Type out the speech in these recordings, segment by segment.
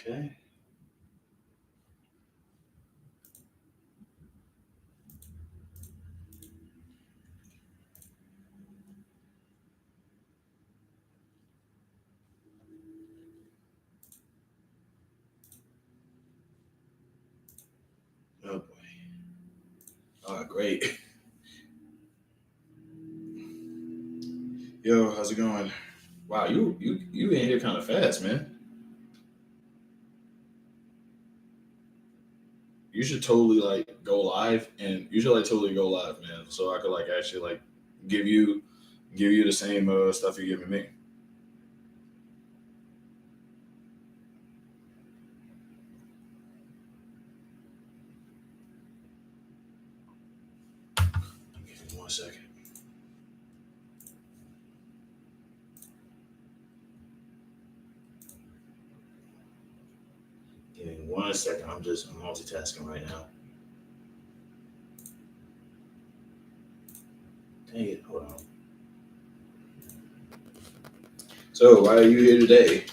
Okay. Oh boy. Great. Yo, how's it going? Wow, you in here kind of fast, man. You should totally like go live, and you should like totally go live, man. So I could like actually like give you give you the same stuff you're giving me. Give me 1 second. Give me 1 second. I'm multitasking right now. Dang it, hold on. So why are you here today?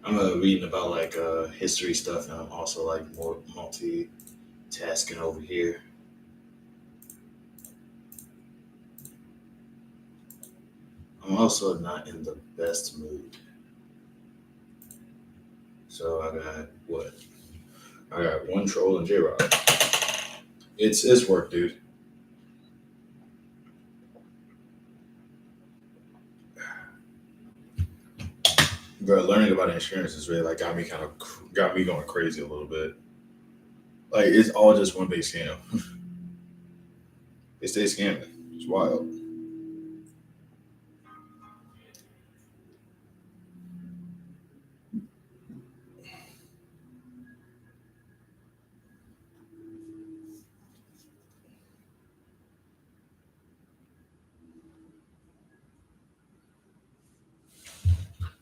I'm reading about like history stuff, and I'm also like more multitasking over here. I'm also not in the best mood. So I got what? I got one troll and J Rock. It's work, dude. But learning about insurance is really like got me going crazy a little bit. Like it's all just one big scam. They stay scamming. It's wild.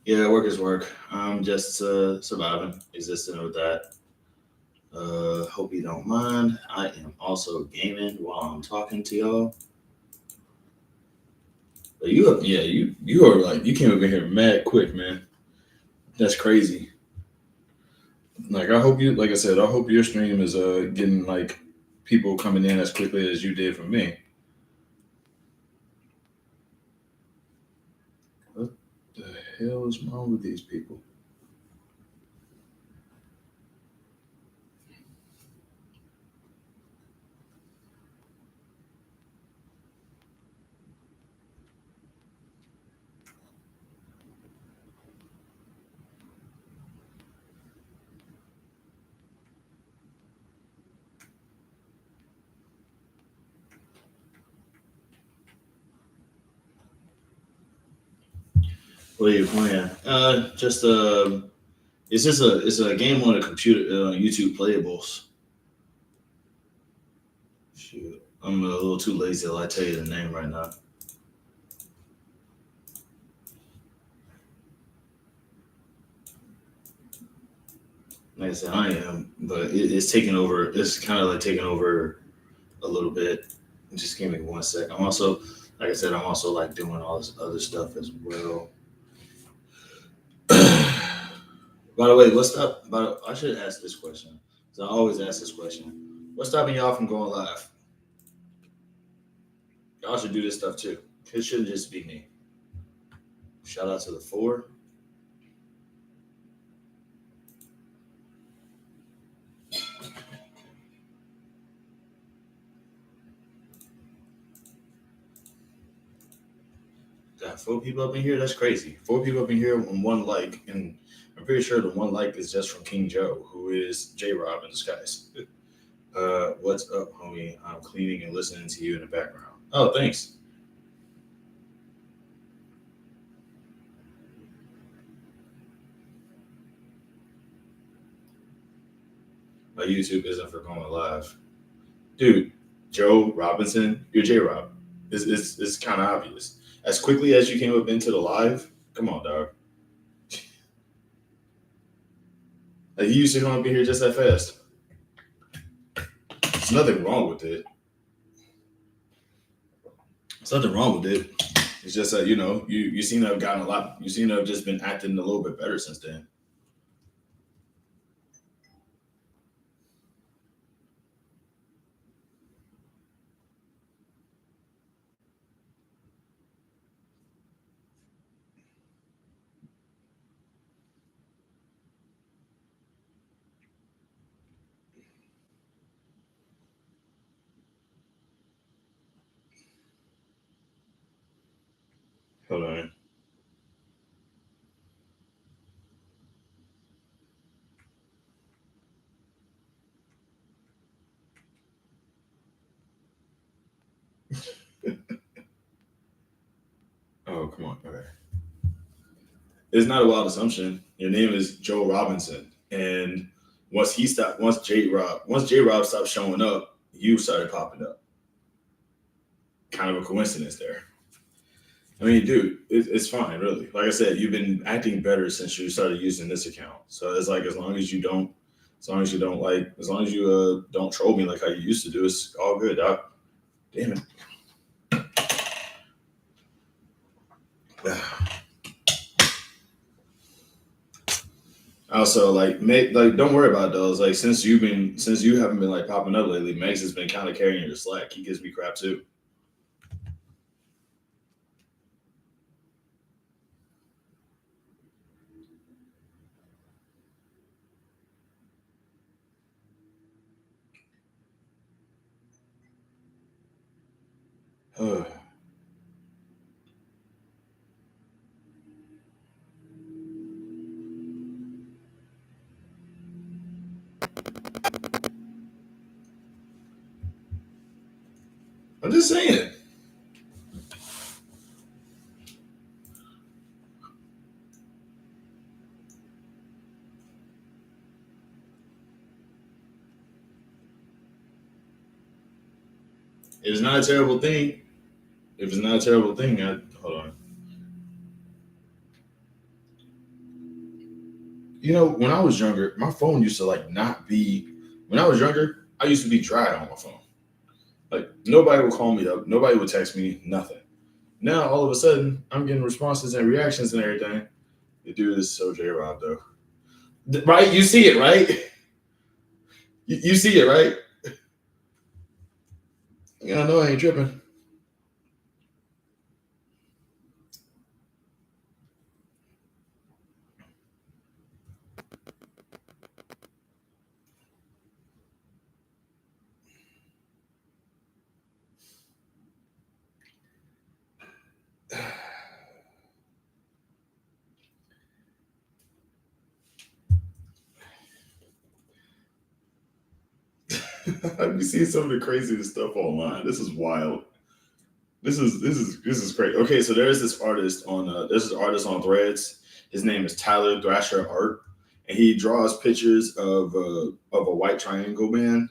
Yeah, work is work. I'm just surviving, existing with that. Hope you don't mind. I am also gaming while I'm talking to y'all. But you are like you came over here mad quick, man. That's crazy. Like I hope you, like I said, I hope your stream is getting like people coming in as quickly as you did for me. What the hell is wrong with these people? What are you playing? Just it's a game on a computer, YouTube playables. Shoot, I'm a little too lazy to like tell you the name right now. Like I said, I am, but it's taking over. It's kind of like taking over a little bit. Just give me 1 sec. I'm also, like I said, I'm also like doing all this other stuff as well. By the way, what's up? But I should ask this question because I always ask this question. What's stopping y'all from going live? Y'all should do this stuff too. It shouldn't just be me. Shout out to the four. Got 4 people up in here. That's crazy. 4 people up in here and one like, and I'm pretty sure the one like is just from King Joe, who is J Rob in disguise. What's up, homie? I'm cleaning and listening to you in the background. Oh, thanks. My YouTube isn't for going live, dude. Joe Robinson, you're J Rob. It's kind of obvious. As quickly as you came up into the live, come on, dog. Like he used to come up in here just that fast. There's nothing wrong with it. There's nothing wrong with it. It's just that you seem to have gotten a lot. You seem to have just been acting a little bit better since then. Hold on. Oh, come on. Okay. It's not a wild assumption. Your name is Joe Robinson, and once J Rob stopped showing up, you started popping up. Kind of a coincidence there. I mean, dude, it's fine, really. Like I said, you've been acting better since you started using this account. So it's like as long as you don't troll me like how you used to do, it's all good, doc. Damn it. Also, like, make like don't worry about those. Like, since you haven't been like popping up lately, Megs has been kind of carrying your slack. He gives me crap too. I'm just saying. If it's not a terrible thing, if it's not a terrible thing, hold on. When I was younger, my phone used to like not be. When I was younger, I used to be dry on my phone. Like nobody would call me up, nobody would text me, nothing. Now all of a sudden, I'm getting responses and reactions and everything. The dude is so J Rob though, right? You see it, right? You see it, right? Yeah, I know I ain't tripping. I've been seeing some of the craziest stuff online. This is wild. This is great. Okay, so there's this artist on Threads. His name is Tyler Thrasher Art, and he draws pictures of a white triangle man,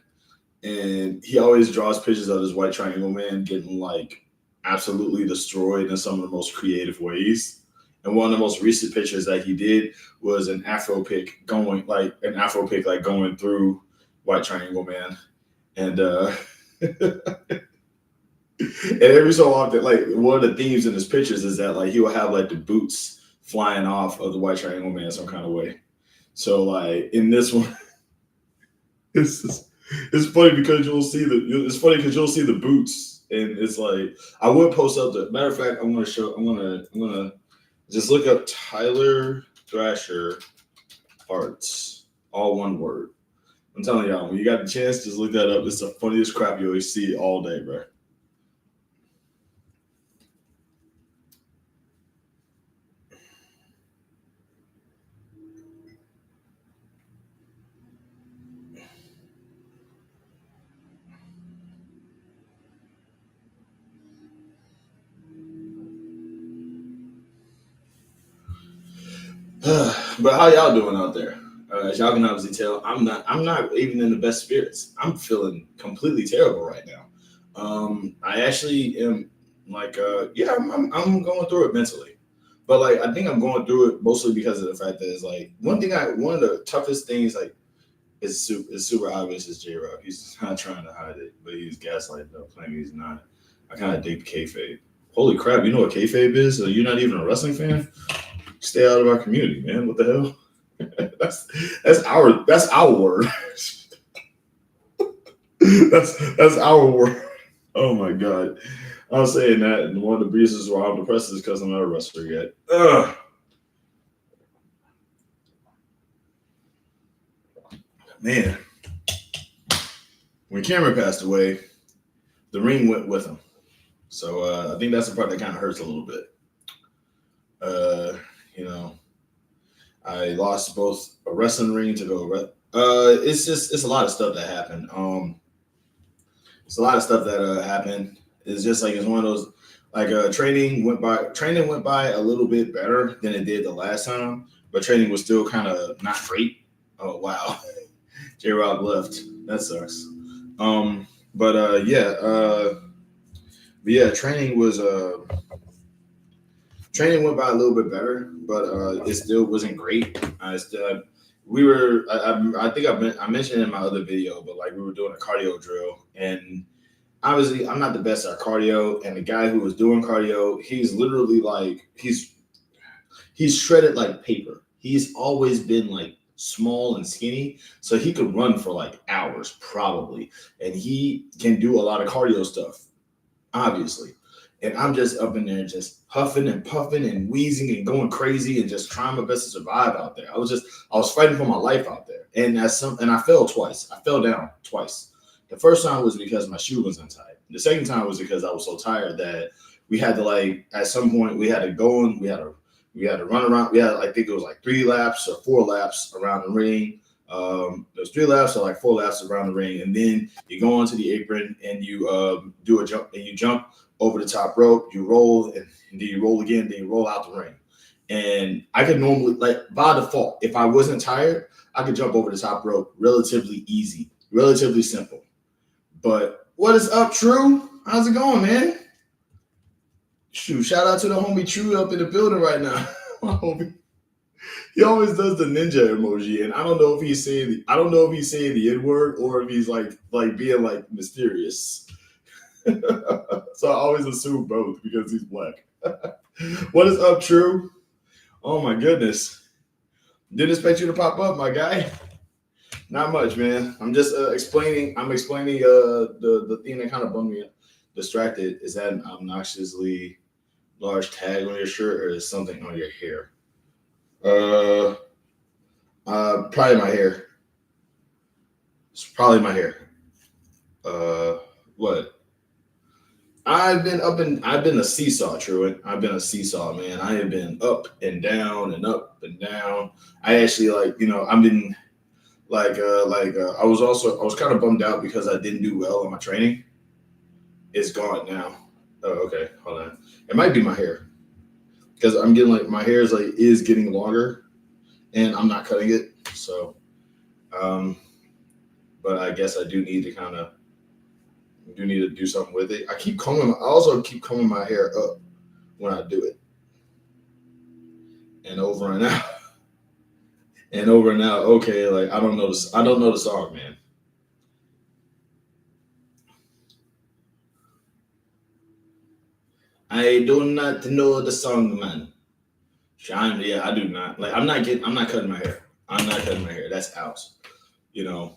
and he always draws pictures of this white triangle man getting like absolutely destroyed in some of the most creative ways. And one of the most recent pictures that he did was an Afro pick like going through White Triangle Man, and and every so often, like one of the themes in his pictures is that like he will have like the boots flying off of the White Triangle Man some kind of way. So like in this one, it's just, it's funny because you'll see the boots, and it's like I would post up the matter of fact. I'm gonna just look up Tyler Thrasher Arts, all one word. I'm telling y'all, when you got the chance, just look that up. It's the funniest crap you always see all day, bro. But how y'all doing out there? As y'all can obviously tell, I'm not even in the best spirits. I'm feeling completely terrible right now. I actually am like, yeah, I'm going through it mentally. But like I think I'm going through it mostly because of the fact that it's like one of the toughest things like it's super obvious is J Rock. He's just not trying to hide it, but he's gaslighting up, claiming he's not. I kind of dig kayfabe. Holy crap! You know what kayfabe is? So you're not even a wrestling fan? Stay out of our community, man. What the hell? that's our word. that's our word. Oh my god. I was saying that, and one of the reasons why I'm depressed is because I'm not a wrestler yet. Ugh. Man, when Cameron passed away, the ring went with him. So I think that's the part that kind of hurts a little bit. Uh, you know, I lost both a wrestling ring to go. It's a lot of stuff that happened. It's a lot of stuff that happened. It's just like it's one of those like training went by. Training went by a little bit better than it did the last time, but training was still kind of not great. Oh wow, J Rob left. That sucks. But yeah, training went by a little bit better, but it still wasn't great. I still we were I think I mentioned it in my other video, but like we were doing a cardio drill, and obviously I'm not the best at cardio, and the guy who was doing cardio, he's literally like he's shredded like paper. He's always been like small and skinny, so he could run for like hours probably, and he can do a lot of cardio stuff, obviously. And I'm just up in there just huffing and puffing and wheezing and going crazy and just trying my best to survive out there. I was fighting for my life out there. And I fell twice. I fell down twice. The first time was because my shoe was untied. The second time was because I was so tired that we had to like at some point we had to go and we had to run around. We had I think it was like 3 laps or 4 laps around the ring. There's 3 laps or like 4 laps around the ring, and then you go onto the apron and you do a jump and you jump over the top rope, you roll, and then you roll again, then you roll out the ring. And I could normally, like by default, if I wasn't tired, I could jump over the top rope relatively easy, relatively simple. But what is up, True? How's it going, man? Shoot, shout out to the homie True up in the building right now. My homie. He always does the ninja emoji, and I don't know if he's saying the N word or if he's like being like mysterious. So I always assume both because he's black. What is up, True? Oh my goodness. Didn't expect you to pop up, my guy. Not much, man. I'm just explaining. I'm explaining the thing that kind of bummed me distracted is that an obnoxiously large tag on your shirt or is something on your hair? Probably my hair. It's probably my hair. What? I've been a seesaw, Truett. I've been a seesaw, man. I have been up and down and up and down. I actually I've been I was kind of bummed out because I didn't do well in my training. It's gone now. Oh, okay. Hold on. It might be my hair. Because I'm getting like my hair is getting longer and I'm not cutting it. So but I guess I do need to do something with it. I also keep combing my hair up when I do it. And over and out. And over and out. Okay, like I don't know the song, man. I do not know the song, man. Yeah, I do not. Like I'm not cutting my hair. I'm not cutting my hair. That's out. You know,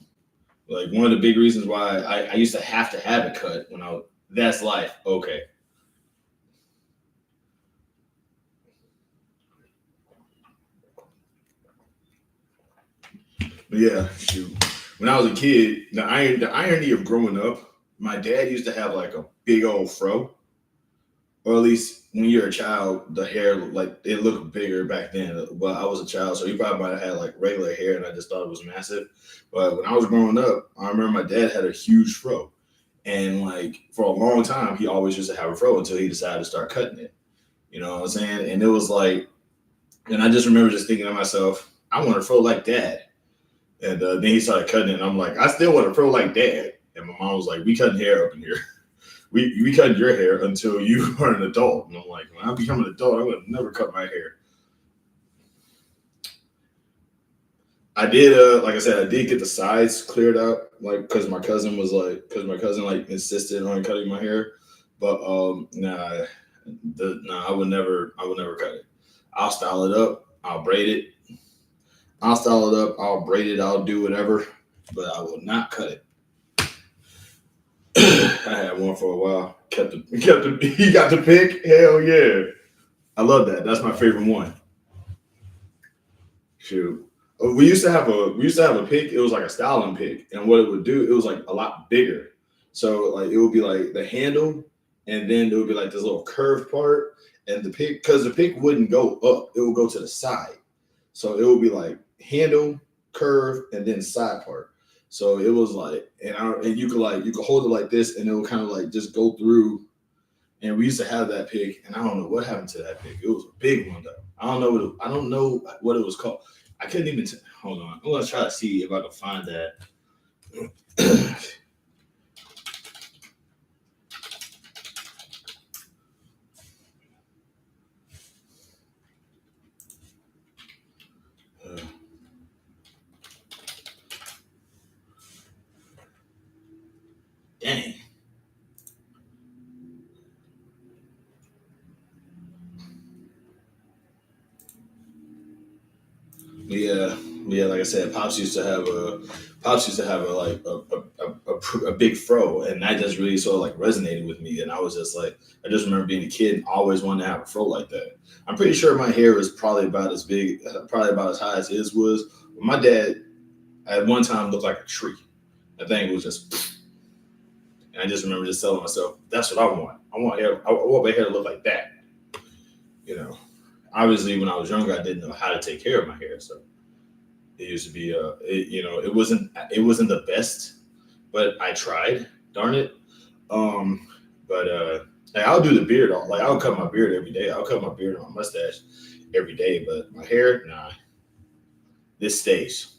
like one of the big reasons why I used to have it cut that's life. Okay. But yeah, shoot. When I was a kid, the irony of growing up, my dad used to have like a big old fro. Or at least when you're a child, the hair it looked bigger back then. But I was a child, so he probably might have had like regular hair, and I just thought it was massive. But when I was growing up, I remember my dad had a huge fro, and like for a long time, he always used to have a fro until he decided to start cutting it. You know what I'm saying? And it was like, and I just remember just thinking to myself, I want a fro like Dad. And then he started cutting it, and I'm like, I still want a fro like Dad. And my mom was like, we cutting hair up in here. we cut your hair until you are an adult. And I'm like, when I become an adult, I'm gonna never cut my hair. I did, like I said, I did get the sides cleared out, like because my cousin like insisted on cutting my hair, but nah, I would never cut it. I'll style it up, I'll braid it, I'll style it up, I'll braid it, I'll do whatever, but I will not cut it. I had one for a while. He got the pick. Hell yeah, I love that. That's my favorite one. Shoot. We used to have a pick. It was like a styling pick, and what it would do, it was like a lot bigger. So like it would be like the handle, and then there would be like this little curved part, and the pick because the pick wouldn't go up, it would go to the side. So it would be like handle, curve, and then side part. So it was like, and you could hold it like this, and it would kind of like just go through. And we used to have that pick, and I don't know what happened to that pick. It was a big one though. I don't know what it was called. I couldn't even hold on. I'm gonna try to see if I can find that. Uh, dang. Yeah, yeah. Like I said, pops used to have a like a big fro, and that just really sort of like resonated with me. And I was just like, I just remember being a kid, and always wanting to have a fro like that. I'm pretty sure my hair is probably about as big, probably about as high as his was. My dad at one time looked like a tree. I think it was just, and I just remember just telling myself, "That's what I want. I want hair. I want my hair to look like that." You know, obviously when I was younger, I didn't know how to take care of my hair, so it used to be it wasn't the best, but I tried. Darn it. Um, but like I'll do the beard. Like I'll cut my beard every day. I'll cut my beard and my mustache every day. But my hair, nah, this stays.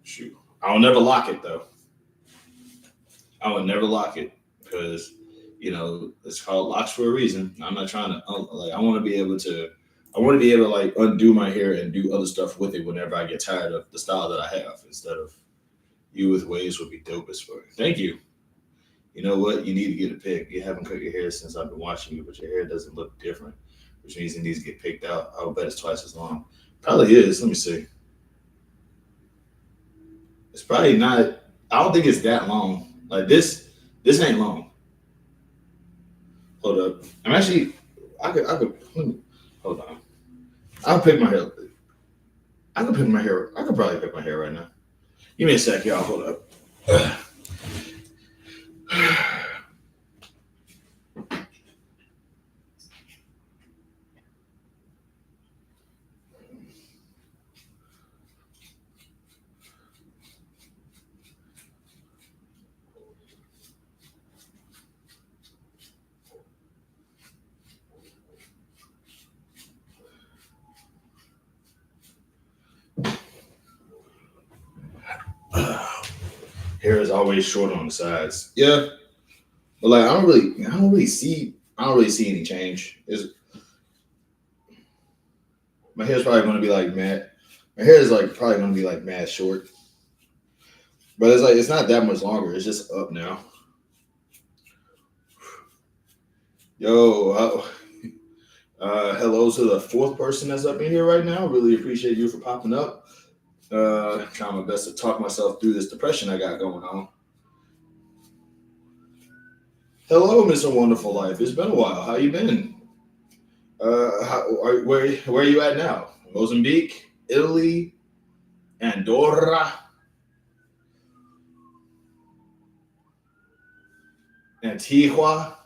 Shoot, I'll never lock it though. I would never lock it because it's called locks for a reason. I'm not trying to like. I want to be able to. I want to be able to like undo my hair and do other stuff with it whenever I get tired of the style that I have. Instead of you with waves would be dope as fuck. Thank you. You know what? You need to get a pick. You haven't cut your hair since I've been watching you, but your hair doesn't look different, which means it needs to get picked out. I will bet it's twice as long. Probably is. Let me see. It's probably not. I don't think it's that long. Like this. This ain't long. Hold up. I'm actually. I could. Hold on. I'll pick my hair. I could pick my hair. I could probably pick my hair right now. Give me a sec, y'all. Hold up. Hair is always short on the sides. Yeah, but like I don't really see any change. Is my hair's probably going to be like mad. My hair is like probably going to be like mad short, but it's like it's not that much longer. It's just up now. Yo, hello to the fourth person that's up in here right now. Really appreciate you for popping up. Trying my best to talk myself through this depression I got going on. Hello, Mr. Wonderful Life. It's been a while. How you been? Where are you at now? Mozambique, Italy, Andorra, Antigua,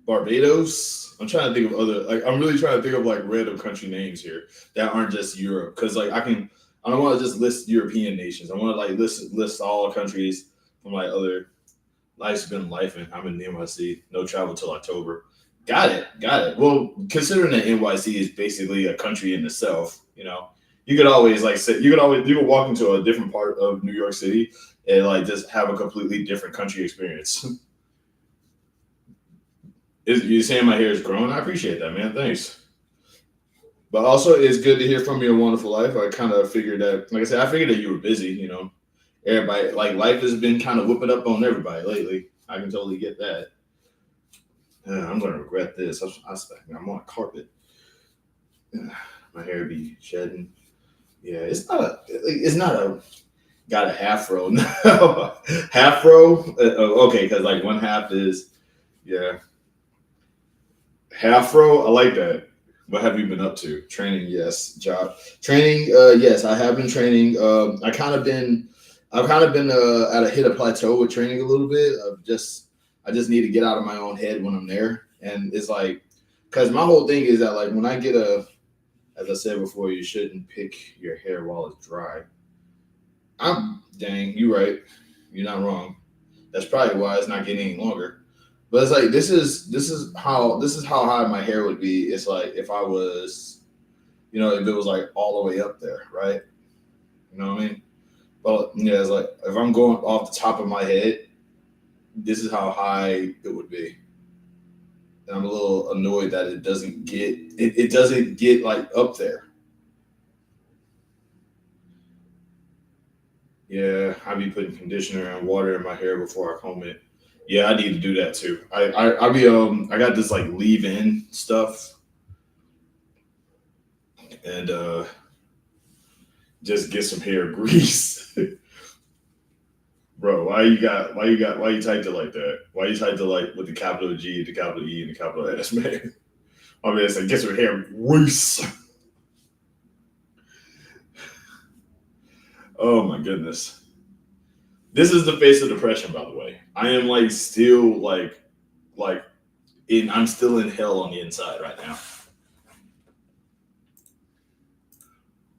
Barbados. I'm trying to think of other like I'm really trying to think of like random country names here that aren't just Europe because like I don't want to just list European nations. I want to like list all countries from like other life's been life and I'm in the NYC. No travel till October. Got it. Got it. Well, considering that NYC is basically a country in itself, You could always like say you could walk into a different part of New York City and like just have a completely different country experience. You saying my hair is growing? I appreciate that, man. Thanks. But also, it's good to hear from your wonderful life. I kind of figured that, like I said, I figured that you were busy. Everybody like life has been kind of whipping up on everybody lately. I can totally get that. I'm gonna regret this. I'm on a carpet. My hair be shedding. Yeah, it's not a got a half row. No, half row. Okay, because like one half is yeah half row. I like that. What have you been up to? Training, yes. Job training, yes. I have been training. I've kind of been at a hit a plateau with training a little bit. I just need to get out of my own head when I'm there, and it's like, because my whole thing is that like when I get as I said before, you shouldn't pick your hair while it's dry. Dang, you right. You're not wrong. That's probably why it's not getting any longer. But it's like this is how high my hair would be. It's like if I was, if it was like all the way up there, right? You know what I mean? But yeah, it's like if I'm going off the top of my head, this is how high it would be. And I'm a little annoyed that it doesn't get like up there. Yeah, I be putting conditioner and water in my hair before I comb it. Yeah, I need to do that too. I got this like leave in stuff and just get some hair grease. Bro, why you typed it like that? Why you typed it like with the capital G, the capital E, and the capital S, man? I mean, it's like get some hair grease. Oh my goodness. This is the face of depression, by the way. I am like still like I'm still in hell on the inside right now.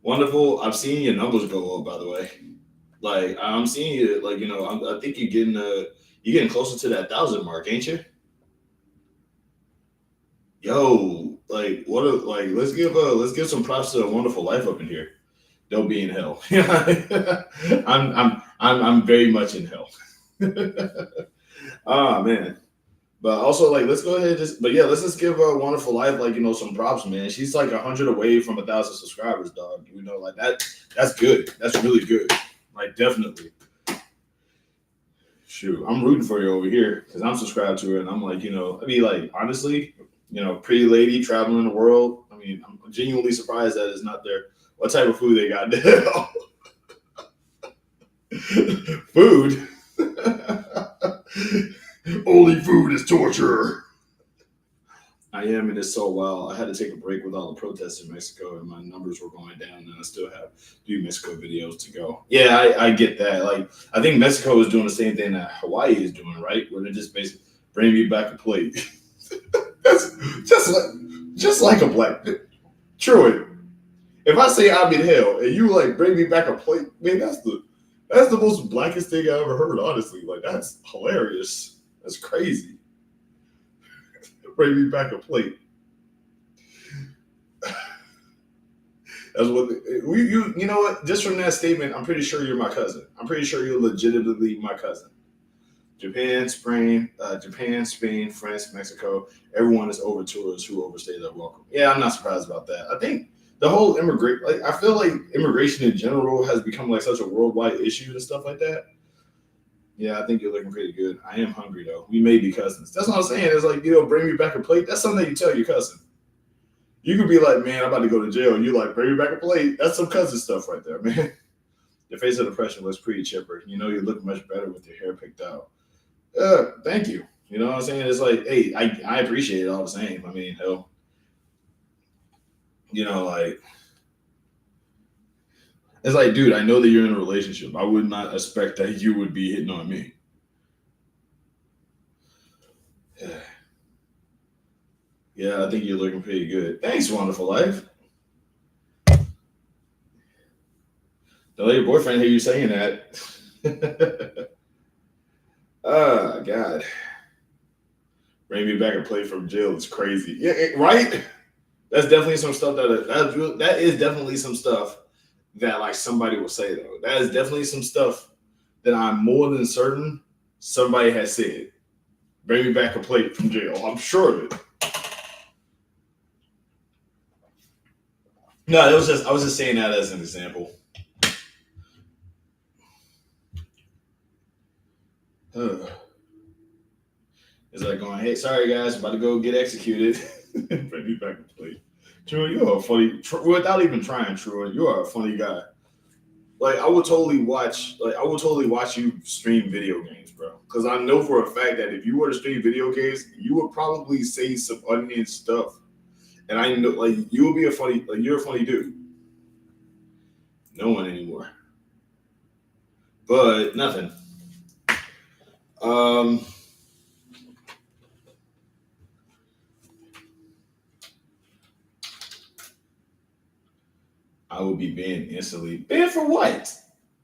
Wonderful. I've seen your numbers go up, by the way. Like I'm seeing you, like I think you're getting closer to that 1,000 mark, ain't you? Yo, like let's give some props to a wonderful life up in here. Don't be in hell. I'm very much in hell. Ah man. But also, like, let's go ahead and but yeah, let's just give a wonderful life, like, some props, man. She's like 100 away from 1,000 subscribers, dog. Like that. That's good. That's really good. Like, definitely. Shoot, I'm rooting for you over here because I'm subscribed to her, and I'm like, I mean, like, honestly, pretty lady traveling the world. I mean, I'm genuinely surprised that it's not there. What type of food they got now? Food. Only food is torture. I am, and it's so wild. I had to take a break with all the protests in Mexico, and my numbers were going down, and I still have few Mexico videos to go. Yeah, I get that. Like, I think Mexico is doing the same thing that Hawaii is doing, right? Where they're just basically bring me back a plate. That's just like a black. Troy, if I say I'm in hell and you like bring me back a plate, man, that's the most blackest thing I ever heard. Honestly, like that's hilarious. That's crazy. Bring me back a plate. That's what you know what? Just from that statement, I'm pretty sure you're my cousin. I'm pretty sure you're legitimately my cousin. Japan, Spain, France, Mexico. Everyone is over tourists who overstay their welcome. Yeah, I'm not surprised about that. I think the whole I feel like immigration in general has become like such a worldwide issue and stuff like that. Yeah, I think you're looking pretty good. I am hungry though. We may be cousins. That's what I'm saying. It's like, bring me back a plate. That's something that you tell your cousin. You could be like, man, I'm about to go to jail. And you're like, bring me back a plate. That's some cousin stuff right there, man. Your face of depression looks pretty chipper. You look much better with your hair picked out. Thank you. You know what I'm saying? It's like, hey, I appreciate it all the same. I mean, hell, like, it's like, dude, I know that you're in a relationship. I would not expect that you would be hitting on me. Yeah, I think you're looking pretty good. Thanks, wonderful life. Don't let your boyfriend hear you saying that. Oh, God. Bring me back a plate from jail. It's crazy. Yeah, right? That's definitely some stuff that is definitely some stuff that like somebody will say though. That is definitely some stuff that I'm more than certain somebody has said. Bring me back a plate from jail. I'm sure of it. No, it was just I was just saying that as an example. It's like going, hey, sorry guys, I'm about to go get executed. Bring me back a plate. True, you're a funny. Without even trying, True, you are a funny guy. Like I would totally watch you stream video games, bro. Because I know for a fact that if you were to stream video games, you would probably say some onion stuff. And I know, like, you would be a funny, like, you're a funny dude. No one anymore, but nothing. Um, I would be banned instantly. Banned for what?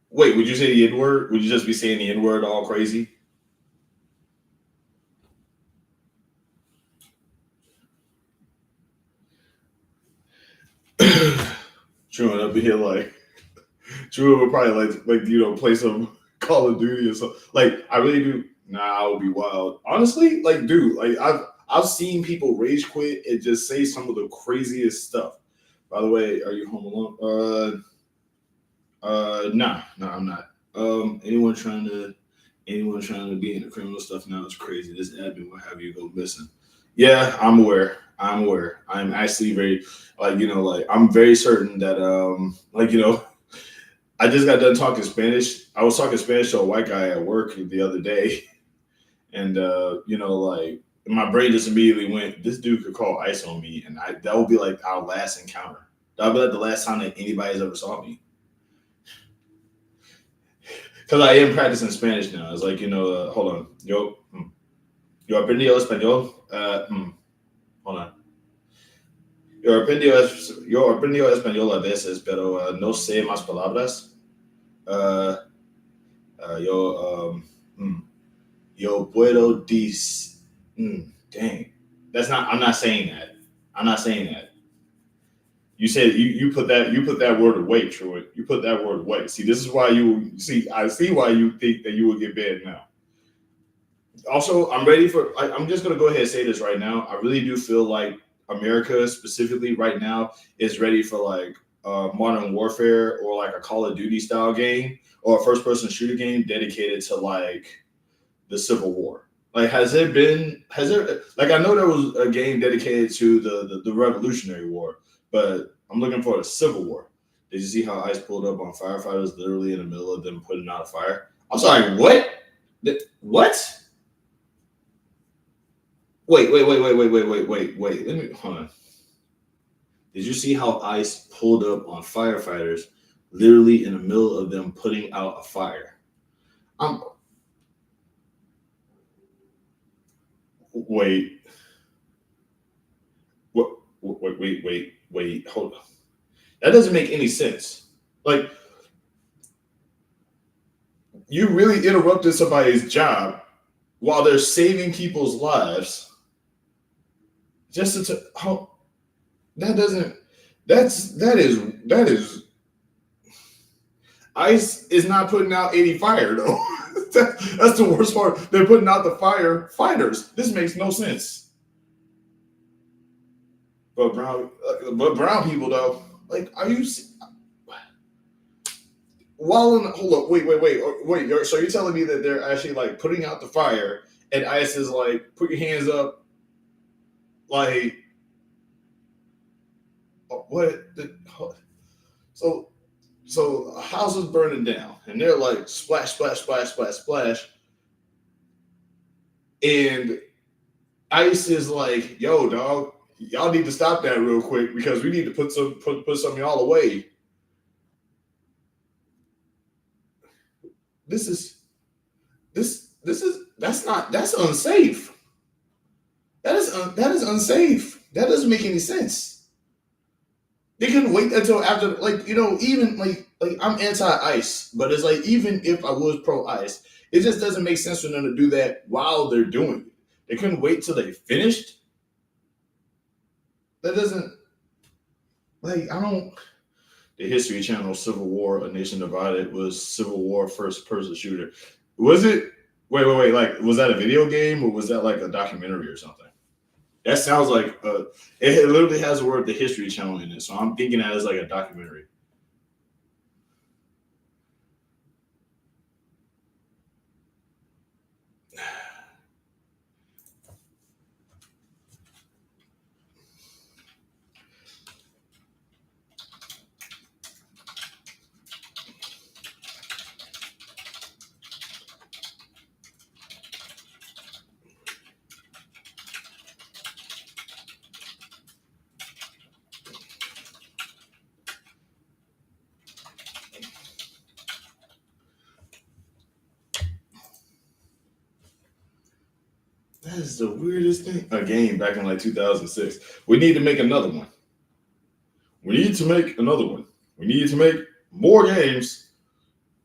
Wait, would you say the N word? Would you just be saying the N word all crazy? True, and I'll be here like Drew would probably like play some Call of Duty or something. Like I really do. Nah, I would be wild. Honestly, like dude, like I've seen people rage quit and just say some of the craziest stuff. By the way, are you home alone? Nah, I'm not. Anyone trying to be in the criminal stuff now is crazy. This admin will have you go missing. Yeah, I'm aware. I'm aware. I'm actually very like I'm very certain that I just got done talking Spanish. I was talking Spanish to a white guy at work the other day, and like my brain just immediately went, "This dude could call ICE on me," and that would be like our last encounter. That would be like the last time that anybody's ever saw me. Because I am practicing Spanish now. It's like hold on, yo aprendido español. Hold on. Yo aprendido español a veces, pero no sé más palabras. Uh, yo yo puedo dis. Dang, that's not. I'm not saying that. I'm not saying that. You said you put that word away, Truett. You put that word away. See, this is why you see. I see why you think that you will get banned now. Also, I'm ready for. I'm just gonna go ahead and say this right now. I really do feel like America specifically right now is ready for like modern warfare or like a Call of Duty style game or a first person shooter game dedicated to like the Civil War. Like, has there, like, I know there was a game dedicated to the Revolutionary War, but I'm looking for a Civil War. Did you see how ICE pulled up on firefighters literally in the middle of them putting out a fire? I'm sorry, what? What? Wait. Let me, hold on. Did you see how ICE pulled up on firefighters literally in the middle of them putting out a fire? I'm, wait, what, wait, hold on. That doesn't make any sense. Like, you really interrupted somebody's job while they're saving people's lives just to, how, that doesn't, that is, ICE is not putting out any fire though. That's the worst part. They're putting out the firefighters. This makes no sense. But brown people though, like, are you? Hold up, wait. So you're telling me that they're actually like putting out the fire, and ICE is like, put your hands up, like, what? So a house is burning down, and they're like splash, splash, splash, splash, splash, and ICE is like, yo, dog, y'all need to stop that real quick because we need to put some of y'all away. This is that's unsafe. That is unsafe. That doesn't make any sense. They couldn't wait until after, like, even like I'm anti ICE, but it's like even if I was pro ICE, it just doesn't make sense for them to do that while they're doing it. They couldn't wait till they finished. That doesn't, like, I don't. The History Channel Civil War: A Nation Divided was Civil War first person shooter. Was it? Wait. Like, was that a video game or was that like a documentary or something? That sounds like it literally has the word the History Channel in it, so I'm thinking that as like a documentary. That is the weirdest thing. A game back in like 2006. We need to make another one. We need to make another one. We need to make more games.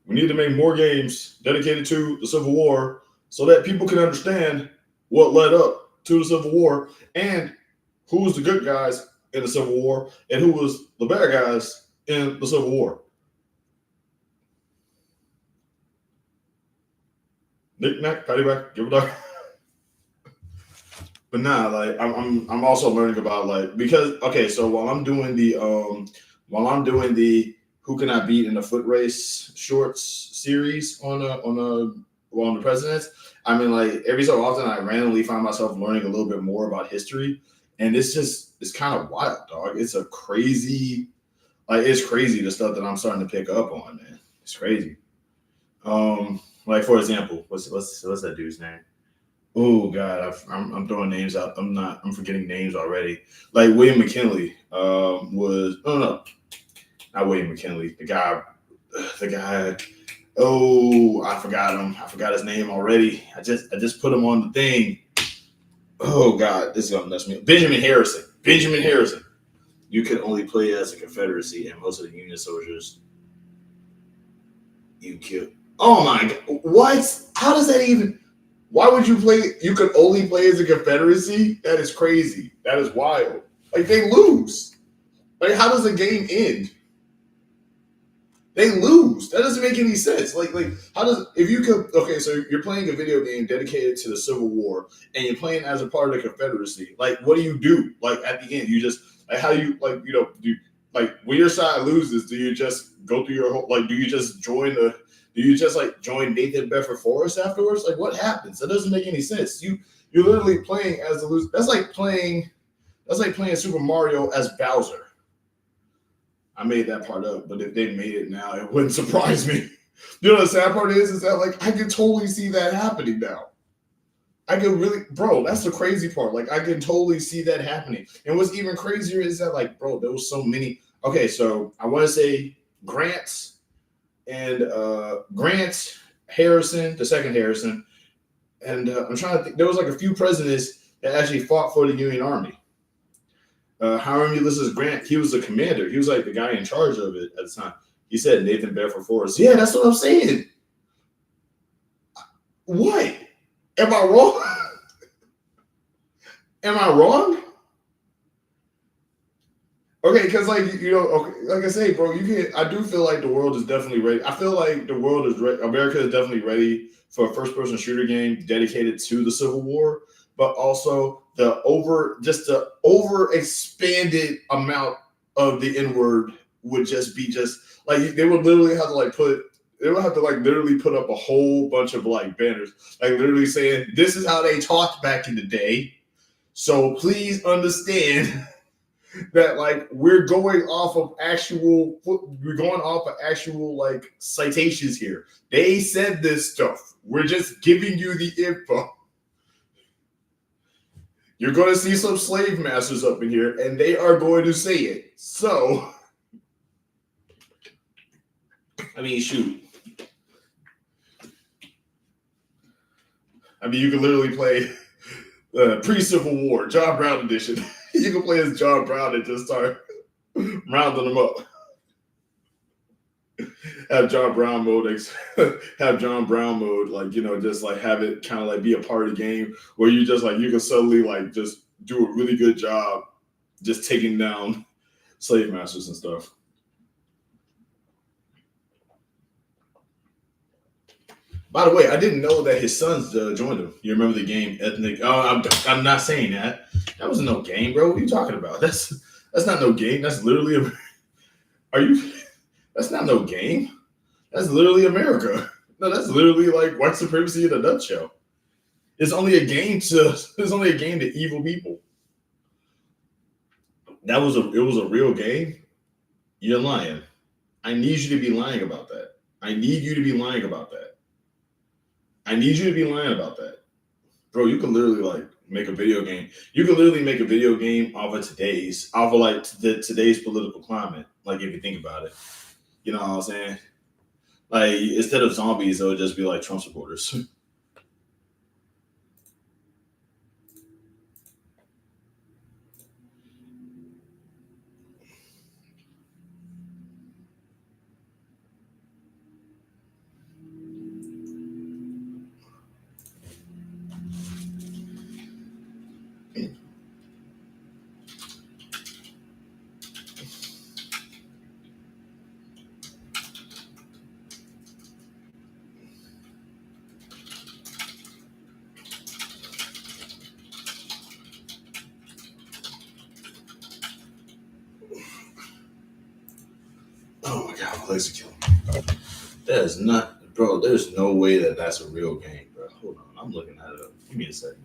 We need to make more games dedicated to the Civil War so that people can understand what led up to the Civil War and who was the good guys in the Civil War and who was the bad guys in the Civil War. Knick knack, paddywhack, give a duck. But nah, like I'm also learning about like because okay, so while I'm doing the Who Can I Beat in a Foot Race shorts series on the presidents, I mean like every so often I randomly find myself learning a little bit more about history, and it's kind of wild, dog. It's crazy the stuff that I'm starting to pick up on, man. It's crazy. Like for example, what's that dude's name? Oh God, I'm throwing names out. I'm forgetting names already. Like William McKinley was no, not William McKinley. The guy. Oh, I forgot him. I forgot his name already. I just put him on the thing. Oh God, this is gonna mess me up. Benjamin Harrison. Benjamin Harrison. You could only play as a Confederacy, and most of the Union soldiers you killed. Oh my God, what? How does that even? Why would you play? You could only play as a Confederacy? That is crazy. That is wild. Like they lose. Like how does the game end? They lose. That doesn't make any sense. Like how does if you could okay, so you're playing a video game dedicated to the Civil War and you're playing as a part of the Confederacy. Like what do you do? Like at the end, you just like how do you like do like when your side loses, do you just go through your whole like do you just join Nathan Bedford Forrest afterwards? Like what happens? That doesn't make any sense. You're literally playing as the loser. That's like playing Super Mario as Bowser. I made that part up, but if they made it now, it wouldn't surprise me. You know what the sad part is that like I can totally see that happening now. I can really, bro, that's the crazy part. Like I can totally see that happening. And what's even crazier is that like, bro, there was so many. Okay, so I want to say Grant, Harrison, the second Harrison, and I'm trying to think. There was like a few presidents that actually fought for the Union Army. Hiram Ulysses Grant, he was the commander. He was like the guy in charge of it at the time. He said Nathan Bedford Forrest. Yeah, that's what I'm saying. What? Am I wrong? Am I wrong? Okay, because like okay, like I say, bro, I do feel like the world is definitely ready. I feel like the world is ready. America is definitely ready for a first-person shooter game dedicated to the Civil War, but also the over expanded amount of the N-word would just be like they would literally have to literally put up a whole bunch of like banners, like literally saying this is how they talked back in the day. So please understand that like we're going off of actual like citations here. They said this stuff. We're just giving you the info. You're going to see some slave masters up in here, and they are going to say it. So, I mean, shoot. I mean, you can literally play pre-Civil War, John Brown edition. You can play as John Brown and just start rounding them up. Have John Brown mode, like, just like have it kind of like be a part of the game where you just like, you can suddenly like just do a really good job just taking down slave masters and stuff. By the way, I didn't know that his sons joined him. You remember the game Ethnic? Oh, I'm not saying that. That wasn't no game, bro. What are you talking about? That's not no game. That's literally. Are you? That's not no game. That's literally America. No, that's literally like white supremacy in a nutshell. It's only a game to. It's only a game to evil people. That was a. It was a real game. You're lying. I need you to be lying about that. I need you to be lying about that. I need you to be lying about that. Bro, you can literally like make a video game. You can literally make a video game off of like today's political climate. Like if you think about it, you know what I'm saying? Like instead of zombies, it would just be like Trump supporters. Oh my god, my legs are killing me. That is not, bro. There's no way that that's a real game, bro. Hold on, I'm looking at it up. Give me a second.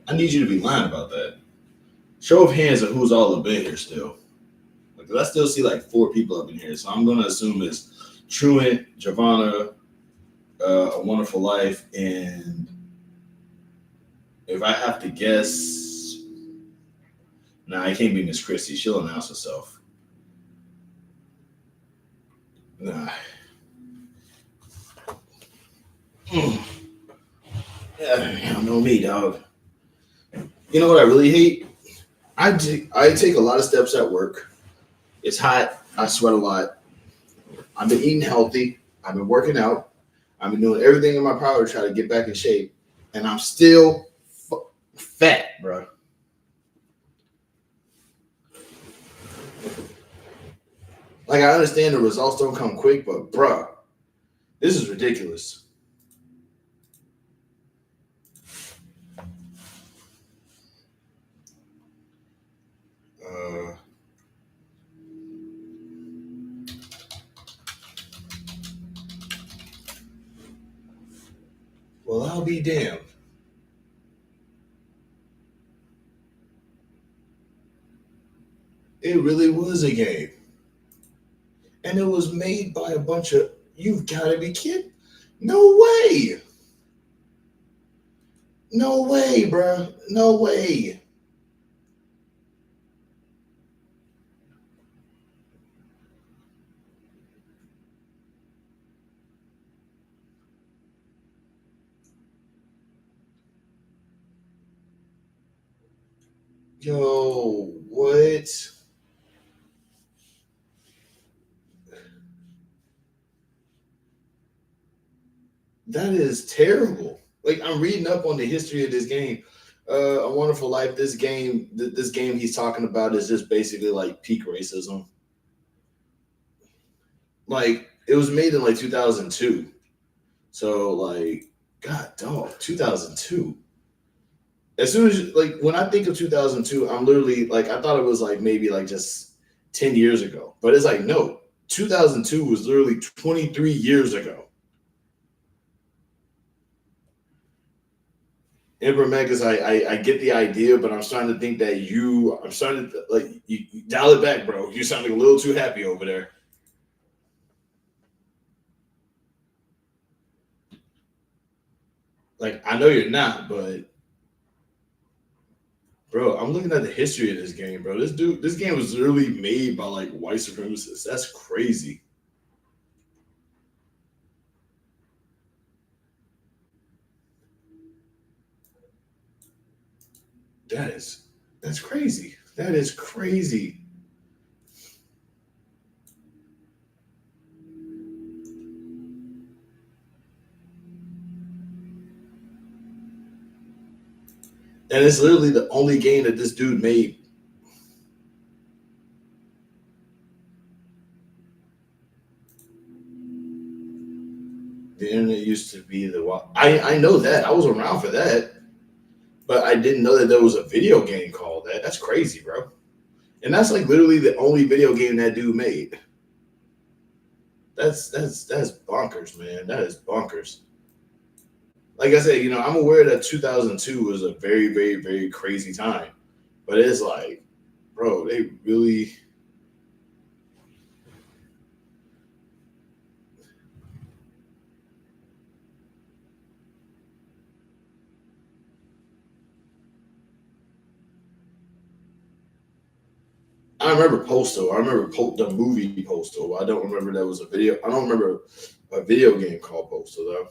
I need you to be lying about that. Show of hands of who's all up in here still. Because I still see like four people up in here, so I'm gonna assume it's Truant, Giovanna, A Wonderful Life, and if I have to guess, nah, it can't be Miss Christie. She'll announce herself. Nah. Mm. Yeah, you don't know me, dog. You know what I really hate? I take a lot of steps at work. It's hot. I sweat a lot. I've been eating healthy. I've been working out. I've been doing everything in my power to try to get back in shape, and I'm still fat, bro. Like I understand the results don't come quick, but bro, this is ridiculous. Uh, well, I'll be damned. It really was a game, and it was made by a bunch of. You've got to be kidding! No way! No way, bro! No way! Yo, what? That is terrible. Like I'm reading up on the history of this game. A Wonderful Life. This game he's talking about is just basically like peak racism. Like it was made in like 2002. So like, God, dog, 2002. As soon as like when I think of 2002, I'm literally like I thought it was like maybe like just 10 years ago, but it's like no, 2002 was literally 23 years ago. Emperor Megas, I get the idea, but I'm starting to think that I'm starting to like you dial it back, bro. You're sounding a little too happy over there. Like I know you're not, but bro, I'm looking at the history of this game, bro. This game was literally made by like white supremacists. That's crazy. That is that's crazy. That is crazy. And it's literally the only game that this dude made. The internet used to be the wild. I know that. I was around for that, but I didn't know that there was a video game called that. That's crazy, bro. And that's like literally the only video game that dude made. That's bonkers, man. That is bonkers. Like I said, I'm aware that 2002 was a very, very, very crazy time, but it's like, bro, they really. I remember Postal. I remember the movie Postal. I don't remember that was a video. I don't remember a video game called Postal though.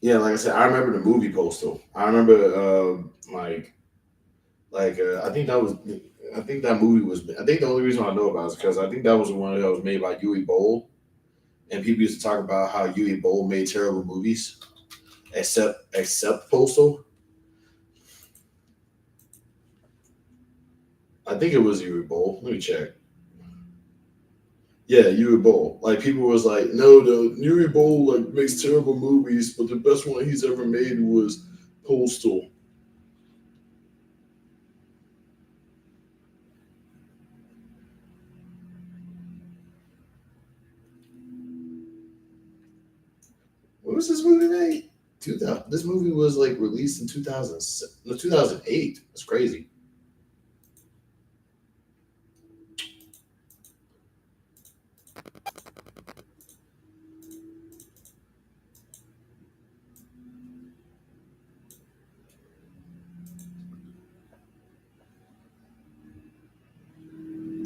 Yeah, like I said, I remember the movie Postal. I remember I think that was I think that movie was I think the only reason I know about it is because I think that was the one that was made by Yui Bowl, and people used to talk about how Yui Bowl made terrible movies, except Postal. I think it was Yui Bowl. Let me check. Yeah, Yui Bowl. Like people was like, no, the Yui Bowl like makes terrible movies, but the best one he's ever made was Postal. When was this movie made? 2000. This movie was like released in 2000, no, 2008. That's crazy.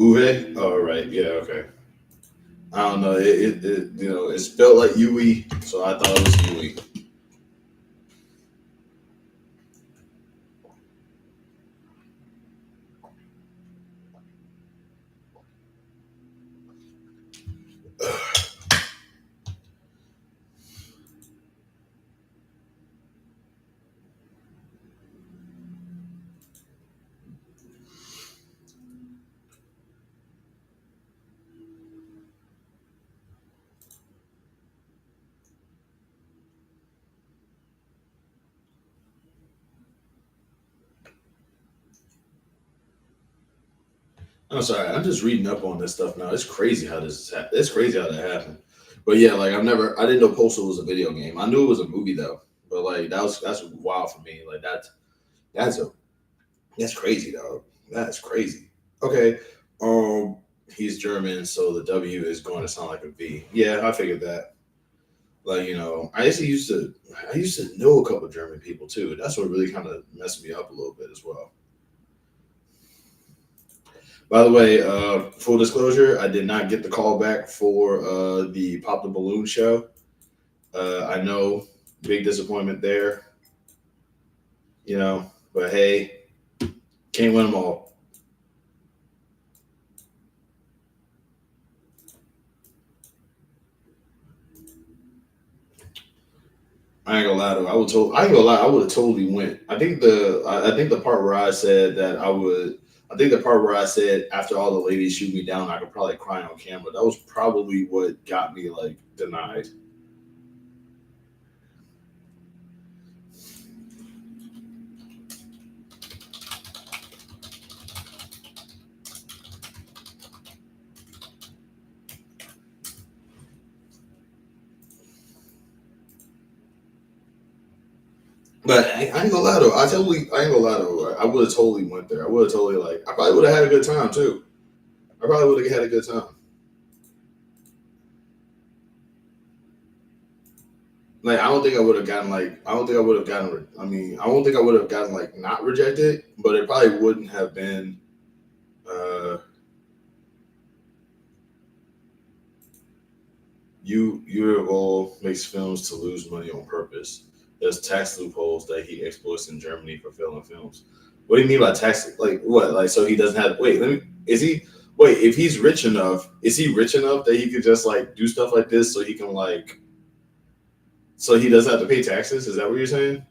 Uwe? Oh, right. Yeah, okay. I don't know. It spelled like Yui, so I thought it was Yui. I'm sorry. I'm just reading up on this stuff now. It's crazy how it's crazy how that happened. But yeah, like I didn't know Postal was a video game. I knew it was a movie though. But like that's wild for me. Like that's a that's crazy though. That's crazy. Okay. Um, he's German, so the W is going to sound like a V. Yeah, I figured that. Like I used to know a couple of German people too. That's what really kind of messed me up a little bit as well. By the way, full disclosure, I did not get the call back for the Pop the Balloon show. I know, big disappointment there, but hey, can't win them all. I ain't gonna lie though. I ain't gonna lie. I would have totally went. I think the part where I said that I would. I think the part where I said after all the ladies shoot me down, I could probably cry on camera. That was probably what got me like denied. But I ain't gonna lie though. I ain't gonna lie though. I would have totally went there. I would have totally like. I probably would have had a good time too. I probably would have had a good time. Like I don't think I would have gotten like. I don't think I would have gotten. I mean, I don't think I would have gotten like not rejected, but it probably wouldn't have been. Uh, you of all makes films to lose money on purpose. there's tax loopholes that he exploits in Germany for failing films. What do you mean by tax? Like what? Like so he doesn't have? Wait, let me. Is he? Wait, if he's rich enough, is he rich enough that he could just like do stuff like this so he can like so he doesn't have to pay taxes? Is that what you're saying?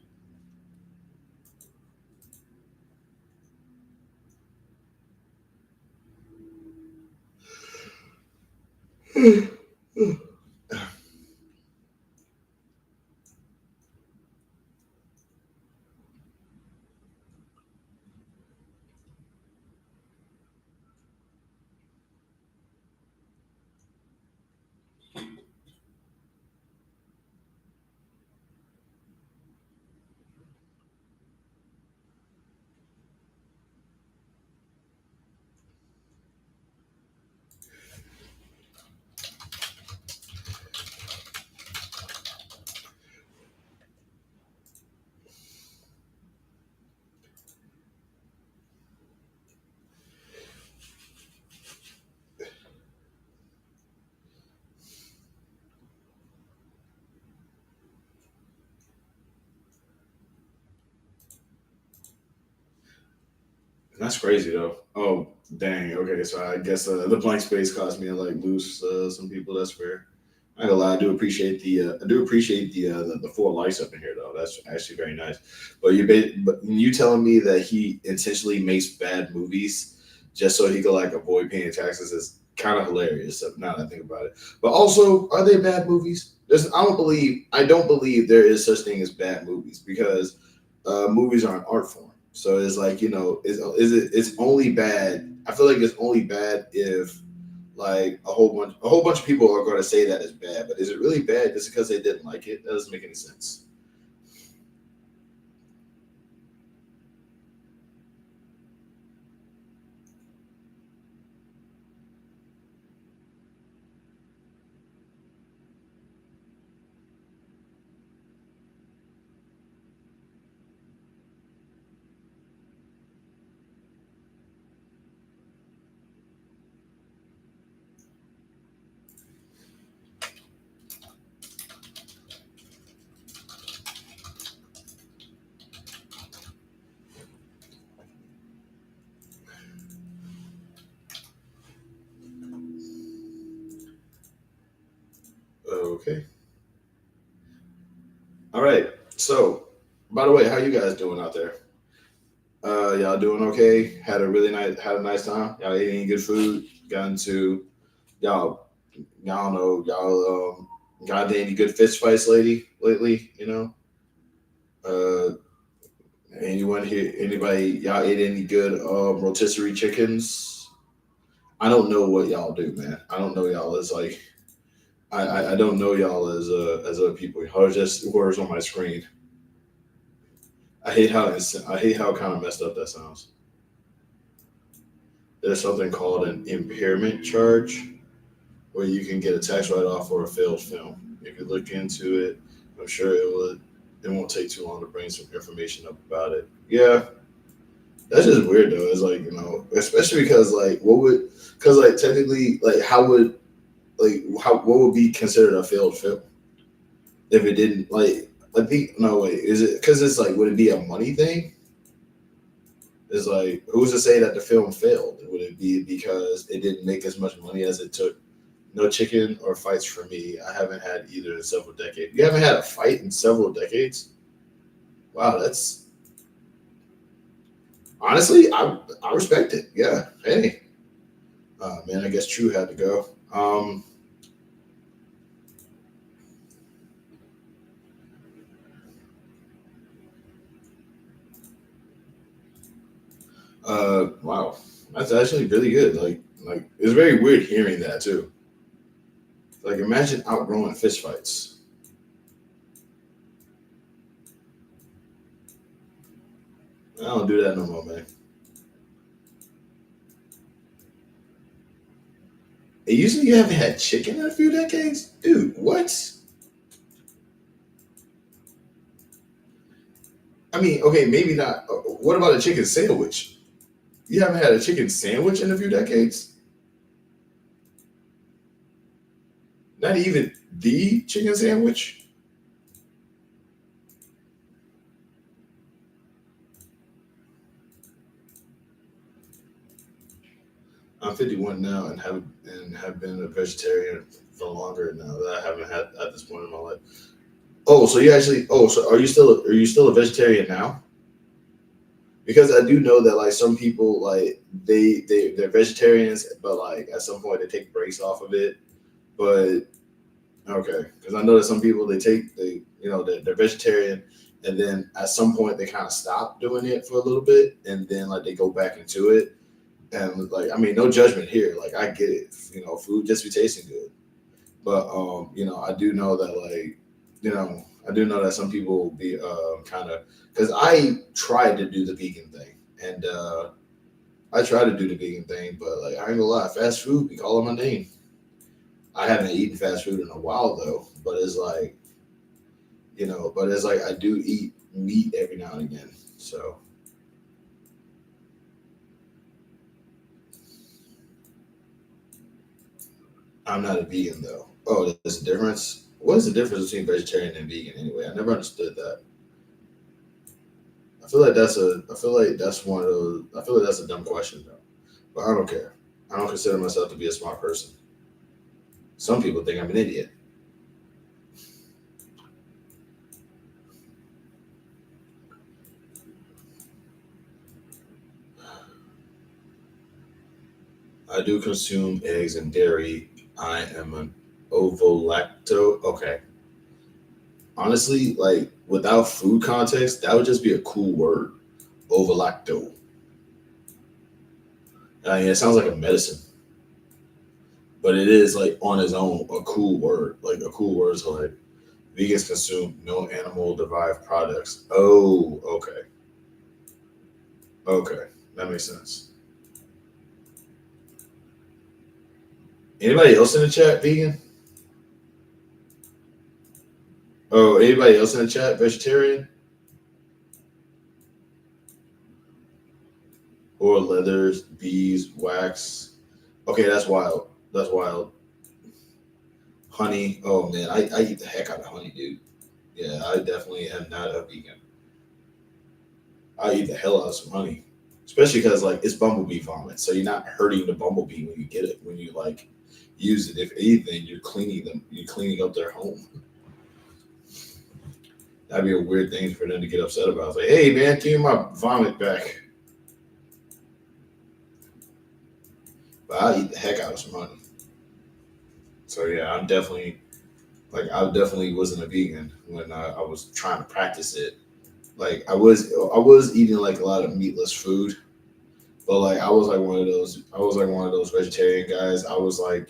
That's crazy though. Oh dang. Okay, so I guess the blank space caused me to like lose some people. That's fair. I ain't gonna lie. I do appreciate the four lights up in here though. That's actually very nice. But you telling me that he intentionally makes bad movies just so he could like avoid paying taxes is kind of hilarious. Now that I think about it. But also, are they bad movies? I don't believe there is such thing as bad movies because movies are an art form. So it's like it's only bad. I feel like it's only bad if like a whole bunch of people are going to say that is bad. But is it really bad just because they didn't like it? That doesn't make any sense. Okay. All right. So, by the way, how you guys doing out there? Y'all doing okay? Had a nice time. Y'all ate any good food? Got into y'all y'all know got into any good fist fights lately? Uh, anyone here? Anybody? Y'all ate any good rotisserie chickens? I don't know what y'all do, man. I don't know y'all as like I don't know y'all as other people. Y'all are just words on my screen. I hate how kind of messed up that sounds. There's something called an impairment charge where you can get a tax write off for a failed film. If you look into it, I'm sure it won't take too long to bring some information up about it. Yeah, that's just weird though. It's like, especially because like because like technically like how what would be considered a failed film if it didn't like I think no wait is it because it's like would it be a money thing? It's like who's to say that the film failed? Would it be because it didn't make as much money as it took? No chicken or fights for me. I haven't had either in several decades. You haven't had a fight in several decades? Wow, that's honestly, I respect it. Yeah. Hey, man, I guess True had to go. Wow, that's actually really good. Like it's very weird hearing that too. Like, imagine outgrowing fist fights. I don't do that no more, man. And usually you haven't had chicken in a few decades, dude. What? I mean, okay, maybe not. What about a chicken sandwich? You haven't had a chicken sandwich in a few decades? Not even the chicken sandwich? I'm 51 now and have been a vegetarian for longer now that I haven't had at this point in my life. Oh, so you actually? Oh, so are you still a vegetarian now? Because I do know that like some people like they're vegetarians, but like at some point they take breaks off of it. But okay, because I know that some people they're vegetarian, and then at some point they kind of stop doing it for a little bit, and then like they go back into it. And like I mean, no judgment here. Like I get it. Food just be tasting good. But I do know that I do know that some people will be kind of because I tried to do the vegan thing, and I try to do the vegan thing, but like I ain't gonna lie, fast food be calling my name. I haven't eaten fast food in a while though, but it's like I do eat meat every now and again. So I'm not a vegan though. Oh, there's a difference. What is the difference between vegetarian and vegan anyway? I never understood that. I feel like that's one of those. I feel like that's a dumb question though. But I don't care. I don't consider myself to be a smart person. Some people think I'm an idiot. I do consume eggs and dairy. I am an ovolacto. Okay. Honestly, like without food context, that would just be a cool word. Ovolacto. I mean, it sounds like a medicine, but it is like on its own a cool word. Like a cool word is like vegans consume no animal derived products. Oh, okay. Okay. That makes sense. Anybody else in the chat vegan? Oh, anybody else in the chat vegetarian or leathers, bees, wax? Okay, that's wild. That's wild. Honey. Oh man, I eat the heck out of honey, dude. Yeah, I definitely am not a vegan. I eat the hell out of some honey, especially because like it's bumblebee vomit, so you're not hurting the bumblebee when you get it. When you like use it, if anything, you're cleaning them. You're cleaning up their home. That'd be a weird thing for them to get upset about. It's like, hey man, give me my vomit back. But I eat the heck out of some honey. So yeah, I definitely wasn't a vegan when I was trying to practice it. Like I was eating like a lot of meatless food, but like I was like one of those vegetarian guys. I was like,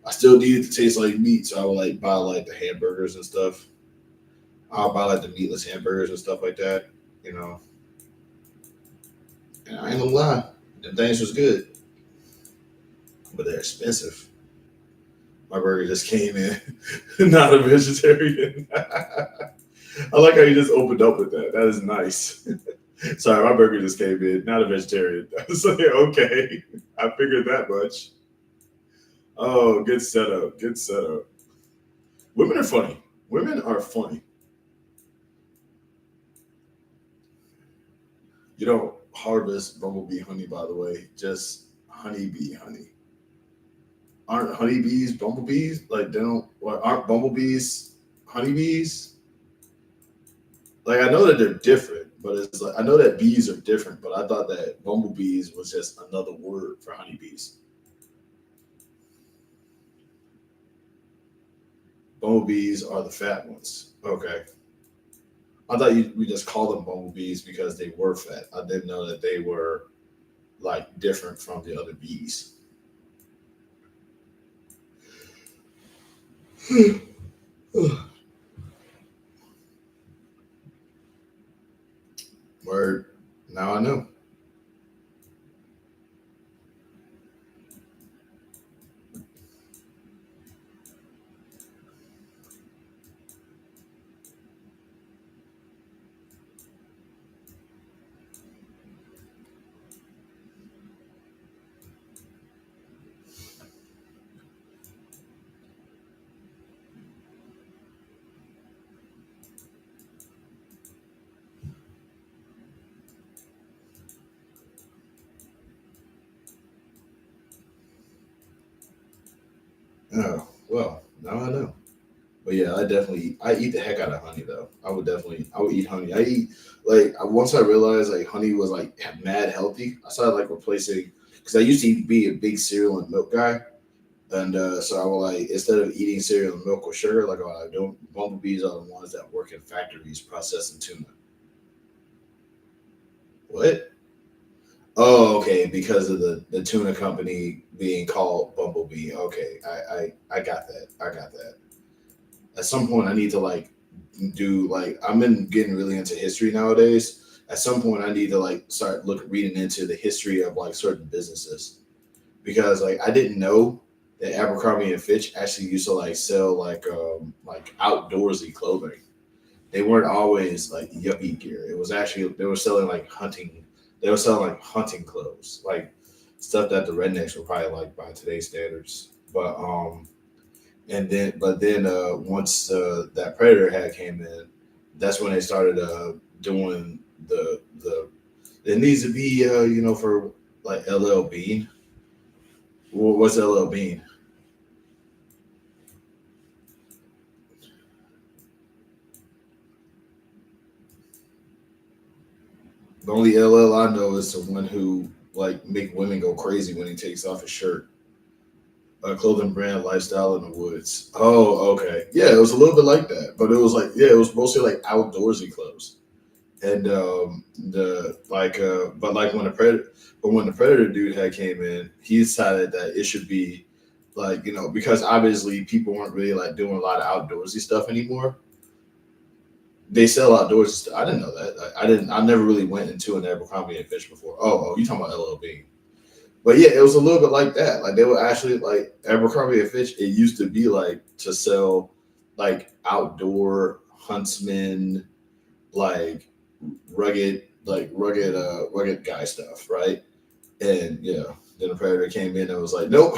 I still needed to taste like meat, so I would like buy like the hamburgers and stuff. I'll buy like the meatless hamburgers and stuff like that, you know. And I ain't gonna lie, the things was good, but they're expensive. My burger just came in, not a vegetarian. I like how you just opened up with that. That is nice. Sorry, my burger just came in, not a vegetarian. So yeah, okay, I figured that much. Oh, good setup. Good setup. Women are funny. Women are funny. You don't harvest bumblebee honey, by the way, just honeybee honey. Aren't honeybees bumblebees? Like they don't. What aren't bumblebees honeybees? Like I know that they're different, but it's like I know that bees are different, but I thought that bumblebees was just another word for honeybees. Bumblebees are the fat ones. Okay. I thought we just called them bumblebees because they were fat. I didn't know that they were like different from the other bees. Word. Now I know. Oh, well, now I know. But yeah, I eat the heck out of honey though. I would eat honey. I eat once I realized like honey was like mad healthy. I started like replacing because I used to be a big cereal and milk guy, and so I would like instead of eating cereal and milk with sugar, like what I do, bumblebees are the ones that work in factories processing tuna. What? Oh, okay, because of the tuna company being called Bumblebee. Okay, I got that. I got that. At some point I need to like do like I've been getting really into history nowadays. At some point I need to like start reading into the history of like certain businesses because like I didn't know that Abercrombie and Fitch actually used to like sell like outdoorsy clothing. They weren't always like yuppie gear. It was actually they were selling like hunting. They were selling like hunting clothes, like stuff that the rednecks were probably like by today's standards. But once that Predator hat came in, that's when they started doing the it needs to be for like LL Bean. What's LL Bean? The only LL I know is the one who like make women go crazy when he takes off his shirt. Clothing brand lifestyle in the woods. Oh, okay. Yeah, it was a little bit like that, but it was like yeah, it was mostly like outdoorsy clothes. And the like but like when the predator dude had came in, he decided that it should be like because obviously people weren't really like doing a lot of outdoorsy stuff anymore. They sell outdoorsy stuff. I didn't know that. I never really went into an Abercrombie and Fish before. Oh, you talking about LLB? But yeah, it was a little bit like that. Like they were actually like Abercrombie and Fitch. It used to be like to sell like outdoor huntsmen, like rugged guy stuff, right? And yeah, then the predator came in and was like, nope,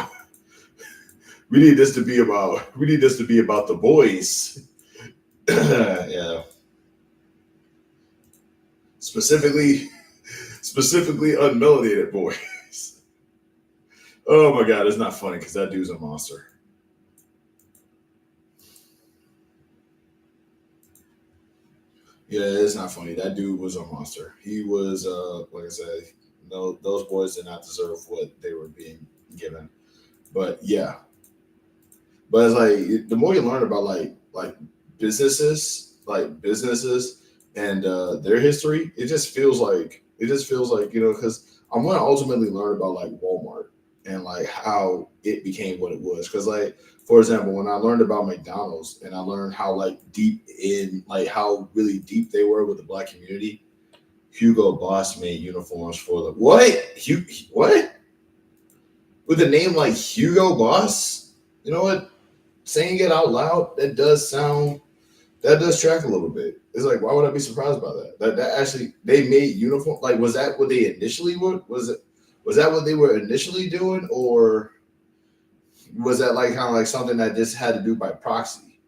we need this to be about the boys. Yeah, specifically specifically unmelanated boys. Oh my god, it's not funny because that dude's a monster. Yeah, it's not funny. That dude was a monster. He was, like I said, no, those boys did not deserve what they were being given. But yeah, but it's like the more you learn about businesses and their history, it just feels like because I want to ultimately learn about like Walmart and like how it became what it was. Because like for example, when I learned about McDonald's and I learned how how really deep they were with the black community, Hugo Boss made uniforms for them. What with a name like Hugo Boss? You know what? Saying it out loud, that does track a little bit. It's like, why would I be surprised by that? That actually they made uniform. Like, was that what they initially were? Was that what they were initially doing, or was that like kind of like something that just had to do by proxy?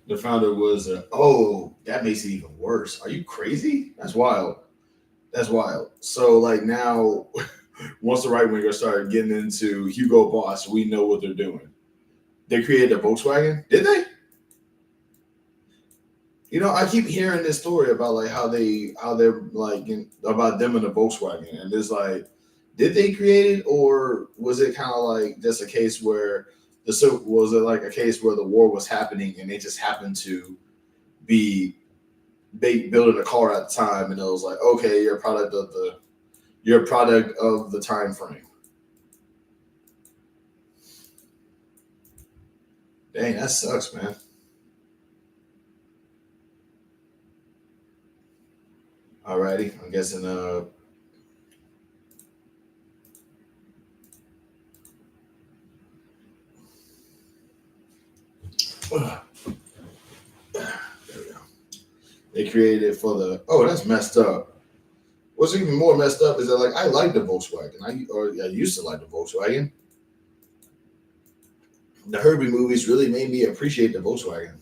The founder was, oh, that makes it even worse. Are you crazy? That's wild. That's wild. So like now, once the right wingers started getting into Hugo Boss, we know what they're doing. They created a Volkswagen, did they? I keep hearing this story about like how they're like about them and the Volkswagen, and it's like, did they create it, or was it kind of like just a case where was it like a case where the war was happening and they just happened to be building a car at the time, and it was like, okay, you're a product of the time frame. Dang, that sucks, man. Alrighty, I'm guessing. There we go. They created it for the. Oh, that's messed up. What's even more messed up is that like I like the Volkswagen. I used to like the Volkswagen. The Herbie movies really made me appreciate the Volkswagen.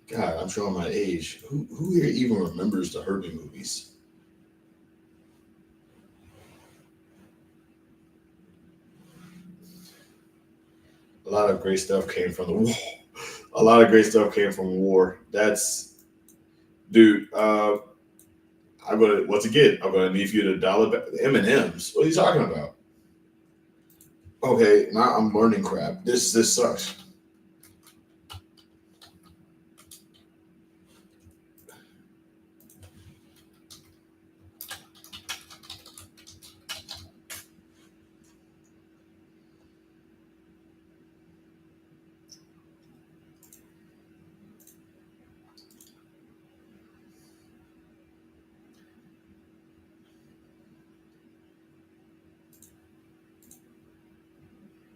God, I'm showing my age. Who here even remembers the Herbie movies? A lot of great stuff came from the war. A lot of great stuff came from war. That's dude. I'm gonna once again. I'm gonna need you to dial it back. M and M's. What are you talking about? Okay, now I'm learning crap. This sucks.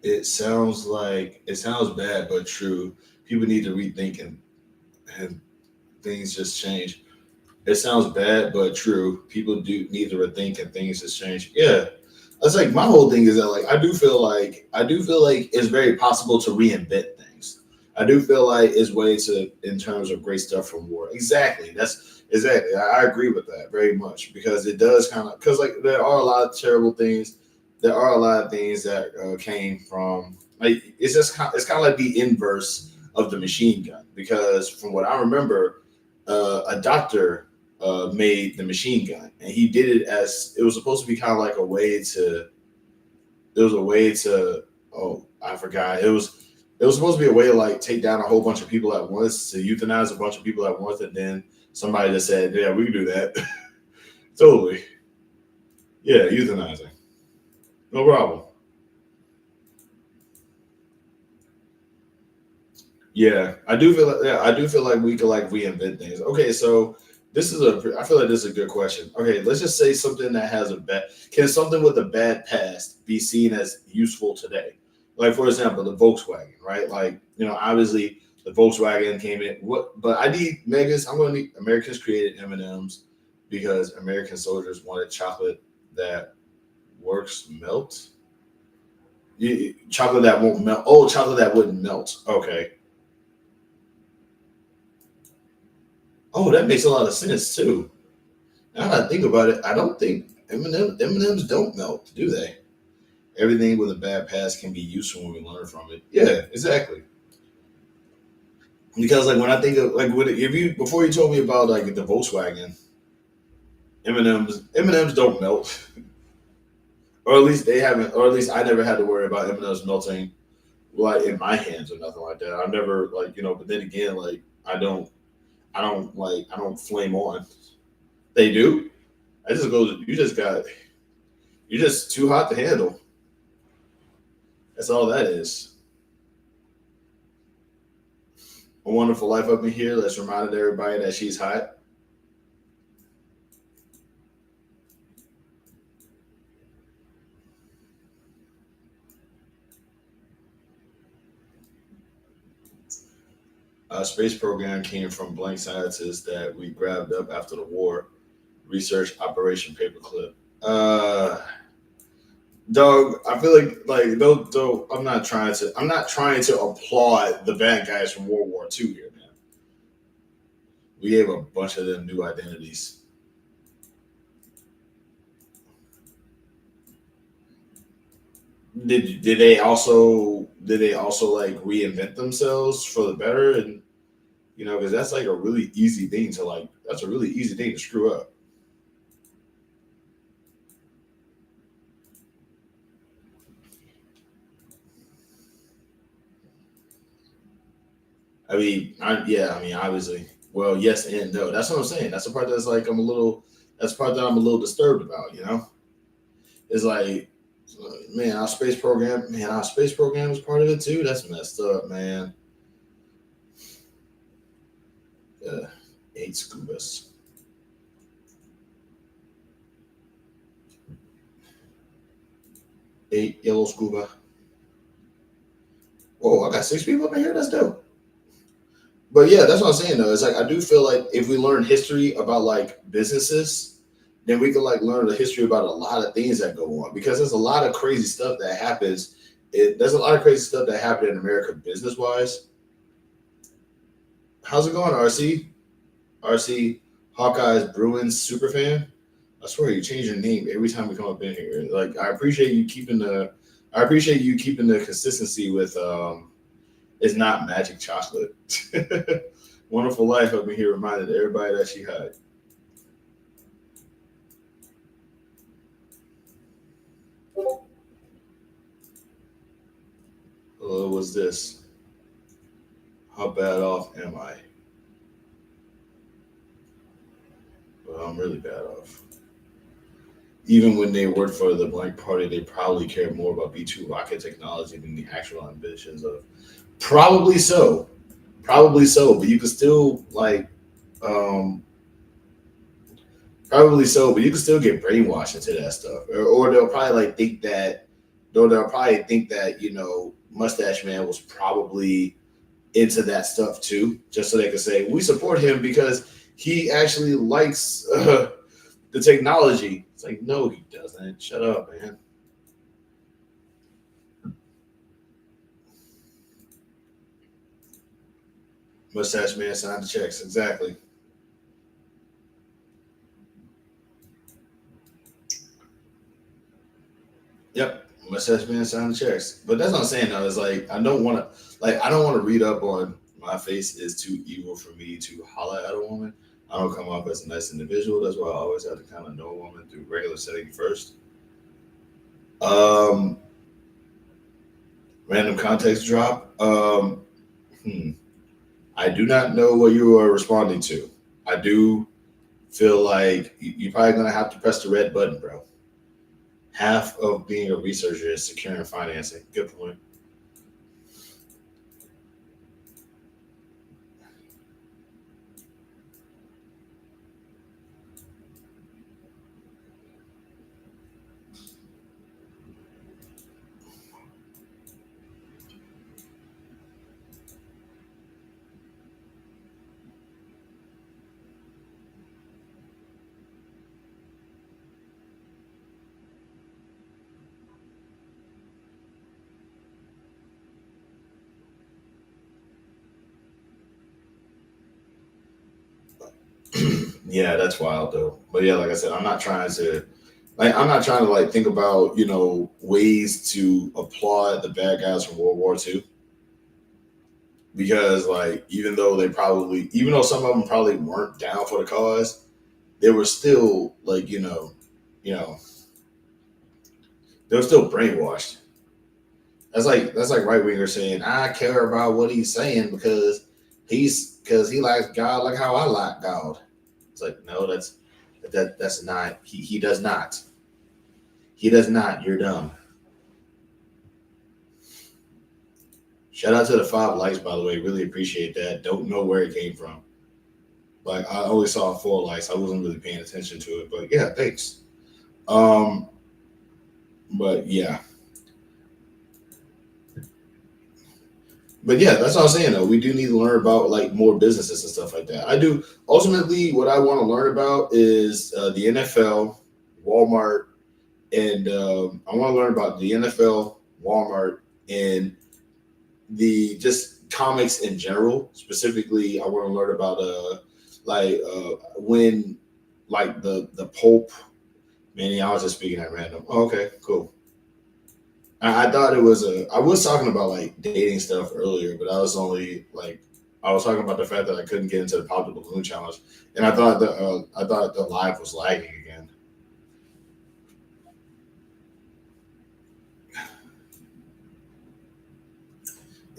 It sounds bad but true. People need to rethink and things just change. It sounds bad but true. People do need to rethink and things just change. Yeah. That's like my whole thing is that like I do feel like it's very possible to reinvent things. I do feel like it's ways to in terms of great stuff from war. Exactly. That's exactly. I agree with that very much because it does kind of because like there are a lot of terrible things. There are a lot of things that came from like it's kind of like the inverse of the machine gun because from what I remember, a doctor made the machine gun, and he did it as it was supposed to be kind of like a way to. It was a way to. Oh, I forgot. It was supposed to be a way to like take down a whole bunch of people at once, to euthanize a bunch of people at once, and then somebody just said, "Yeah, we can do that." Totally. Yeah, euthanizing. No problem. Yeah, I do feel like I do feel like we could like reinvent things. Okay, so I feel like this is a good question. Okay, let's just say something that has a bad can something with a bad past be seen as useful today? Like for example, the Volkswagen, right? Like, obviously the Volkswagen came in what but I need Megas, I'm gonna need Americans created M&Ms because American soldiers wanted chocolate that works melt. Chocolate that won't melt. Oh, chocolate that wouldn't melt. Okay. Oh, that makes a lot of sense too. Now that I think about it, I don't think M&Ms don't melt, do they? Everything with a bad past can be useful when we learn from it. Yeah, exactly. Because like when I think of like if you before you told me about like the Volkswagen, M&Ms don't melt, or at least they haven't, or at least I never had to worry about M&Ms melting like in my hands or nothing like that. I've never like but then again like I don't flame on. They do. I just go. You're just too hot to handle. That's all that is. A Wonderful Life up in here. Let's remind everybody that she's hot. Space program came from blank scientists that we grabbed up after the war. Research Operation Paperclip. Uh, Dog, I feel like though I'm not trying to applaud the bad guys from World War II here, man. We gave a bunch of them new identities. Did they also like reinvent themselves for the better and because that's like a really easy thing to like that's a really easy thing to screw up. Obviously. Well, yes and no. That's what I'm saying. That's the part that's like That's the part that I'm a little disturbed about. It's like, man, our space program is part of it too. That's messed up, man. Uh, 8 scubas, 8 yellow scuba. Whoa, I got 6 people up in here. That's dope. But yeah, that's what I'm saying though. It's like I do feel like if we learn history about like businesses, then we can like learn the history about a lot of things that go on because there's a lot of crazy stuff that happens. There's a lot of crazy stuff that happened in America business wise. How's it going, RC? RC Hawkeyes Bruins super fan. I swear you change your name every time we come up in here. Like I appreciate you keeping the consistency with it's not magic chocolate. Wonderful life up in here reminded everybody that she had. What's this? How bad off am I? Well, I'm really bad off. Even when they worked for the blank party, they probably cared more about B2 rocket technology than the actual ambitions of. Probably so. Probably so. But you could still like um probably so, but you can still get brainwashed into that stuff. Or they'll probably like think that though they'll probably think that, Mustache Man was probably into that stuff too, just so they could say, we support him because he actually likes the technology. It's like, no, he doesn't. Shut up, man. Mustache Man signed the checks. Exactly. Yep. Mustache Man signed the checks. But that's what I'm saying though. It's like I don't want to read up on my face is too evil for me to holler at a woman. I don't come off as a nice individual. That's why I always have to kind of know a woman through regular setting first. Um, Random context drop. Hmm. I do not know what you are responding to. I do feel like you're probably gonna have to press the red button, bro. Half of being a researcher is securing financing. Good point. Yeah, that's wild though. But yeah, like I said, I'm not trying to like think about, ways to applaud the bad guys from World War II. Because like even though some of them probably weren't down for the cause, they were still like, you know, they were still brainwashed. That's like right wingers saying, I care about what he's saying because he likes God like how I like God. It's like, no, that's not he does not. He does not. You're dumb. Shout out to the 5 likes, by the way. Really appreciate that. Don't know where it came from. Like I only saw 4 likes. I wasn't really paying attention to it, but yeah, thanks. Um, but yeah, but yeah, that's what I'm saying. Though we do need to learn about like more businesses and stuff like that. I do. Ultimately, what I want to learn about is the NFL, Walmart, and I want to learn about the NFL, Walmart, and the just comics in general. Specifically, I want to learn about when like the Pope. Man, I was just speaking at random. Oh, okay, cool. I thought it was a. I was talking about like dating stuff earlier, but I was talking about the fact that I couldn't get into the pop the balloon challenge, and I thought the live was lagging again.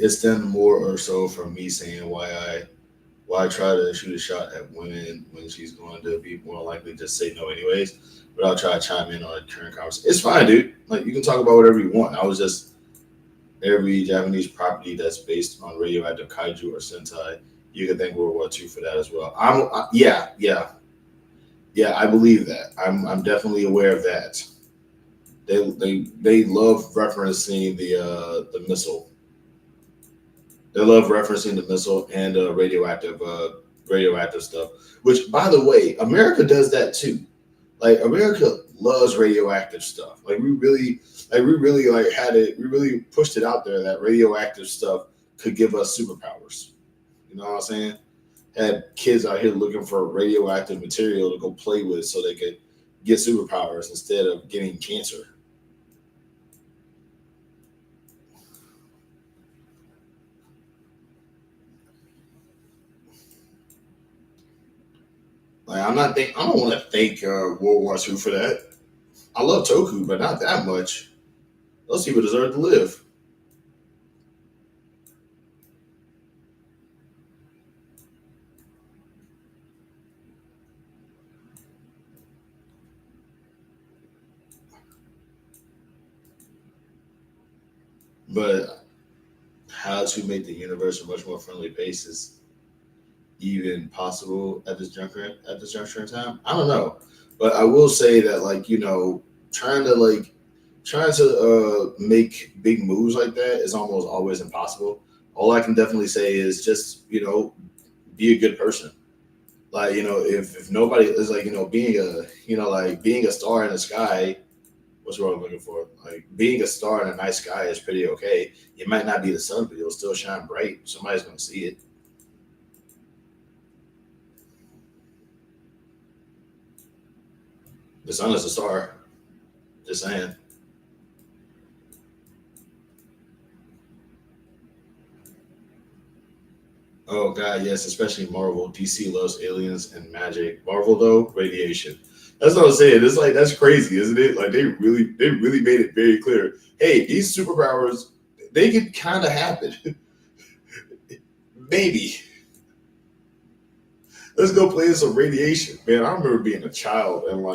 it's then more or so from me saying why try to shoot a shot at women when she's going to be more likely to say no anyways. But I'll try to chime in on a current conversation. It's fine, dude. Like you can talk about whatever you want. I was just every Japanese property that's based on radioactive kaiju or sentai, you can thank World War II for that as well. Yeah. I believe that. I'm definitely aware of that. They love referencing the missile. They love referencing the missile and radioactive stuff. Which, by the way, America does that too. Like America loves radioactive stuff. We really like had it. We really pushed it out there that radioactive stuff could give us superpowers. You know what I'm saying? Had kids out here looking for radioactive material to go play with so they could get superpowers instead of getting cancer. Like I don't want to thank World War II for that. I love Toku, but not that much. Those people deserve to live. But how to make the universe a much more friendly place is even possible at this juncture in time. I don't know, but I will say that trying to trying to make big moves like that is almost always impossible. All I can definitely say is just be a good person. Like if nobody is being a being a star in the sky. What's wrong looking for? Like being a star in a night sky is pretty okay. It might not be the sun, but it'll still shine bright. Somebody's gonna see it. The sun is a star. Just saying. Oh God, yes, especially Marvel. DC loves aliens and magic. Marvel though, radiation. That's what I'm saying. It's like that's crazy, isn't it? Like they really made it very clear. Hey, these superpowers, they could kind of happen. Maybe. Let's go play some radiation, man. I remember being a child and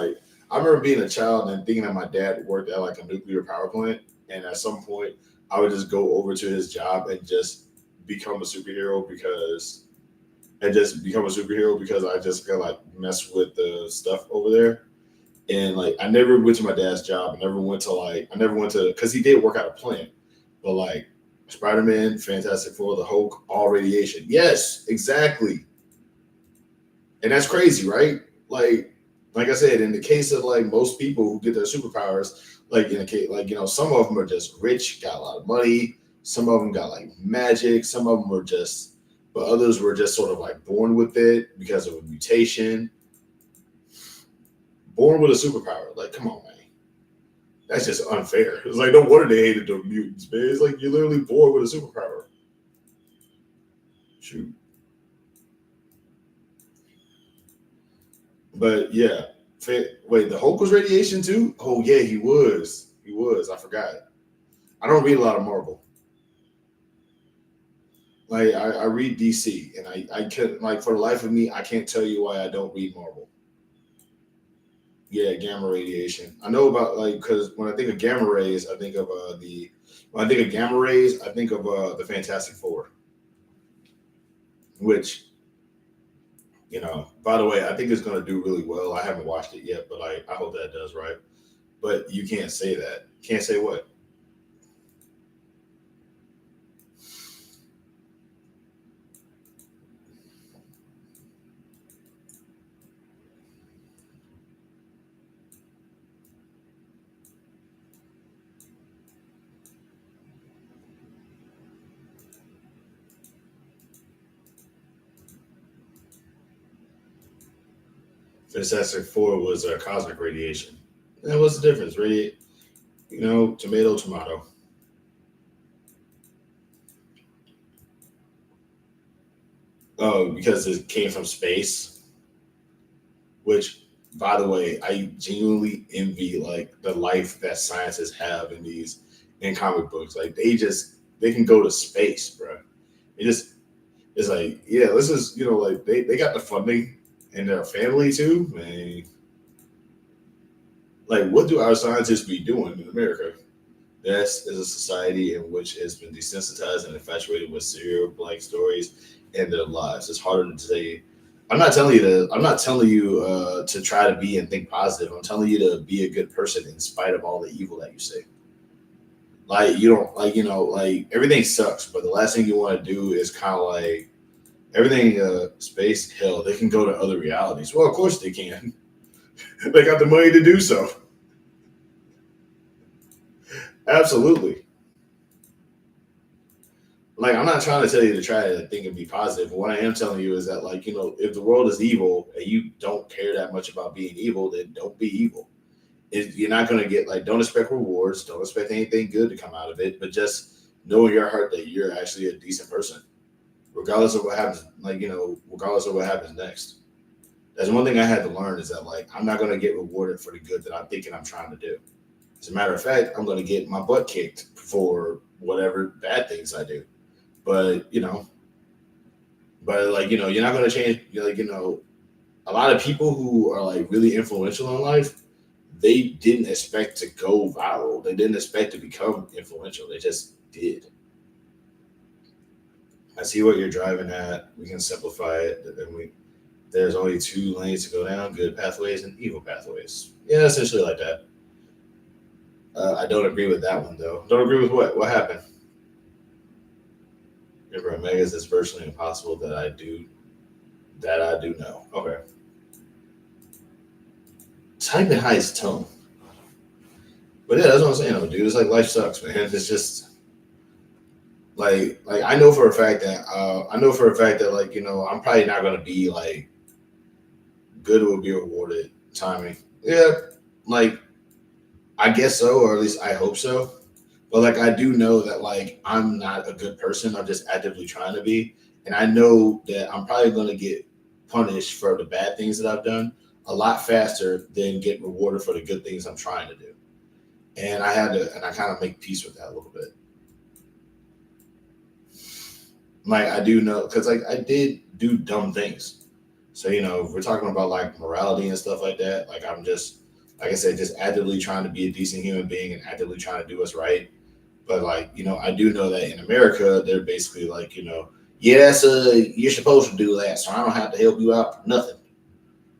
I remember being a child and thinking that my dad worked at like a nuclear power plant, and at some point I would just go over to his job and just become a superhero because I just got like mess with the stuff over there. And like I never went to my dad's job. I never went to because he did work at a plant, but like Spider Man, Fantastic Four, the Hulk, all radiation. Yes, exactly. And that's crazy, right? Like I said, in the case of like most people who get their superpowers, like in the case, some of them are just rich, got a lot of money. Some of them got like magic. Some of them were just, but others were just sort of like born with it because of a mutation. Born with a superpower. Like, come on, man. That's just unfair. It's like no wonder they hated the mutants, man. It's like you're literally born with a superpower. Shoot. But yeah, wait, the Hulk was radiation too? Oh yeah, he was. He was. I forgot. I don't read a lot of Marvel. Like I read DC, and I can't like for the life of me, I can't tell you why I don't read Marvel. Yeah, gamma radiation. I know about like because when I think of gamma rays, I think of the when I think of gamma rays, I think of the Fantastic Four, which by the way, I think it's going to do really well. I haven't watched it yet, but I hope that does right. But you can't say that. Can't say what? Fantastic Four was cosmic radiation. And what's the difference? Radiate, tomato, tomato. Oh, because it came from space, which, by the way, I genuinely envy like the life that scientists have in comic books. Like they just they can go to space, bro. It just it's like, yeah, this is like they got the funding and their family too. Man, like what do our scientists be doing in America? This is a society in which has been desensitized and infatuated with serial like stories and their lives. It's harder to say. I'm not telling you to. I'm not telling you to try to be and think positive. I'm telling you to be a good person in spite of all the evil that you say. Like you don't like like everything sucks, but the last thing you want to do is kind of like everything. Space hell, they can go to other realities. Well, of course they can. They got the money to do so. Absolutely. Like I'm not trying to tell you to try to think and be positive. But what I am telling you is that like if the world is evil and you don't care that much about being evil, then don't be evil. You're not gonna get like don't expect rewards, don't expect anything good to come out of it, but just know in your heart that you're actually a decent person, regardless of what happens. Like regardless of what happens next. That's one thing I had to learn is that like I'm not gonna get rewarded for the good that I'm thinking I'm trying to do. As a matter of fact, I'm gonna get my butt kicked for whatever bad things I do. But you're not gonna change. A lot of people who are like really influential in life, they didn't expect to go viral. They didn't expect to become influential. They just did. I see what you're driving at. We can simplify it, and there's only two lanes to go down: good pathways and evil pathways. Yeah, essentially like that. I don't agree with that one though. Don't agree with what? What happened? Remember, Omegas is virtually impossible that I do know. Okay. Type in highest tone. But yeah, that's what I'm saying, though, dude. It's like life sucks, man. It's just like I know for a fact that I'm probably not gonna be like good will be rewarded timing. Yeah, like I guess so, or at least I hope so. But like I do know that like I'm not a good person. I'm just actively trying to be, and I know that I'm probably gonna get punished for the bad things that I've done a lot faster than get rewarded for the good things I'm trying to do. And I kind of make peace with that a little bit. Like I do know, because like I did do dumb things. So if we're talking about like morality and stuff like that, like I'm just like I said, just actively trying to be a decent human being and actively trying to do what's right. But like I do know that in America, they're basically like yes, you're supposed to do that, so I don't have to help you out for nothing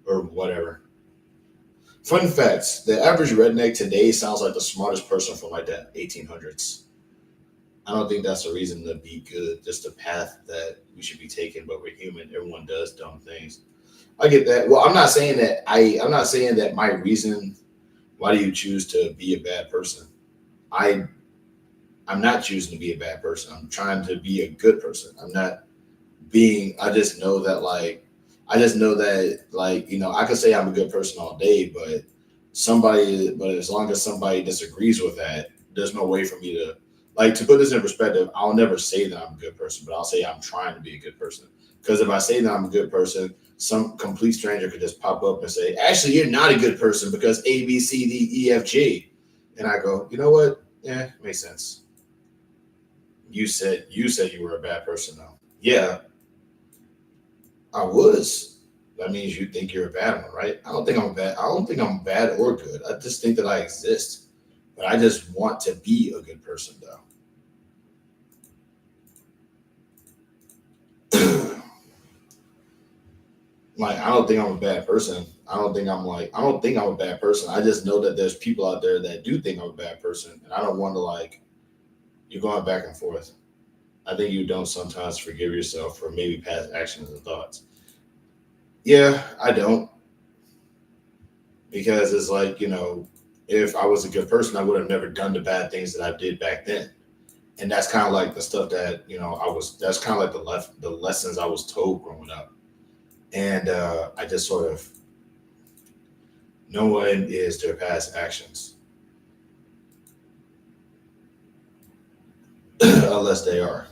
or whatever. Fun facts: the average redneck today sounds like the smartest person from like the 1800s. I don't think that's a reason to be good. Just a path that we should be taking, but we're human. Everyone does dumb things. I get that. Well, I'm not saying that my reason why do you choose to be a bad person. I I'm not choosing to be a bad person. I'm trying to be a good person. I'm not being. I just know that I could say I'm a good person all day, but as long as somebody disagrees with that, there's no way for me to to put this in perspective. I'll never say that I'm a good person, but I'll say I'm trying to be a good person. Because if I say that I'm a good person, some complete stranger could just pop up and say, "Actually, you're not a good person because A, B, C, D, E, F, G," and I go, "You know what? Yeah, makes sense. You said you were a bad person, though. Yeah, I was. That means you think you're a bad one, right? I don't think I'm bad. I don't think I'm bad or good. I just think that I exist. But I just want to be a good person, though. Like I don't think I'm a bad person. I don't think I'm a bad person. I just know that there's people out there that do think I'm a bad person, and I don't want to you're going back and forth. I think you don't sometimes forgive yourself for maybe past actions and thoughts. Yeah, I don't because it's if I was a good person, I would have never done the bad things that I did back then. And that's kind of like the stuff that that's kind of like the lessons I was told growing up. And I just sort of no one is their past actions unless they are.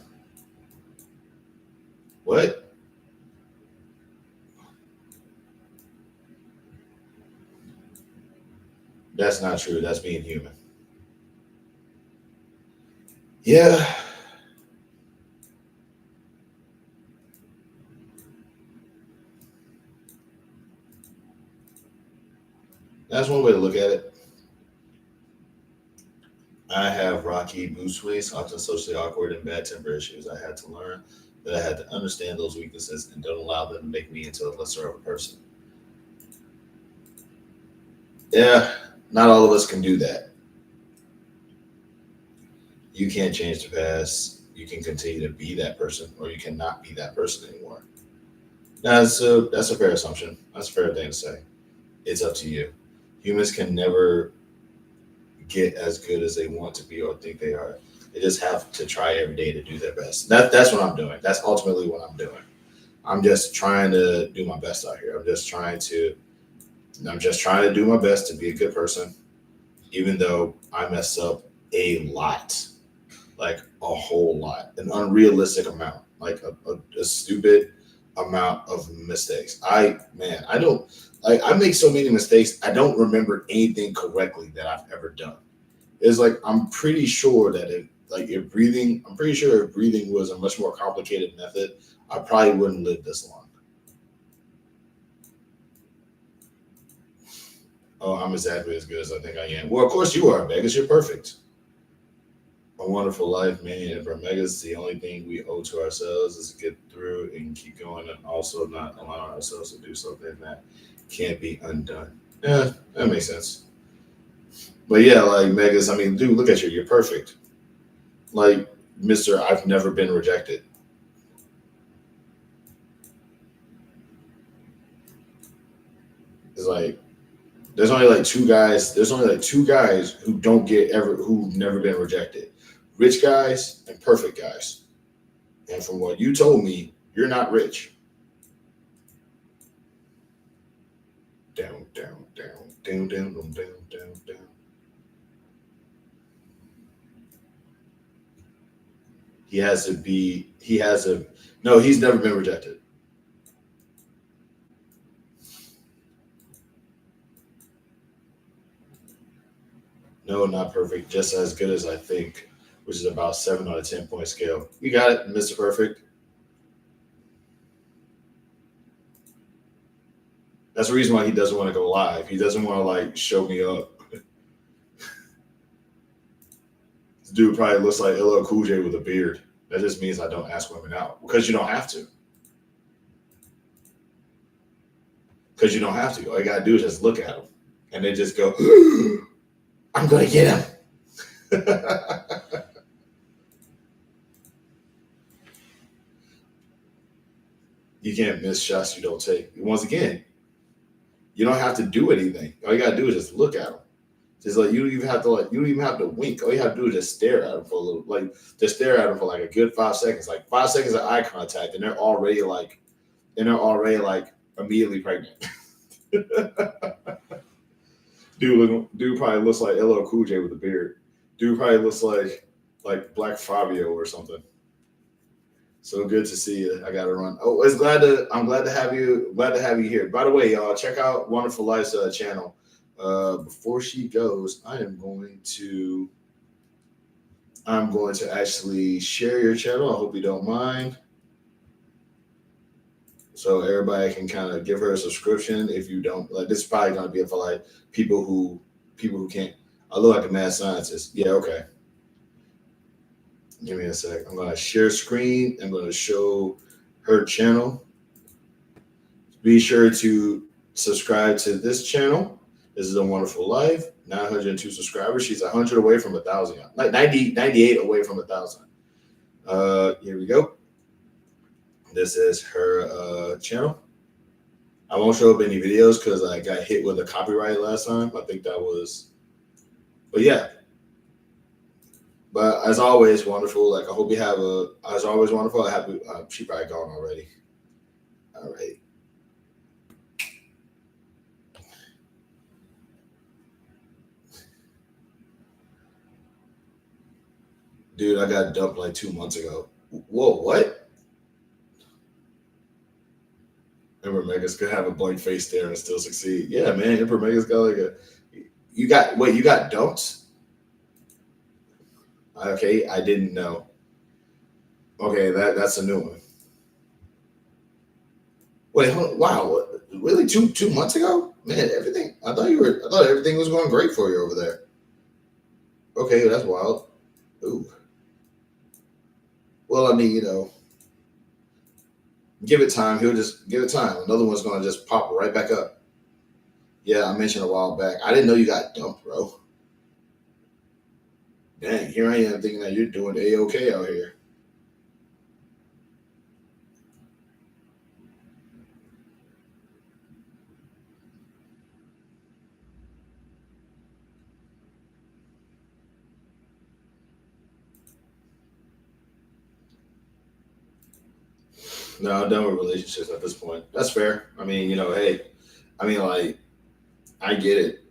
What? That's not true. That's being human. Yeah, That's one way to look at it. I have rocky mood swings, often socially awkward and bad temper issues. I had to learn that I had to understand those weaknesses and don't allow them to make me into a lesser of a person. Yeah, not all of us can do that. You can't change the past. You can continue to be that person, or you cannot be that person anymore. That's a fair assumption. That's a fair thing to say. It's up to you. Humans can never get as good as they want to be or think they are. They just have to try every day to do their best. That's what I'm doing. That's ultimately what I'm doing. I'm just trying to do my best out here. I'm just trying to do my best to be a good person, even though I mess up a lot, like a whole lot, an unrealistic amount, like a stupid amount of mistakes. I don't like, I make so many mistakes. I don't remember anything correctly that I've ever done. It's like, I'm pretty sure that I'm pretty sure if breathing was a much more complicated method, I probably wouldn't live this long. Oh, I'm exactly as good as I think I am. Well, of course you are, Vegas. You're perfect. A wonderful life, man. And for Megas, the only thing we owe to ourselves is to get through and keep going, and also not allow ourselves to do something that can't be undone. Yeah, that makes sense. But yeah, like Megas, I mean, dude, look at you. You're perfect. Like, Mr. I've never been rejected. It's like there's only like two guys who don't get ever who've never been rejected. Rich guys and perfect guys. And from what you told me, you're not rich. Down, down, down, down, down, down, down, down, down. He has a no, he's never been rejected. No, not perfect, just as good as I think, which is about 7 out of 10 point scale. You got it, Mr. Perfect. That's the reason why he doesn't want to go live. He doesn't want to like show me up. This dude probably looks like LL Cool J with a beard. That just means I don't ask women out because you don't have to. Because you don't have to. All you gotta do is just look at them, and they just go, "I'm gonna get him." You can't miss shots you don't take. Once again, you don't have to do anything. All you gotta do is just look at them. Just like you don't even have to wink. All you have to do is just stare at them for a little, like just stare at them for like a good 5 seconds, like 5 seconds of eye contact, and they're already like immediately pregnant. Dude probably looks like LL Cool J with a beard. Dude probably looks like Black Fabio or something. So good to see you. I got to run. Oh, I'm glad to have you. Glad to have you here. By the way, y'all, check out Wonderful Life's channel. Before she goes, I'm going to actually share your channel. I hope you don't mind. So everybody can kind of give her a subscription. If you don't, like, this is probably going to be for like people who can't. I look like a mad scientist. Yeah, okay. Give me a sec. I'm going to share screen. I'm going to show her channel. Be sure to subscribe to this channel. This is A Wonderful Life. 902 subscribers. She's 100 away from 1,000. Like 98 away from 1,000. Here we go. This is her channel. I won't show up any videos because I got hit with a copyright last time. I think that was, but yeah. But as always, wonderful. Like, I hope you have as always, wonderful. I have, she probably gone already. All right. Dude, I got dumped like 2 months ago. Whoa, what? Emperor Megas could have a blank face there and still succeed. Yeah, man. Emperor Megas got like a. You got dumped? Okay, I didn't know. Okay, that's a new one. Wait, wow, really? Two months ago? Man, everything. I thought you were. I thought everything was going great for you over there. Okay, that's wild. Ooh. Well, I mean, give it time. He'll just give it time. Another one's gonna just pop right back up. Yeah, I mentioned a while back. I didn't know you got dumped, bro. Dang, here I am thinking that you're doing a okay out here. No, I'm done with relationships at this point. That's fair. I mean, hey, I mean, like, I get it.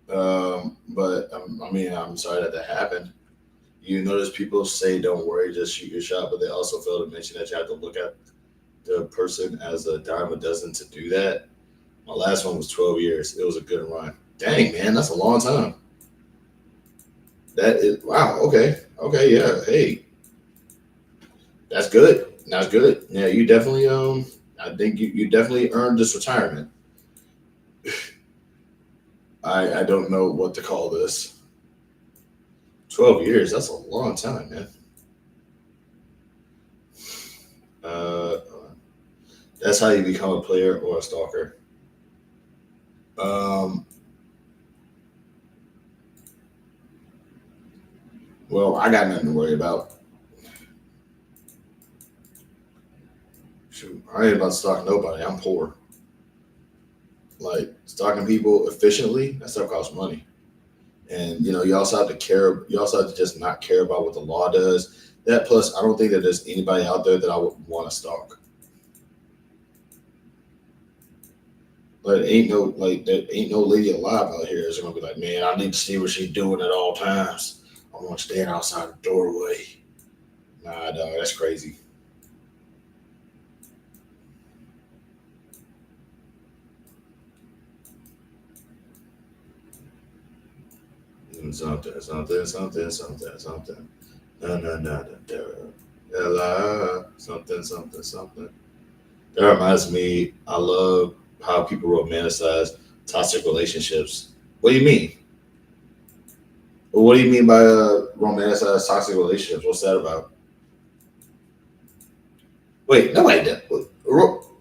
But I mean, I'm sorry that happened. You notice people say, "Don't worry, just shoot your shot," but they also fail to mention that you have to look at the person as a dime a dozen to do that. My last one was 12 years. It was a good run. Dang, man, that's a long time. That is wow. Okay, okay, yeah. Hey, that's good. That's good. Yeah, you definitely I think you definitely earned this retirement. I don't know what to call this. 12 years. That's a long time, man. Uh, that's how you become a player or a stalker. Um, well, I got nothing to worry about. Shoot, I ain't about to stalk nobody. I'm poor. Like stalking people efficiently, that stuff costs money. And you also have to care. You also have to just not care about what the law does. That plus, I don't think that there's anybody out there that I would want to stalk. Like, there ain't no lady alive out here that's gonna be like, man, I need to see what she's doing at all times. I want to stand outside the doorway. Nah, dog, that's crazy. Something, something, something, something, something. No, no, no, no, no. Ella, something, something, something. That reminds me, I love how people romanticize toxic relationships. What do you mean? Well, what do you mean by romanticize toxic relationships? What's that about? Wait, nobody does.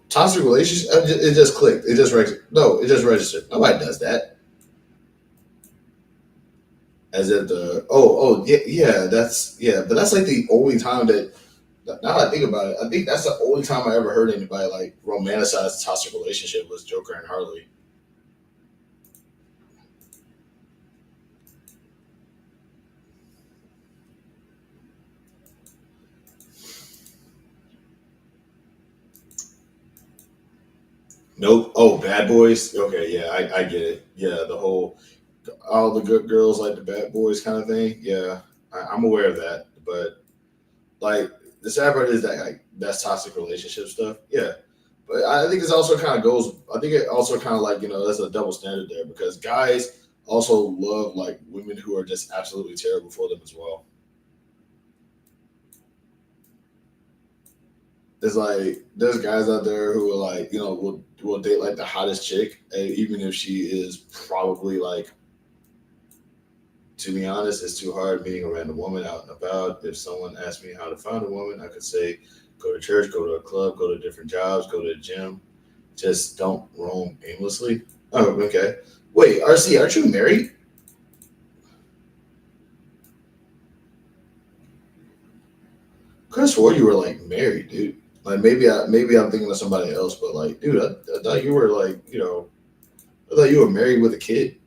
Toxic relationship? It just clicked. It just registered. No, it just registered. Nobody does that. As if yeah, yeah, but that's like the only time that now that I think about it, I think that's the only time I ever heard anybody like romanticize a toxic relationship was Joker and Harley. Nope. Oh, Bad Boys. Okay, yeah, I get it. Yeah, the whole all the good girls like the bad boys kind of thing. Yeah, I'm aware of that. But like the sad part is that like that's toxic relationship stuff. Yeah, but I think it's also kind of goes. I think it also kind of like there's a double standard there because guys also love like women who are just absolutely terrible for them as well. There's like there's guys out there who are like will date like the hottest chick, even if she is probably like, to be honest, it's too hard meeting a random woman out and about. If someone asked me how to find a woman, I could say go to church, go to a club, go to different jobs, go to the gym. Just don't roam aimlessly. Oh, okay. Wait, RC, aren't you married? Chris swore you were like married, dude. Like maybe I'm thinking of somebody else, but like, dude, I thought you were like, I thought you were married with a kid.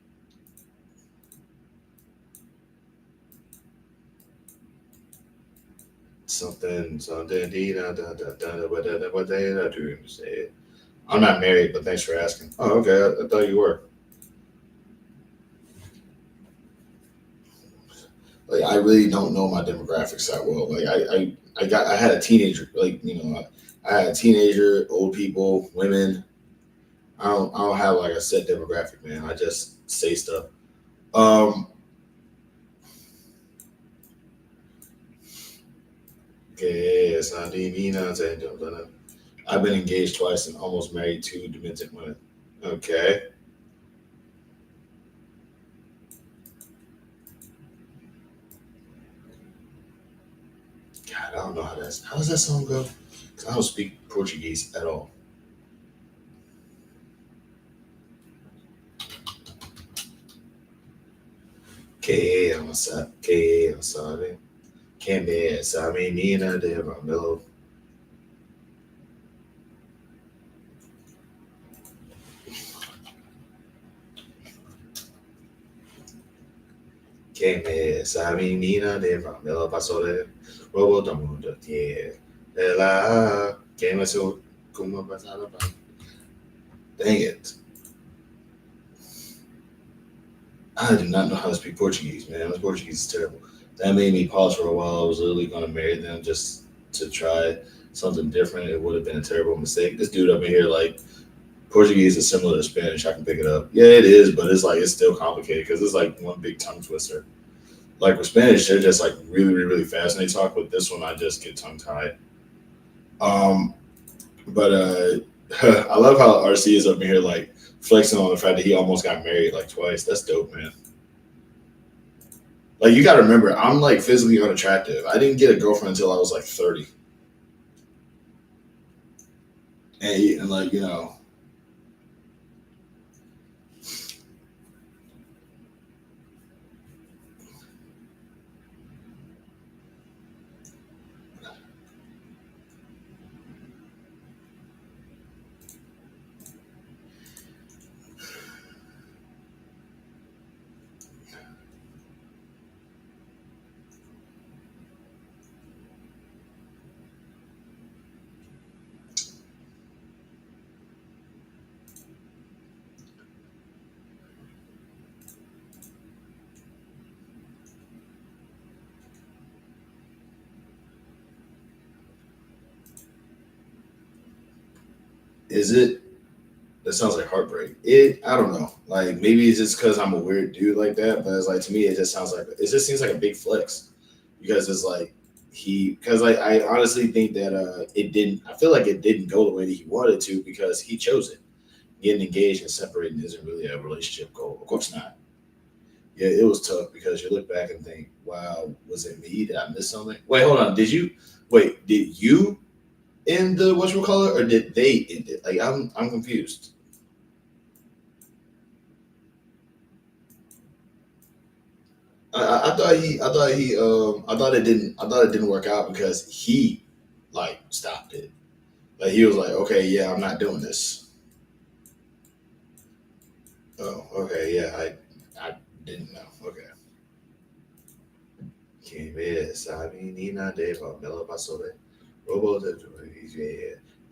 Something, something, what they do say it. I'm not married, but thanks for asking. Oh, okay. I thought you were. Like, I really don't know my demographics that well. Like, I had a teenager. Like, I had a teenager, old people, women. I don't have like a set demographic, man. I just say stuff. Um, okay, it's not divina. I've been engaged twice and almost married two demented women. Okay. God, I don't know how does that song go? Because I don't speak Portuguese at all. Que sabe, que me sabe, Nina de Ramelo. Que me sabe, Nina de Ramelo Pasole, Robo da Mundo, yeah. Ela, que me so, como pasada. Dang it. I do not know how to speak Portuguese, man. My Portuguese is terrible. That made me pause for a while. I was literally going to marry them just to try something different. It would have been a terrible mistake. This dude up in here, like, Portuguese is similar to Spanish. I can pick it up. Yeah, it is, but it's like, it's still complicated because it's like one big tongue twister. Like with Spanish, they're just like really, really, really fast and they talk. With this one, I just get tongue tied. Um, but I love how RC is up in here, like, flexing on the fact that he almost got married like twice. That's dope, man. Like you got to remember, I'm like physically unattractive. I didn't get a girlfriend until I was like 30, and like is it? That sounds like heartbreak. I don't know. Like maybe it's just because I'm a weird dude like that, but it's like to me, it just sounds like it just seems like a big flex because it's like because I honestly think that it didn't. I feel like it didn't go the way that he wanted to because he chose it. Getting engaged and separating isn't really a relationship goal. Of course not. Yeah, it was tough because you look back and think, wow, was it me? Did I miss something? Wait, hold on. Did you end the whatchamacallit or did they end it? Like I'm confused. I thought it didn't work out because he like stopped it. Like he was like, okay, yeah, I'm not doing this. Oh, okay, yeah, I didn't know. Okay. Que me sabe Nina de Pamela Pasole. Robo de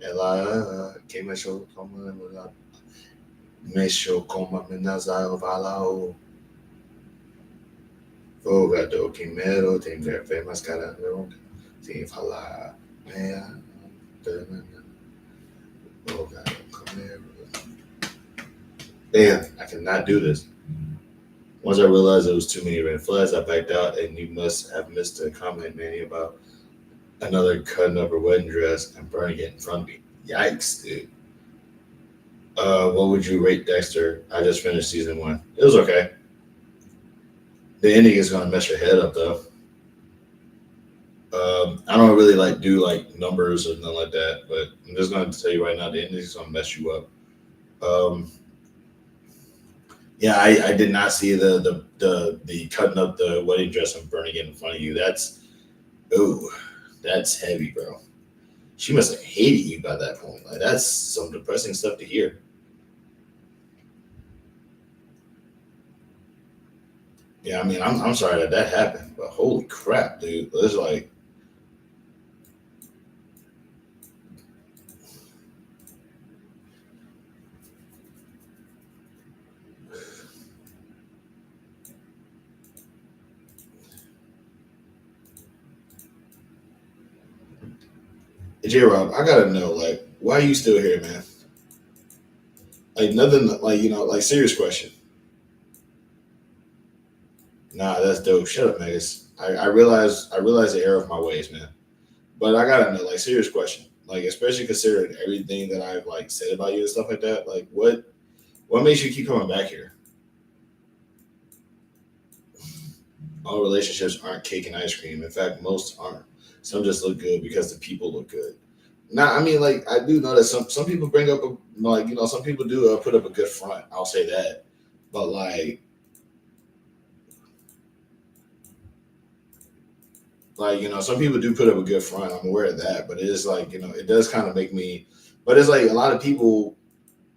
ela que mexeu como amenaza o valao. Fogador que mero tem ver mascarando. Sem falar. Meia. Fogador que mero. Damn, I cannot do this. Once I realized there was too many red flags, I backed out, and you must have missed a comment, Manny, about another cutting up her wedding dress and burning it in front of me. Yikes, dude. What would you rate Dexter? I just finished season one. It was okay. The ending is gonna mess your head up though. I don't really like do like numbers or nothing like that, but I'm just gonna tell you right now, the ending is gonna mess you up. Um, yeah, I did not see the cutting up the wedding dress and burning it in front of you. Oh, that's heavy, bro. She must have hated you by that point. Like that's some depressing stuff to hear. Yeah, I mean, I'm sorry that that happened, but holy crap, dude! It's like J Rob, I gotta know, like, why are you still here, man? Like nothing, like like serious question. Nah, that's dope. Shut up, Megas. I realize the error of my ways, man. But I gotta know, like, serious question. Like, especially considering everything that I've like said about you and stuff like that. Like, what makes you keep coming back here? All relationships aren't cake and ice cream. In fact, most aren't. Some just look good because the people look good. Now, I mean, like I do know that some people bring up a, like some people do put up a good front. I'll say that, but some people do put up a good front. I'm aware of that, but it is like it does kind of make me. But it's like a lot of people.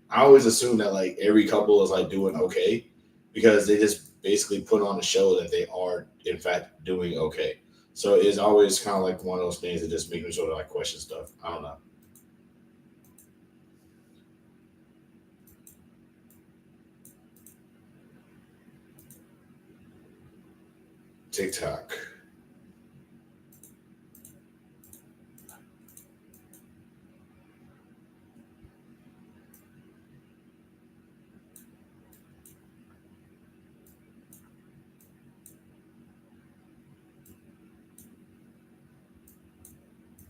I always assume that like every couple is like doing okay because they just basically put on a show that they are in fact doing okay. So it's always kind of like one of those things that just make me sort of like question stuff. I don't know. TikTok.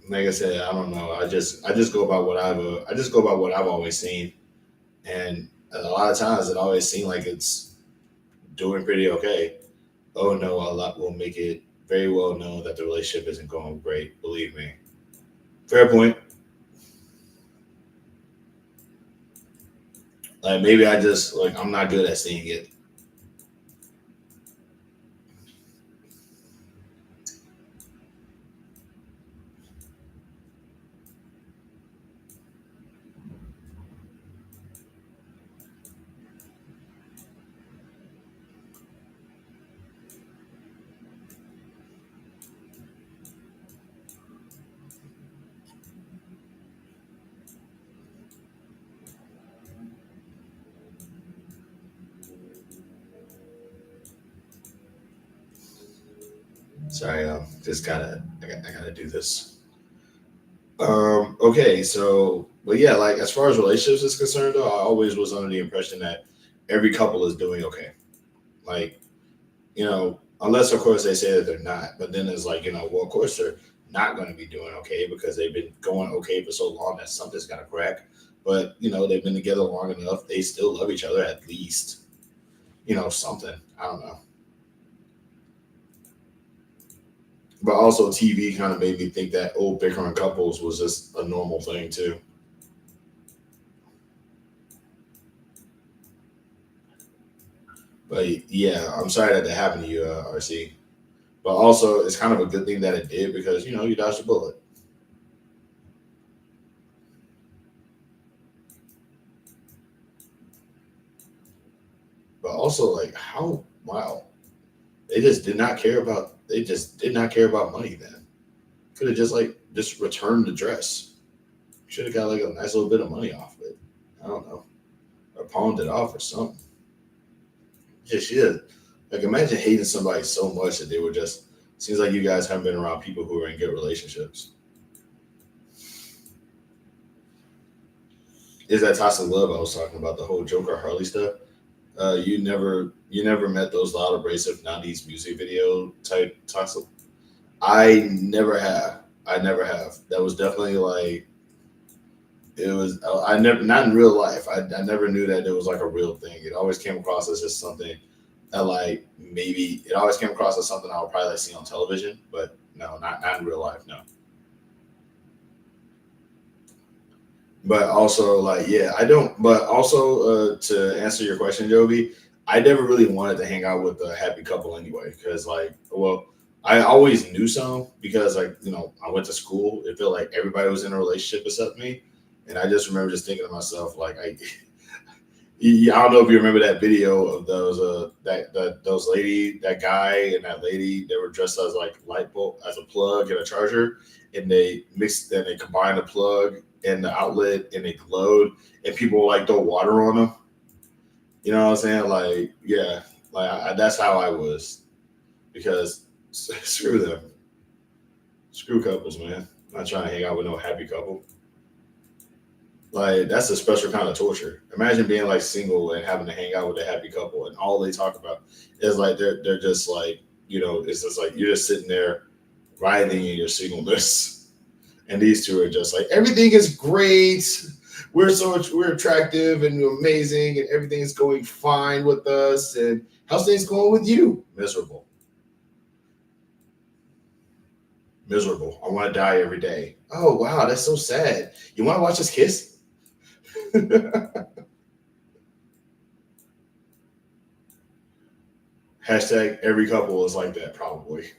Like I said, I don't know. I just go by what I've always seen, and a lot of times it always seems like it's doing pretty okay. Oh no, a lot will make it very well known that the relationship isn't going great. Believe me. Fair point. Like maybe I just like I'm not good at seeing it. Sorry, I gotta do this. Okay, so but yeah, like as far as relationships is concerned, though, I always was under the impression that every couple is doing okay. Like unless of course they say that they're not. But then it's like well, of course they're not going to be doing okay because they've been going okay for so long that something's got to crack. But they've been together long enough; they still love each other at least. Something. I don't know. But also, TV kind of made me think that old bickering couples was just a normal thing too. But yeah, I'm sorry that happened to you, RC. But also, it's kind of a good thing that it did because you dodged a bullet. But also, like, how wow, they just did not care about money then. Could have just like just returned the dress. Should have got like a nice little bit of money off of it. I don't know, or pawned it off or something. Yeah, she did. Like, imagine hating somebody so much that they were just. Seems like you guys haven't been around people who are in good relationships. Is that toxic love I was talking about? The whole Joker Harley stuff. You never met those loud abrasive '90s music video type toxic. I never have. I never have. That was definitely like it was. I never not in real life. I never knew that it was like a real thing. It always came across as just something that like maybe it always came across as something I would probably like see on television, but no, not in real life. No. But also like yeah, I don't. But also to answer your question, Joby, I never really wanted to hang out with a happy couple anyway, because like well. I always knew some because like I went to school. It felt like everybody was in a relationship except me, and I just remember just thinking to myself like I don't know if you remember that video of those those lady that guy and that lady, they were dressed as like light bulb as a plug and a charger, and they mixed and they combined the plug and the outlet and they glowed, and people like throw water on them. You know what I'm saying? Like yeah, like that's how I was because screw them, screw couples, man. I'm not trying to hang out with no happy couple. Like that's a special kind of torture. Imagine being like single and having to hang out with a happy couple, and all they talk about is like they're just like it's just like you're just sitting there writhing in your singleness, and these two are just like everything is great. We're attractive and amazing, and everything is going fine with us. And how's things going with you? Miserable. Miserable. I want to die every day. Oh wow, that's so sad. You want to watch us kiss? Hashtag every couple is like that, probably.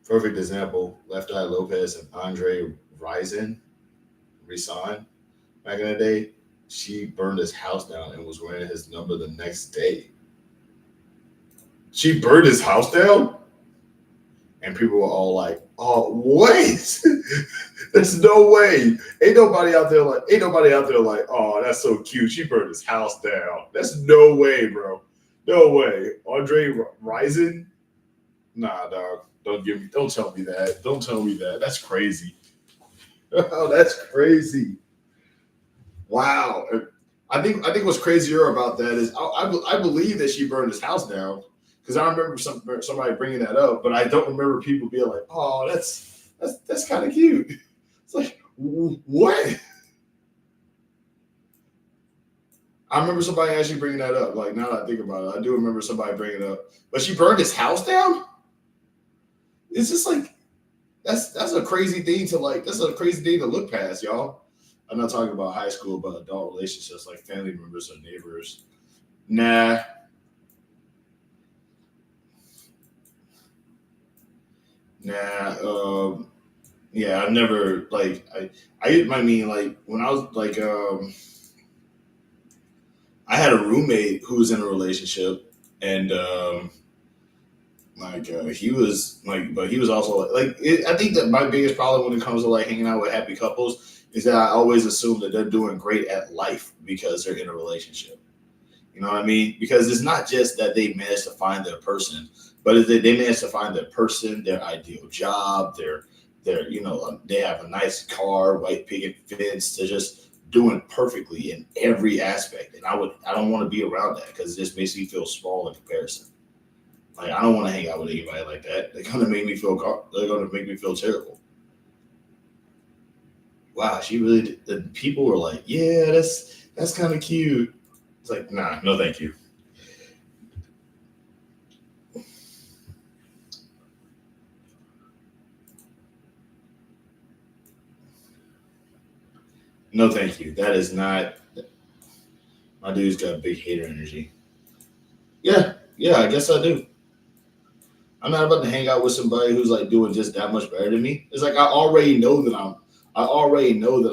Perfect example, Left Eye Lopez and Andre Rison, back in the day. She burned his house down and was wearing his number the next day. She burned his house down? And people were all like, "Oh, wait, there's no way. Ain't nobody out there like, oh, that's so cute. She burned his house down. That's no way, bro. No way. Andre Rison? Nah, dog. Don't tell me that. Don't tell me that. That's crazy. Oh, that's crazy. Wow. I think what's crazier about that is I believe that she burned his house down because I remember somebody bringing that up, but I don't remember people being like, "Oh, that's kind of cute." It's like what? I remember somebody actually bringing that up. Like now that I think about it, I do remember somebody bringing it up. But she burned his house down. It's just like that's a crazy thing to like. That's a crazy thing to look past, y'all. I'm not talking about high school, but adult relationships, like family members or neighbors. Nah, nah. Yeah, I've never like I mean like when I was like I had a roommate who was in a relationship and he was like, but he was also I think that my biggest problem when it comes to like hanging out with happy couples is that I always assume that they're doing great at life because they're in a relationship. You know what I mean? Because it's not just that they managed to find their person, but it's that they managed to find their person, their ideal job, their they have a nice car, white picket fence. They're just doing perfectly in every aspect, and I don't want to be around that because it just makes me feel small in comparison. Like I don't want to hang out with anybody like that. They're gonna make me feel. They're gonna make me feel terrible. Wow, she really. The people were like, "Yeah, that's kind of cute." It's like, nah, no, thank you. No, thank you. That is not. My dude's got big hater energy. Yeah, yeah, I guess I do. I'm not about to hang out with somebody who's like doing just that much better than me. It's like I already know that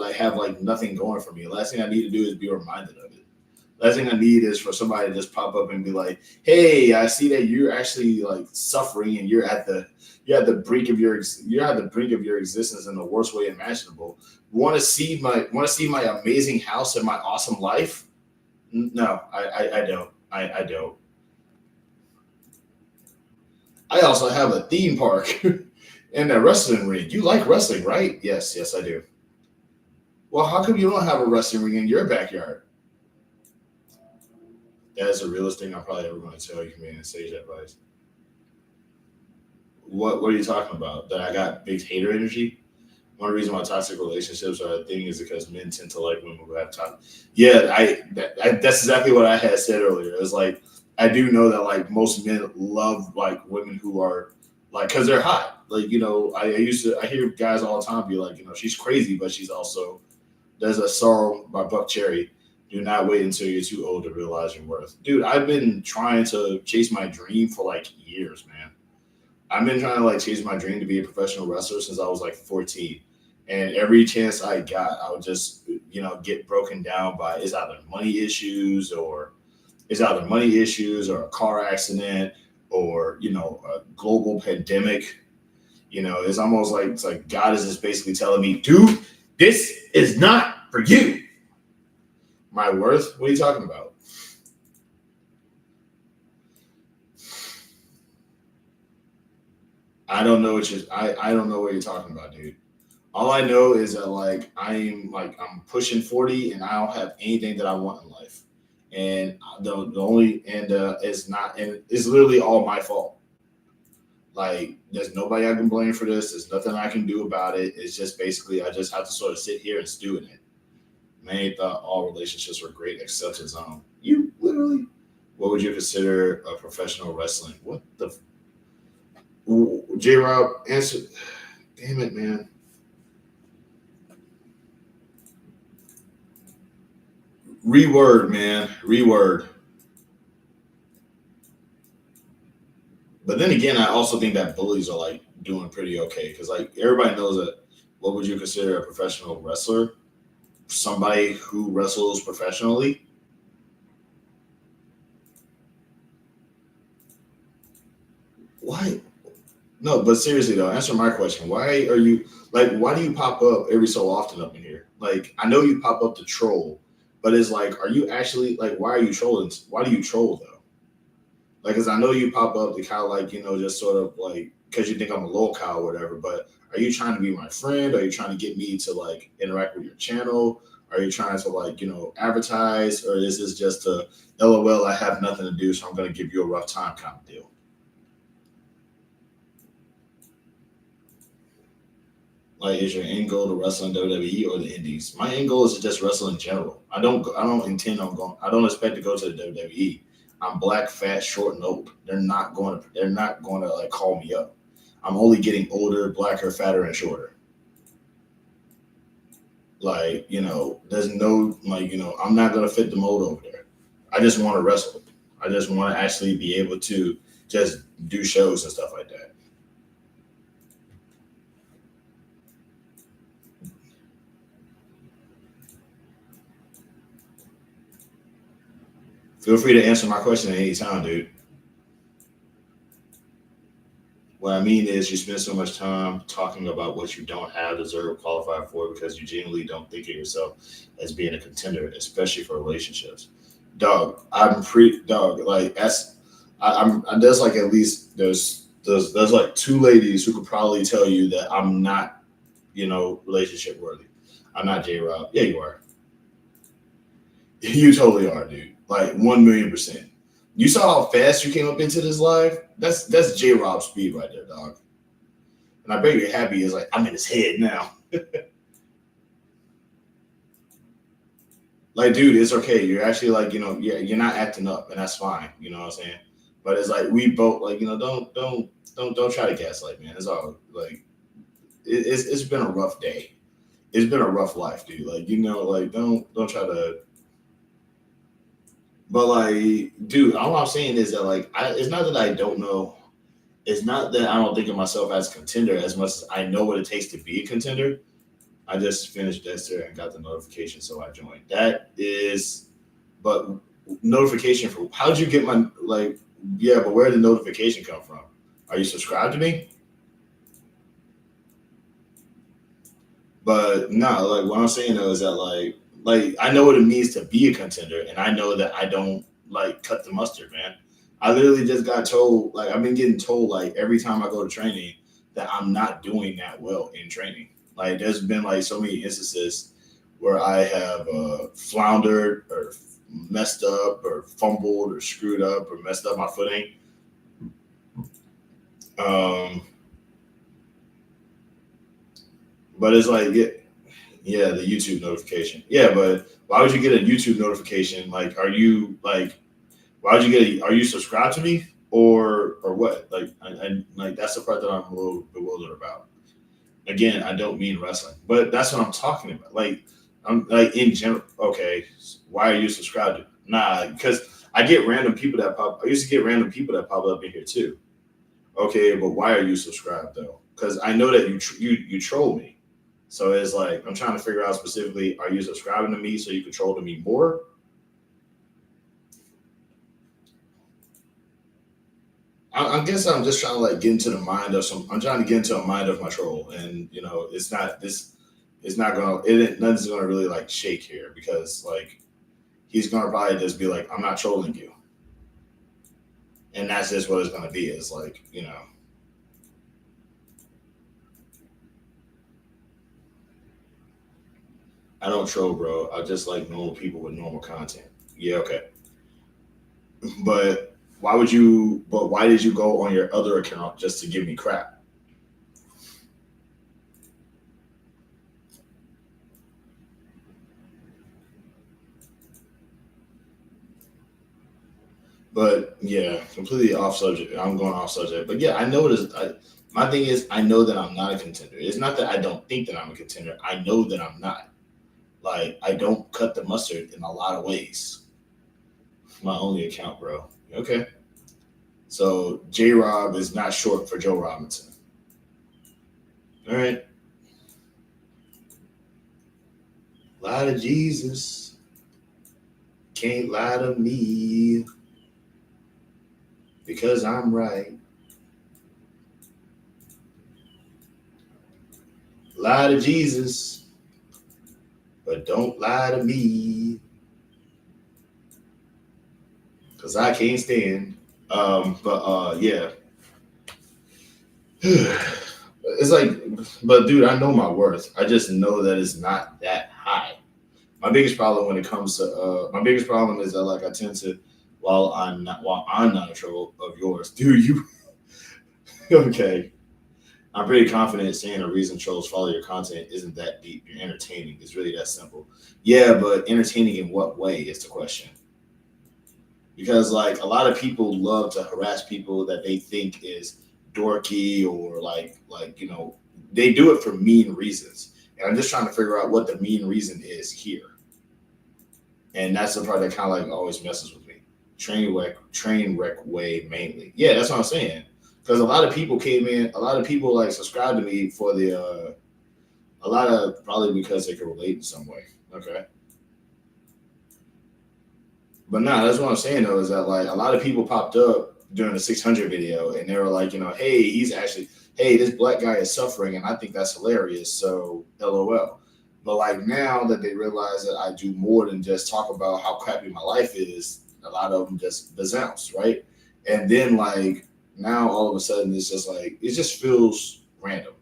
I have like nothing going for me. The last thing I need to do is be reminded of it. Last thing I need is for somebody to just pop up and be like, "Hey, I see that you're actually like suffering and you're at the brink of you're at the brink of your existence in the worst way imaginable. Want to see my amazing house and my awesome life? No, I don't. I don't. I also have a theme park and a wrestling ring. You like wrestling, right? Yes, yes, I do. Well, how come you don't have a wrestling ring in your backyard? That is the realest thing I'm probably ever going to tell you, man. Sage advice. What are you talking about? That I got big hater energy? One reason why toxic relationships are a thing is because men tend to like women who have toxic. Yeah, that's exactly what I had said earlier. It's like I do know that like most men love like women who are like because they're hot. Like I hear guys all the time be like she's crazy, but she's also there's a song by Buck Cherry. Do not wait until you're too old to realize your worth, dude. I've been trying to chase my dream for like years, man. I've been trying to like chase my dream to be a professional wrestler since I was like 14. And every chance I got, I would just, get broken down by it's either money issues or a car accident or, a global pandemic. It's almost like it's like God is just basically telling me, dude, this is not for you. My worth? What are you talking about? I don't know what you're talking about, dude. All I know is that I'm pushing 40 and I don't have anything that I want in life. And the only and it's not and it's literally all my fault. Like there's nobody I can blame for this. There's nothing I can do about it. It's just basically I just have to sort of sit here and stew in it. Many thought all relationships were great except his own. You literally what would you consider a professional wrestling? What the J Rob, answer. Damn it, man. Reword, man. Reword. But then again, I also think that bullies are like doing pretty okay because like everybody knows that. What would you consider a professional wrestler? Somebody who wrestles professionally. Why? No, but seriously though, answer my question. Why are you like? Why do you pop up every so often up in here? Like, I know you pop up to troll, but it's like, are you actually like? Why are you trolling? Why do you troll though? Like, cause I know you pop up to kind of like just sort of like because you think I'm a low cow or whatever. But are you trying to be my friend? Are you trying to get me to like interact with your channel? Are you trying to like advertise, or is this just a LOL? I have nothing to do, so I'm gonna give you a rough time kind of deal? Like, is your end goal to wrestle in WWE or the Indies? My end goal is to just wrestle in general. I don't intend on going. I don't expect to go to the WWE. I'm black, fat, short, and old. They're not going to. They're not going to like call me up. I'm only getting older, blacker, fatter, and shorter. Like, there's no like, I'm not gonna fit the mold over there. I just want to wrestle. I just want to actually be able to just do shows and stuff like that. Feel free to answer my question at any time, dude. What I mean is, you spend so much time talking about what you don't have, deserve, qualify for because you genuinely don't think of yourself as being a contender, especially for relationships. Dog, I'm pre dog. Like that's, there's like at least there's like two ladies who could probably tell you that I'm not, relationship worthy. I'm not J Rob. Yeah, you are. You totally are, dude. Like 1,000,000%. You saw how fast you came up into this live? That's J Rob speed right there, dog. And I bet you're happy is like I'm in his head now. Like, dude, it's okay. You're actually like, yeah, you're not acting up, and that's fine. You know what I'm saying? But it's like we both like, don't try to gaslight, man. It's all like it's been a rough day. It's been a rough life, dude. Like, like don't try to. But like, dude, all I'm saying is that like, it's not that I don't know. It's not that I don't think of myself as a contender as much as I know what it takes to be a contender. I just finished Dexter and got the notification, so I joined. That is, but notification for how'd you get my like? Yeah, but where did the notification come from? Are you subscribed to me? But no, like what I'm saying though is that like I know what it means to be a contender, and I know that I don't like cut the mustard, man. I literally just got told, like I've been getting told like every time I go to training that I'm not doing that well in training. Like there's been like so many instances where I have floundered or messed up or fumbled or screwed up or messed up my footing. Um, but it's like yeah, the YouTube notification. Yeah, but why would you get a YouTube notification? Like, are you like, why would you get? Are you subscribed to me or what? Like, like that's the part that I'm a little bewildered about. Again, I don't mean wrestling, but that's what I'm talking about. Like, I'm like in general. Okay, why are you subscribed to? Nah, because I get random people that pop. I used to get random people that pop up in here too. Okay, but why are you subscribed though? Because I know that you troll me. So it's like I'm trying to figure out specifically: are you subscribing to me so you can troll to me more? I guess I'm just trying to like get into the mind of some. I'm trying to get into a mind of my troll, and it's not this. It's not gonna. Nothing's gonna really like shake here because like he's gonna probably just be like, I'm not trolling you, and that's just what it's gonna be. It's like I don't troll, bro. I just like normal people with normal content. Yeah, okay. But why would you? But why did you go on your other account just to give me crap? But yeah, completely off subject. I'm going off subject. But yeah, I noticed. My thing is, I know that I'm not a contender. It's not that I don't think that I'm a contender. I know that I'm not. Like, I don't cut the mustard in a lot of ways. My only account, bro. Okay. So J Rob is not short for Joe Robinson. All right. Lie to Jesus. Can't lie to me because I'm right. Lie to Jesus, but don't lie to me because I can't stand. Yeah. It's like, but dude, I know my worth. I just know that it's not that high. My biggest problem when it comes to my biggest problem is that like I tend to while I'm not in trouble of yours, dude. You okay? I'm pretty confident saying the reason trolls follow your content isn't that deep. You're entertaining. It's really that simple. Yeah, but entertaining in what way is the question? Because like a lot of people love to harass people that they think is dorky or like they do it for mean reasons. And I'm just trying to figure out what the mean reason is here. And that's the part that kind of like always messes with me. Train wreck way mainly. Yeah, that's what I'm saying. Because a lot of people came in, a lot of people like subscribed to me for the a lot of probably because they could relate in some way. Okay. But nah, that's what I'm saying though, is that like a lot of people popped up during the 600 video and they were like, hey, hey, this black guy is suffering and I think that's hilarious. So LOL. But like now that they realize that I do more than just talk about how crappy my life is, a lot of them just bazzounce, right? And then like now all of a sudden it's just like it just feels random.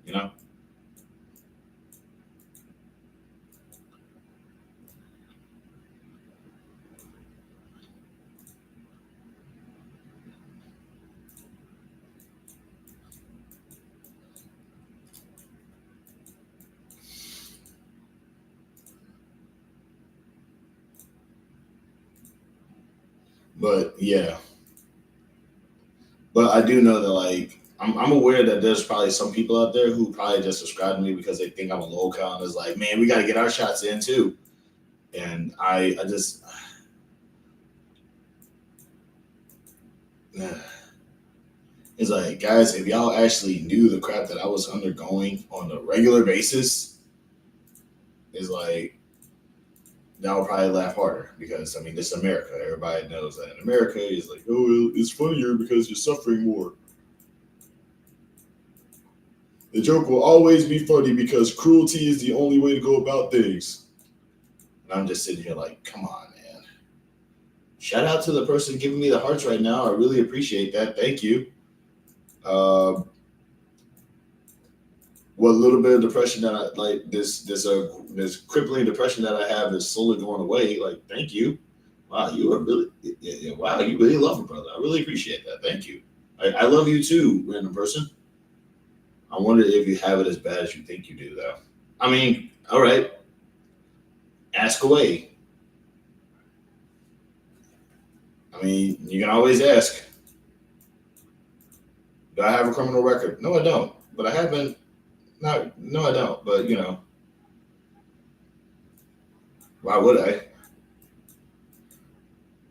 But yeah, but I do know that like I'm aware that there's probably some people out there who probably just subscribe to me because they think I'm a low count and is like, man, we got to get our shots in too. And I just it's like, guys, if y'all actually knew the crap that I was undergoing on a regular basis, is like y'all would probably laugh harder because I mean this is America. Everybody knows that in America is like, oh, it's funnier because you're suffering more. The joke will always be funny because cruelty is the only way to go about things. And I'm just sitting here like, come on, man. Shout out to the person giving me the hearts right now. I really appreciate that. Thank you. Uh, what little bit of depression that I like this crippling depression that I have is slowly going away. Like, thank you. Wow, you are really wow, you really love me, brother. I really appreciate that. Thank you. I love you too, random person. I wonder if you have it as bad as you think you do, though. I mean, all right, ask away. I mean, you can always ask. Do I have a criminal record? No, I don't. But I haven't. Not. No, I don't. But why would I?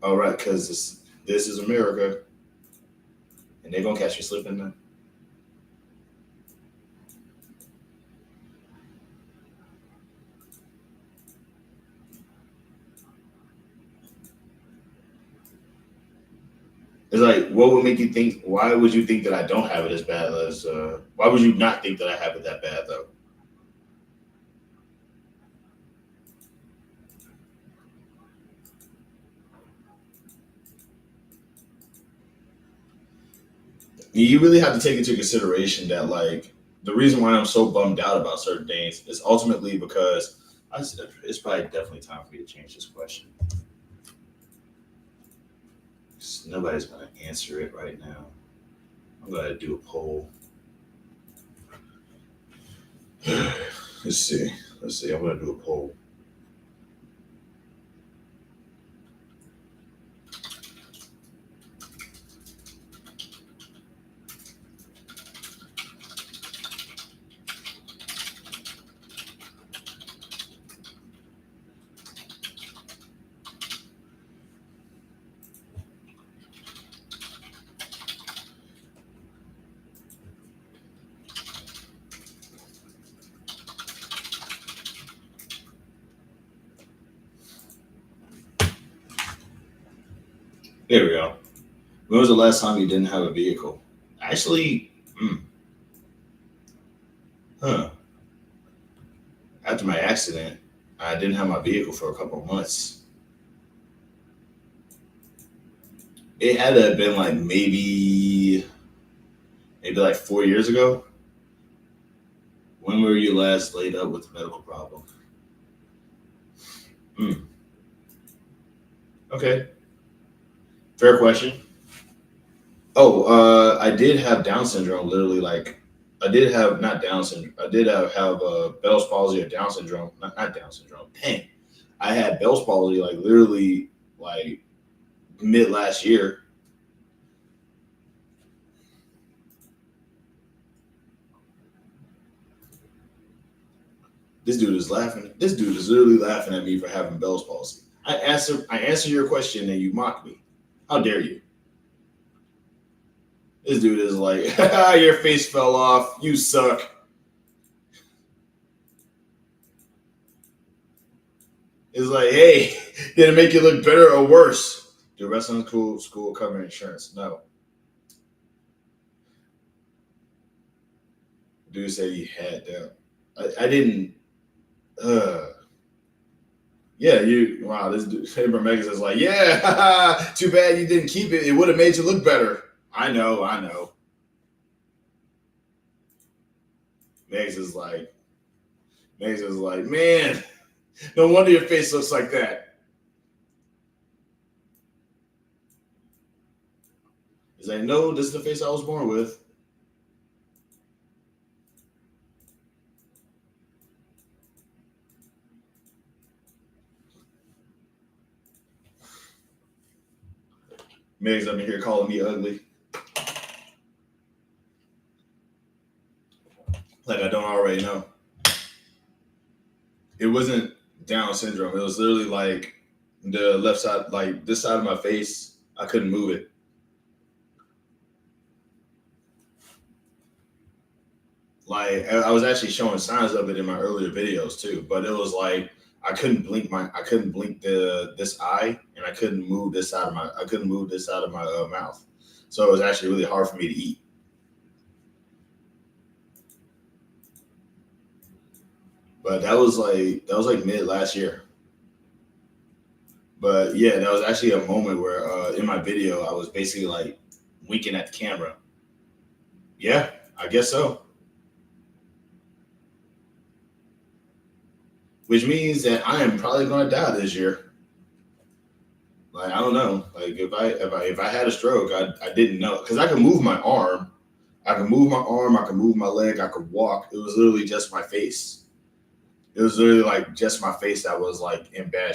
All right, because this is America, and they're gonna catch you slipping. Now. It's like, what would make you think? Why would you think that I don't have it as bad as? Why would you not think that I have it that bad though? You really have to take into consideration that like the reason why I'm so bummed out about certain things is ultimately because it's probably definitely time for me to change this question. Nobody's gonna answer it right now. I'm gonna do a poll. Let's see. Let's see. I'm gonna do a poll. There we go. When was the last time you didn't have a vehicle? Actually, huh? After my accident, I didn't have my vehicle for a couple of months. It had to have been like maybe like 4 years ago. When were you last laid up with a medical problem? Hmm. Okay, fair question. Oh, I did have Down syndrome. Literally, like I did have not Down syndrome. I did have Bell's palsy or Down syndrome. Not Down syndrome. Dang, I had Bell's palsy like literally like mid last year. This dude is laughing. This dude is literally laughing at me for having Bell's palsy. I answer your question and you mock me. How dare you? This dude is like, your face fell off. You suck. It's like, hey, did it make you look better or worse? The rest of the school cover insurance. No. Dude said he had them. I didn't. Uh, yeah, you. Wow, this dude, Abraham Megas is like, yeah, too bad you didn't keep it. It would have made you look better. I know, I know. Megs is like, Megs is like, man, no wonder your face looks like that. He's like, no, this is the face I was born with. Megs up in here calling me ugly. Like I don't already know. It wasn't Down syndrome. It was literally like the left side, like this side of my face. I couldn't move it. Like I was actually showing signs of it in my earlier videos too, but it was like I couldn't blink this eye, and I couldn't move this side of my mouth. So it was actually really hard for me to eat. But that was like mid last year. But yeah, that was actually a moment where in my video I was basically like winking at the camera. Yeah, I guess so. Which means that I am probably going to die this year. Like I don't know. Like if I had a stroke, I didn't know because I could move my arm. I could move my arm. I could move my leg. I could walk. It was literally just my face. It was literally like just my face that was like in bad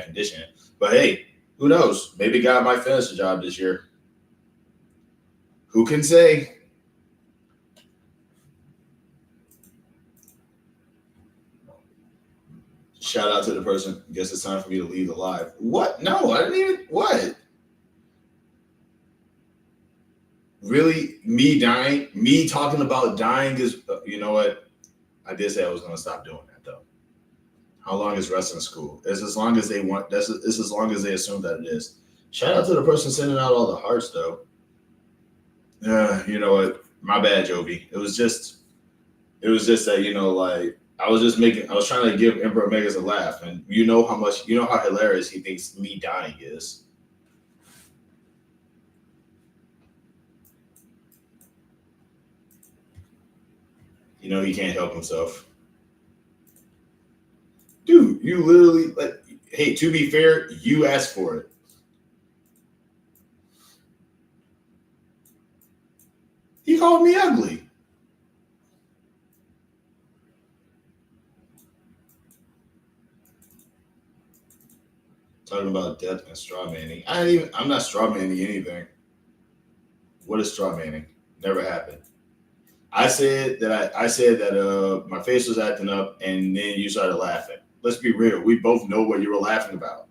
condition. But hey, who knows? Maybe God might finish the job this year. Who can say? Shout out to the person. Guess it's time for me to leave alive. What? No, I didn't even. What? Really? Me dying? Me talking about dying is. You know what? I did say I was going to stop doing that though. How long is wrestling school? It's as long as they want. It's as long as they assume that it is. Shout out to the person sending out all the hearts though. You know what? My bad, Jovi. It was just that like I was trying to give Emperor Megas a laugh, and you know how hilarious he thinks me dying is. You know he can't help himself, dude. You literally like. Hey, to be fair, you asked for it. He called me ugly. Talking about death and straw manning. I'm not straw manning anything. What is straw manning? Never happened. I said that my face was acting up, and then you started laughing. Let's be real. We both know what you were laughing about.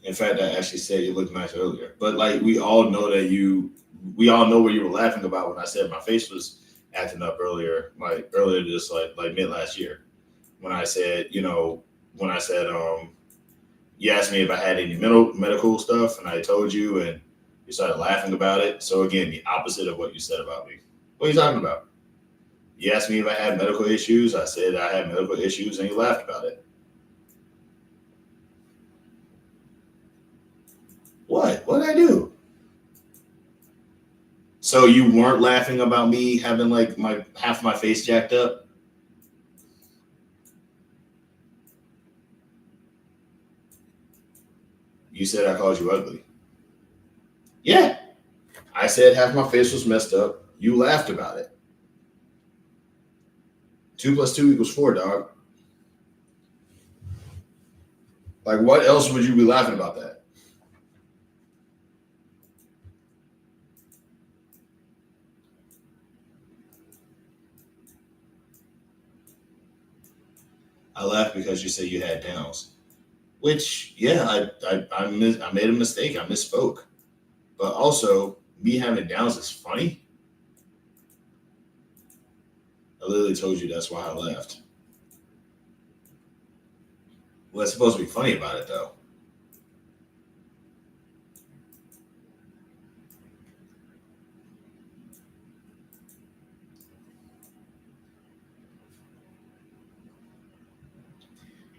In fact, I actually said you looked nice earlier. But like we all know what you were laughing about when I said my face was acting up earlier, like earlier just like mid last year when I said, when I said you asked me if I had any medical stuff, and I told you, and you started laughing about it. So again, the opposite of what you said about me. What are you talking about? You asked me if I had medical issues. I said I had medical issues, and you laughed about it. What? What did I do? So you weren't laughing about me having like my half my face jacked up? You said I called you ugly. Yeah, I said half my face was messed up. You laughed about it. 2 + 2 = 4, dog. Like, what else would you be laughing about that? I laughed because you said you had downs. Which, yeah, I made a mistake. I misspoke. But also, me having downs is funny. I literally told you that's why I left. What's supposed to be funny about it, though?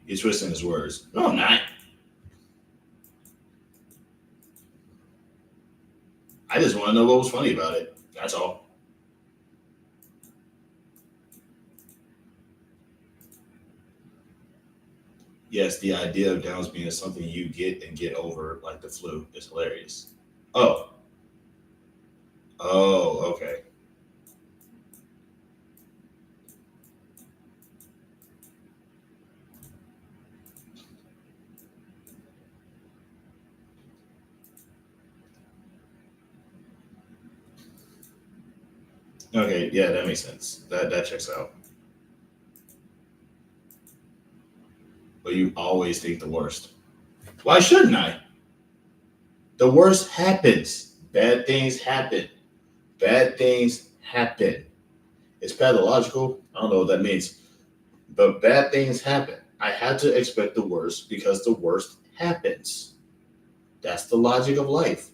You're twisting his words. No, I'm not. I just want to know what was funny about it. That's all. Yes, the idea of downs being something you get and get over, like the flu, is hilarious. Oh, oh, okay. Okay, yeah, that makes sense. That checks out. But you always think the worst. Why shouldn't I? The worst happens. Bad things happen. Bad things happen. It's pathological. I don't know what that means. But bad things happen. I had to expect the worst because the worst happens. That's the logic of life.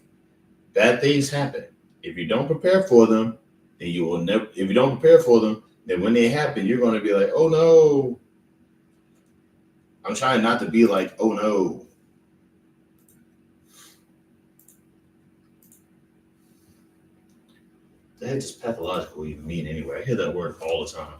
Bad things happen. If you don't prepare for them, then you will never. If you don't prepare for them, then when they happen, you're going to be like, "Oh no!" I'm trying not to be like, "Oh no." The heck does pathological even mean anyway? I hear that word all the time.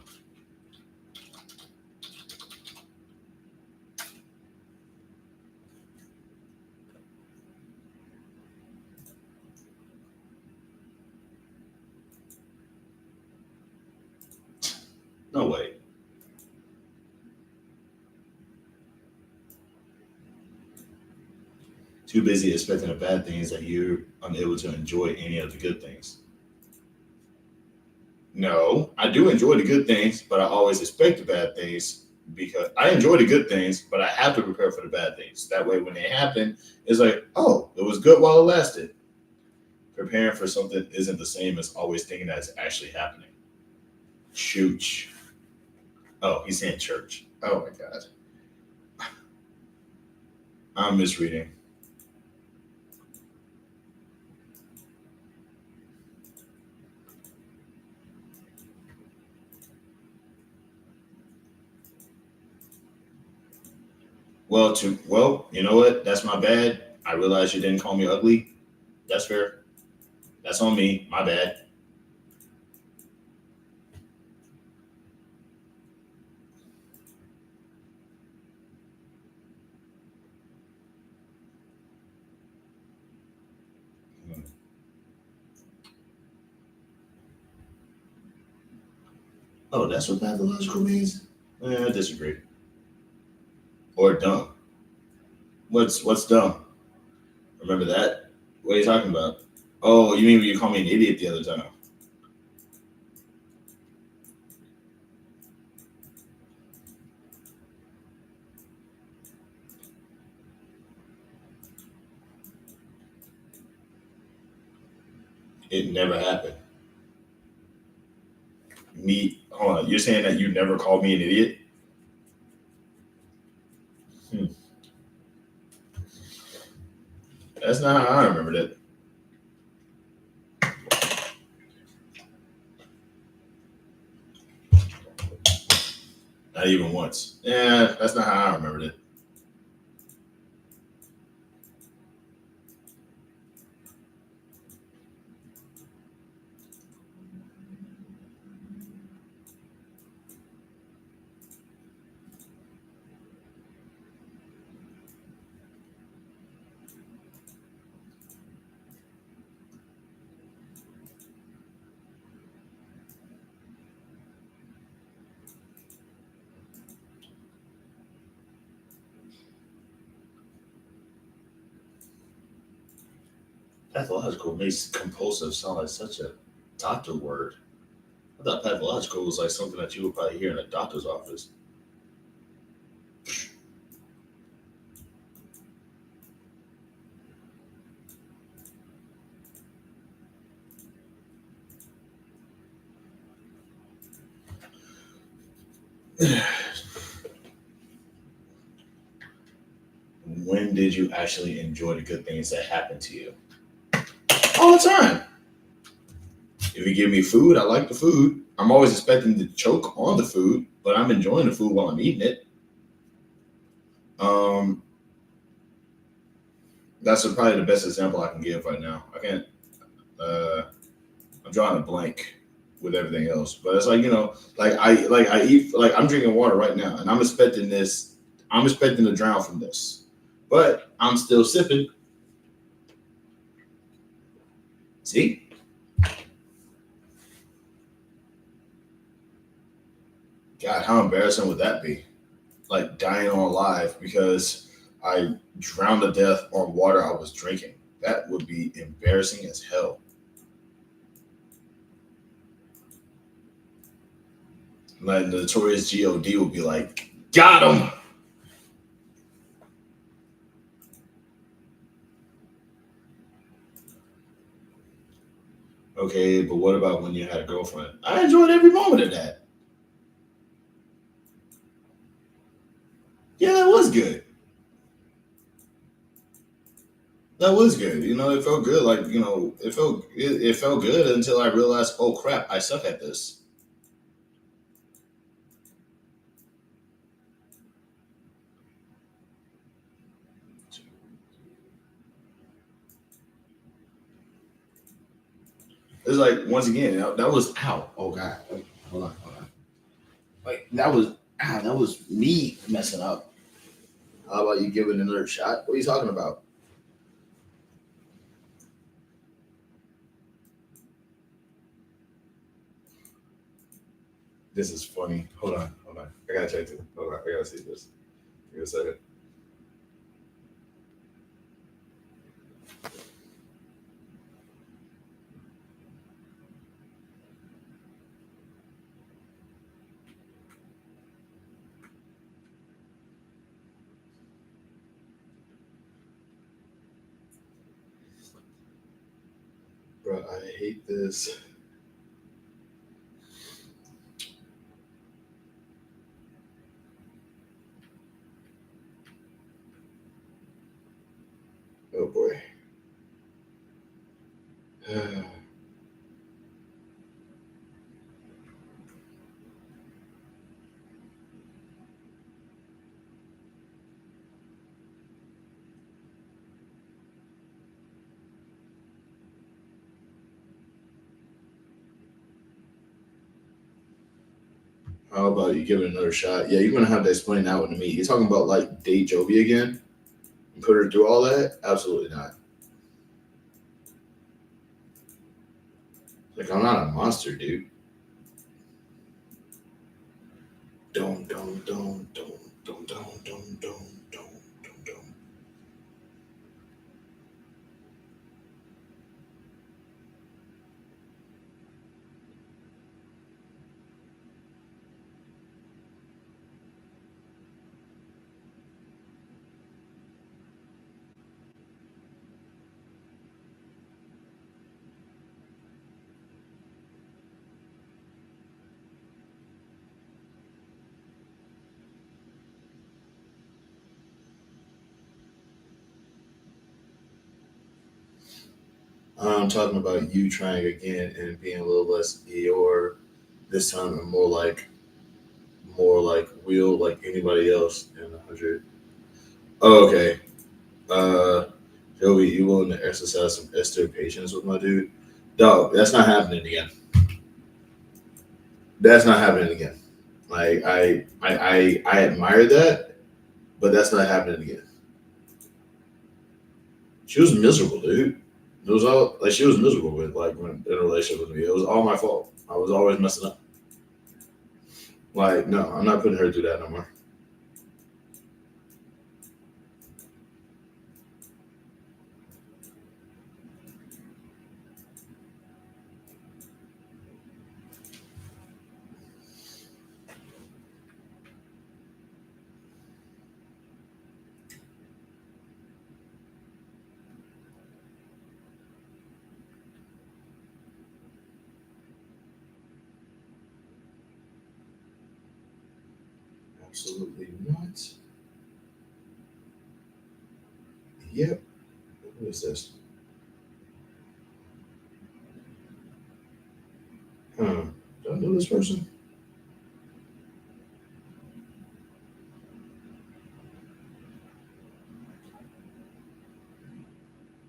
No way. Too busy expecting the bad things that you're unable to enjoy any of the good things. No, I do enjoy the good things, but I always expect the bad things because I enjoy the good things, but I have to prepare for the bad things. That way, when they happen, it's like, oh, it was good while it lasted. Preparing for something isn't the same as always thinking that it's actually happening. Chooch. Oh, he's saying church. Oh my God. I'm misreading. You know what? That's my bad. I realized you didn't call me ugly. That's fair. That's on me. My bad. Hmm. Oh, that's what pathological means? I disagree. Or dumb. What's dumb? Remember that? What are you talking about? Oh, you mean when you called me an idiot the other time? It never happened. Me, hold on. You're saying that you never called me an idiot? Hmm. That's not how I remembered it. Not even once. Yeah, that's not how I remembered it. Pathological makes compulsive sound like such a doctor word. I thought pathological was like something that you would probably hear in a doctor's office. When did you actually enjoy the good things that happened to you? All the time. If you give me food, I like the food. I'm always expecting to choke on the food, but I'm enjoying the food while I'm eating it. Um, that's probably the best example I can give right now. I can't. Uh, I'm drawing a blank with everything else, but it's like I eat like I'm drinking water right now, and I'm expecting this. I'm expecting to drown from this, but I'm still sipping. See, God, how embarrassing would that be? Like dying on live because I drowned to death on water I was drinking. That would be embarrassing as hell. Like the notorious God would be like, got him. Okay, but what about when you had a girlfriend? I enjoyed every moment of that. Yeah, that was good. That was good. It felt good. Like it felt good until I realized, oh crap, I suck at this. It's like once again, that was ow. Oh god, hold on, hold on. Wait, that was me messing up. How about you give it another shot? What are you talking about? This is funny. Hold on, hold on. I gotta check this. Hold on, I gotta see this. Give me a second. Bro, I hate this. Oh boy. How about you give it another shot? Yeah, you're gonna have to explain that one to me. You're talking about like date Jovi again and put her through all that? Absolutely not. Like I'm not a monster, dude. Don't. I'm talking about you trying again and being a little less Eeyore this time and more like Will like anybody else in 100. Oh, okay. Uh, Joey, you willing to exercise some Esther patience with my dude? Dog, that's not happening again. That's not happening again. Like I admire that, but that's not happening again. She was miserable, dude. It was all like she was miserable with like when in a relationship with me. It was all my fault. I was always messing up. Like, no, I'm not putting her through that no more. Absolutely not. Yep. What is this? Huh. Do I know this person?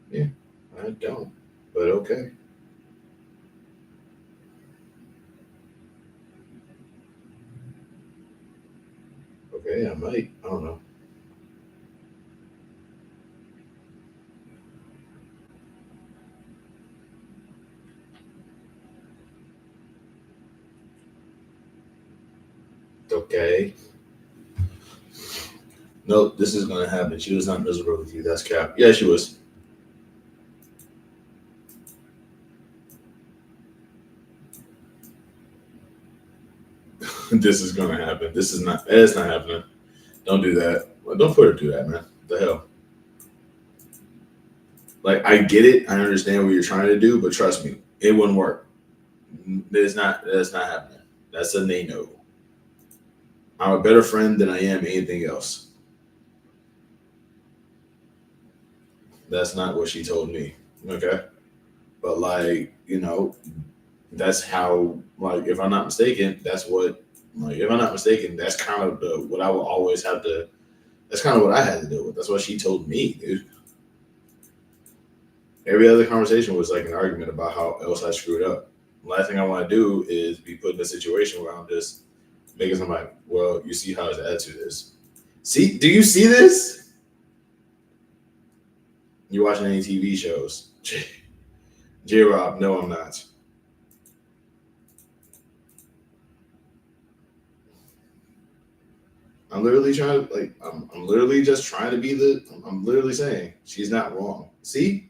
Yeah, I don't. But okay. Okay, I might. I don't know. Okay. No, this is gonna happen. She was not miserable with you. That's cap. Yeah, she was. This is gonna happen. This is not. It's not happening. Don't do that. Well, don't put her through that, man. What the hell? Like I get it. I understand what you're trying to do, but trust me, it wouldn't work. It's not. That's not happening. That's a nay no. I'm a better friend than I am anything else. That's not what she told me. Okay. But like, that's how like if I'm not mistaken, that's what like if I'm not mistaken, that's kind of the what I will always have to that's kind of what I had to deal with. That's what she told me, dude. Every other conversation was like an argument about how else I screwed up. The last thing I want to do is be put in a situation where I'm just making somebody, well, you see how his attitude is. See, do you see this? You watching any TV shows? J Rob, no, I'm not. I'm literally trying to like I'm literally just trying to be I'm literally saying she's not wrong. See?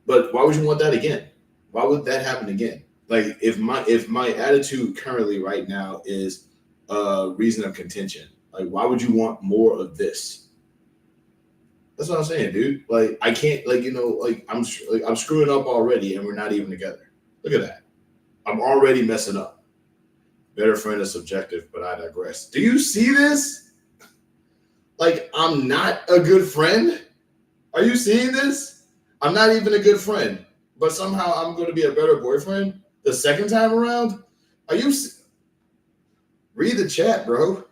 But why would you want that again? Why would that happen again? Like if my attitude currently right now is a reason of contention, like why would you want more of this? That's what I'm saying, dude. Like I can't like like I'm screwing up already and we're not even together. Look at that. I'm already messing up. Better friend is subjective, but I digress. Do you see this? Like I'm not a good friend. Are you seeing this? I'm not even a good friend, but somehow I'm going to be a better boyfriend the second time around. Are you read the chat, bro?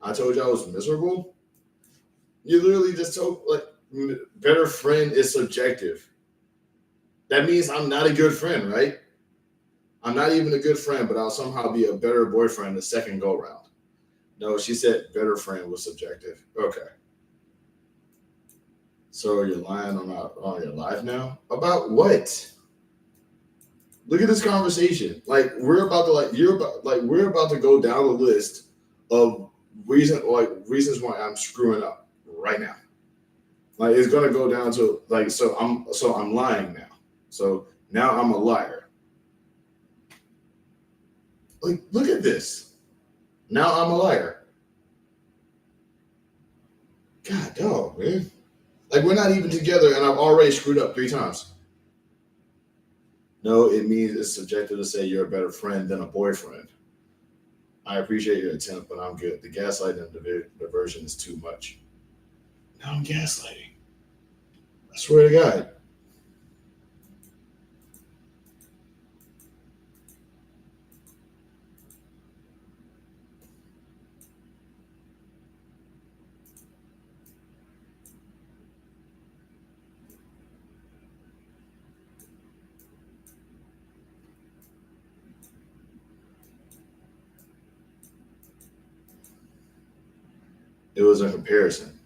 I told you I was miserable. You literally just told like better friend is subjective. That means I'm not a good friend, right? I'm not even a good friend, but I'll somehow be a better boyfriend the second go round. No, she said better friend was subjective. Okay. So you're lying on your life now? About what? Look at this conversation. Like we're about to like you're about like we're about to go down the list of reasons why I'm screwing up right now. Like it's gonna go down to like so I'm lying now. So now I'm a liar. Like look at this. Now I'm a liar. God dog, man. Like we're not even together and I've already screwed up 3 times. No, it means it's subjective to say you're a better friend than a boyfriend. I appreciate your attempt, but I'm good. The gaslighting and diversion is too much. Now I'm gaslighting. I swear to God. It was a comparison.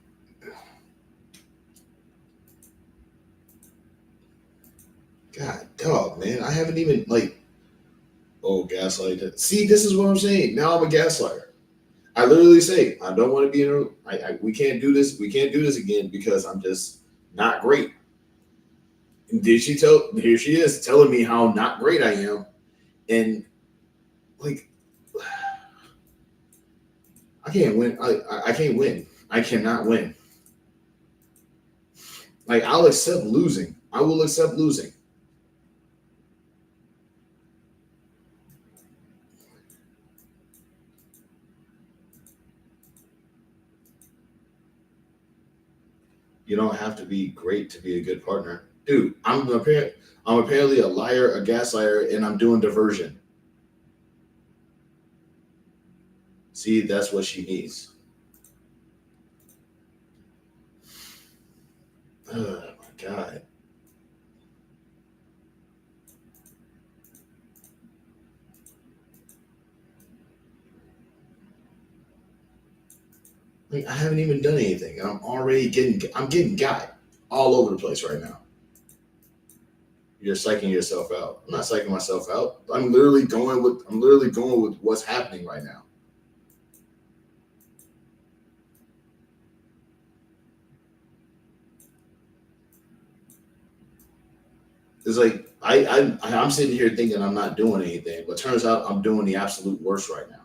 God, dog, man, I haven't even like. Oh, gaslight. See, this is what I'm saying. Now I'm a gaslighter. I literally say I don't want to be in a. We can't do this. We can't do this again because I'm just not great. And did she tell? Here she is telling me how not great I am, and like I can't win. I can't win. I cannot win. Like I'll accept losing. I will accept losing. You don't have to be great to be a good partner, dude. I'm apparently a liar, a gaslighter, and I'm doing diversion. See, that's what she needs. Oh my god. Like, I haven't even done anything, and I'm getting got all over the place right now. You're psyching yourself out. I'm not psyching myself out. I'm literally going with what's happening right now. It's like I'm sitting here thinking I'm not doing anything, but turns out I'm doing the absolute worst right now.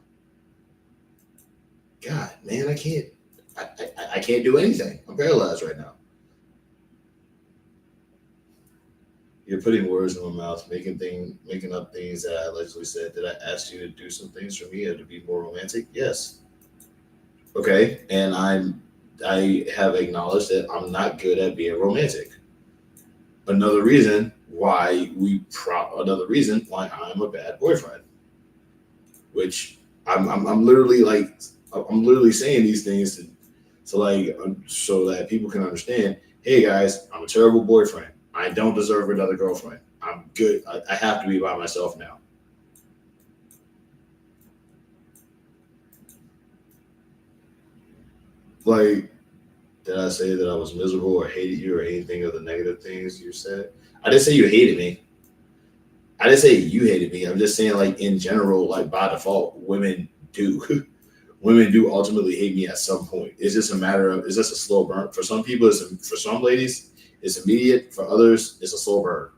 God, man, I can't do anything. I'm paralyzed right now. You're putting words in my mouth, making up things that I allegedly said. Did I ask you to do some things for me or to be more romantic? Yes. Okay, and I have acknowledged that I'm not good at being romantic. Another reason why I'm a bad boyfriend. Which I'm literally like I'm literally saying these things to like so that people can understand. Hey guys, I'm a terrible boyfriend. I don't deserve another girlfriend. I'm good. I have to be by myself now. Like, did I say that I was miserable or hated you or anything of the negative things you said? I didn't say you hated me. I didn't say you hated me. I'm just saying, like in general, like by default, women do. Women do ultimately hate me at some point. It's just a matter of it's just a slow burn. For some people, for some ladies, it's immediate. For others, it's a slow burn.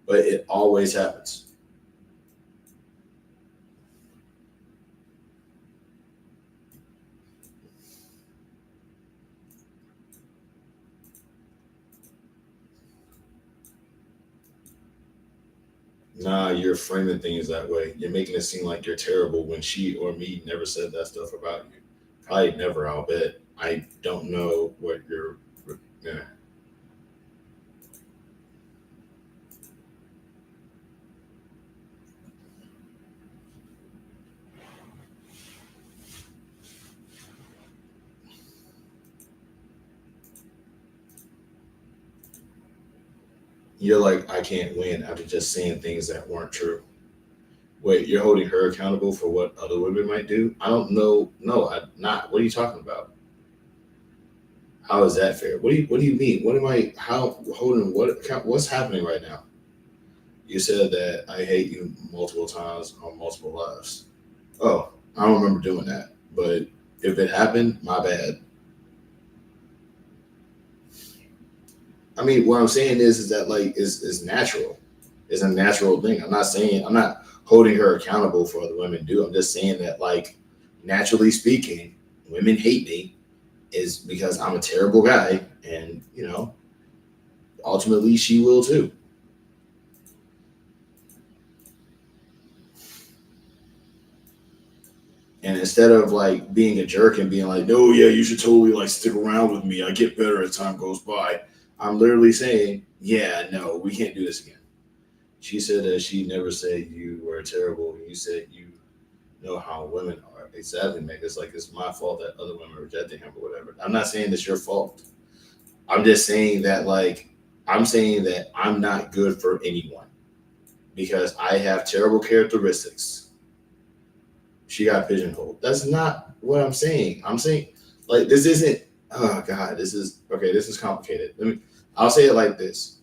But it always happens. Nah, you're framing things that way. You're making it seem like you're terrible when she or me never said that stuff about you. Probably never, I'll bet. I don't know what you're. Yeah. You're like, I can't win after just saying things that weren't true. Wait, you're holding her accountable for what other women might do? I don't know. No, I'm not. What are you talking about? How is that fair? What do you mean? What am I how holding what's happening right now? You said that I hate you multiple times on multiple lives. Oh, I don't remember doing that. But if it happened, my bad. I mean, what I'm saying is that like is natural. It's a natural thing. I'm not holding her accountable for what the women do. I'm just saying that like naturally speaking, women hate me is because I'm a terrible guy, and ultimately she will too. And instead of like being a jerk and being like, no, yeah, you should totally like stick around with me. I get better as time goes by. I'm literally saying, yeah, no, we can't do this again. She said that she never said you were terrible. You said you know how women are. Exactly, man. It's like it's my fault that other women rejected him or whatever. I'm not saying it's your fault. I'm just saying that like I'm saying that I'm not good for anyone because I have terrible characteristics. She got pigeonholed. That's not what I'm saying. I'm saying Like this isn't. Oh God, this is okay. This is complicated. I'll say it like this: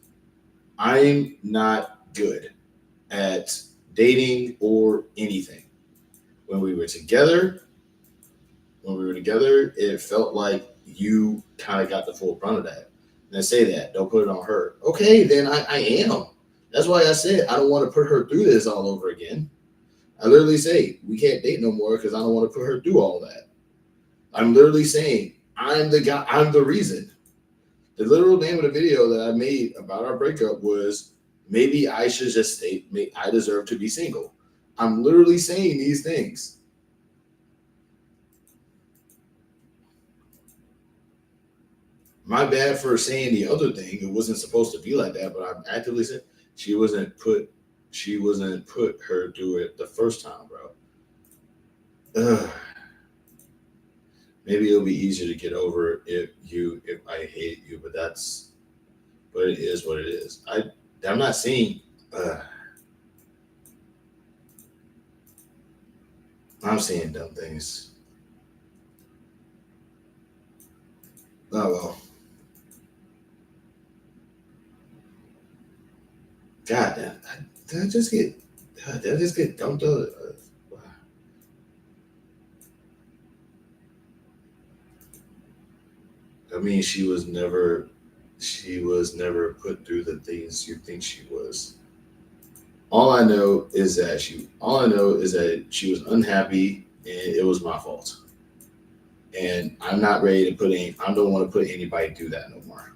I'm not good at dating or anything. When we were together, it felt like you kind of got the full brunt of that. And I say that, don't put it on her. Okay, then I am. That's why I said I don't want to put her through this all over again. I literally say we can't date no more because I don't want to put her through all that. I'm literally saying I'm the guy, I'm the reason. The literal name of the video that I made about our breakup was maybe I should just state I deserve to be single. I'm literally saying these things. My bad for saying the other thing. It wasn't supposed to be like that, but I actively said she wasn't put her through it the first time, bro. Ugh. Maybe it'll be easier to get over if I hate you, but it is what it is. I'm not saying I'm saying dumb things. Oh well. God damn. Did I just get dumped out? I mean, she was never put through the things you think she was. All I know is that she was unhappy and it was my fault. And I'm not ready to I don't want to put anybody through that no more.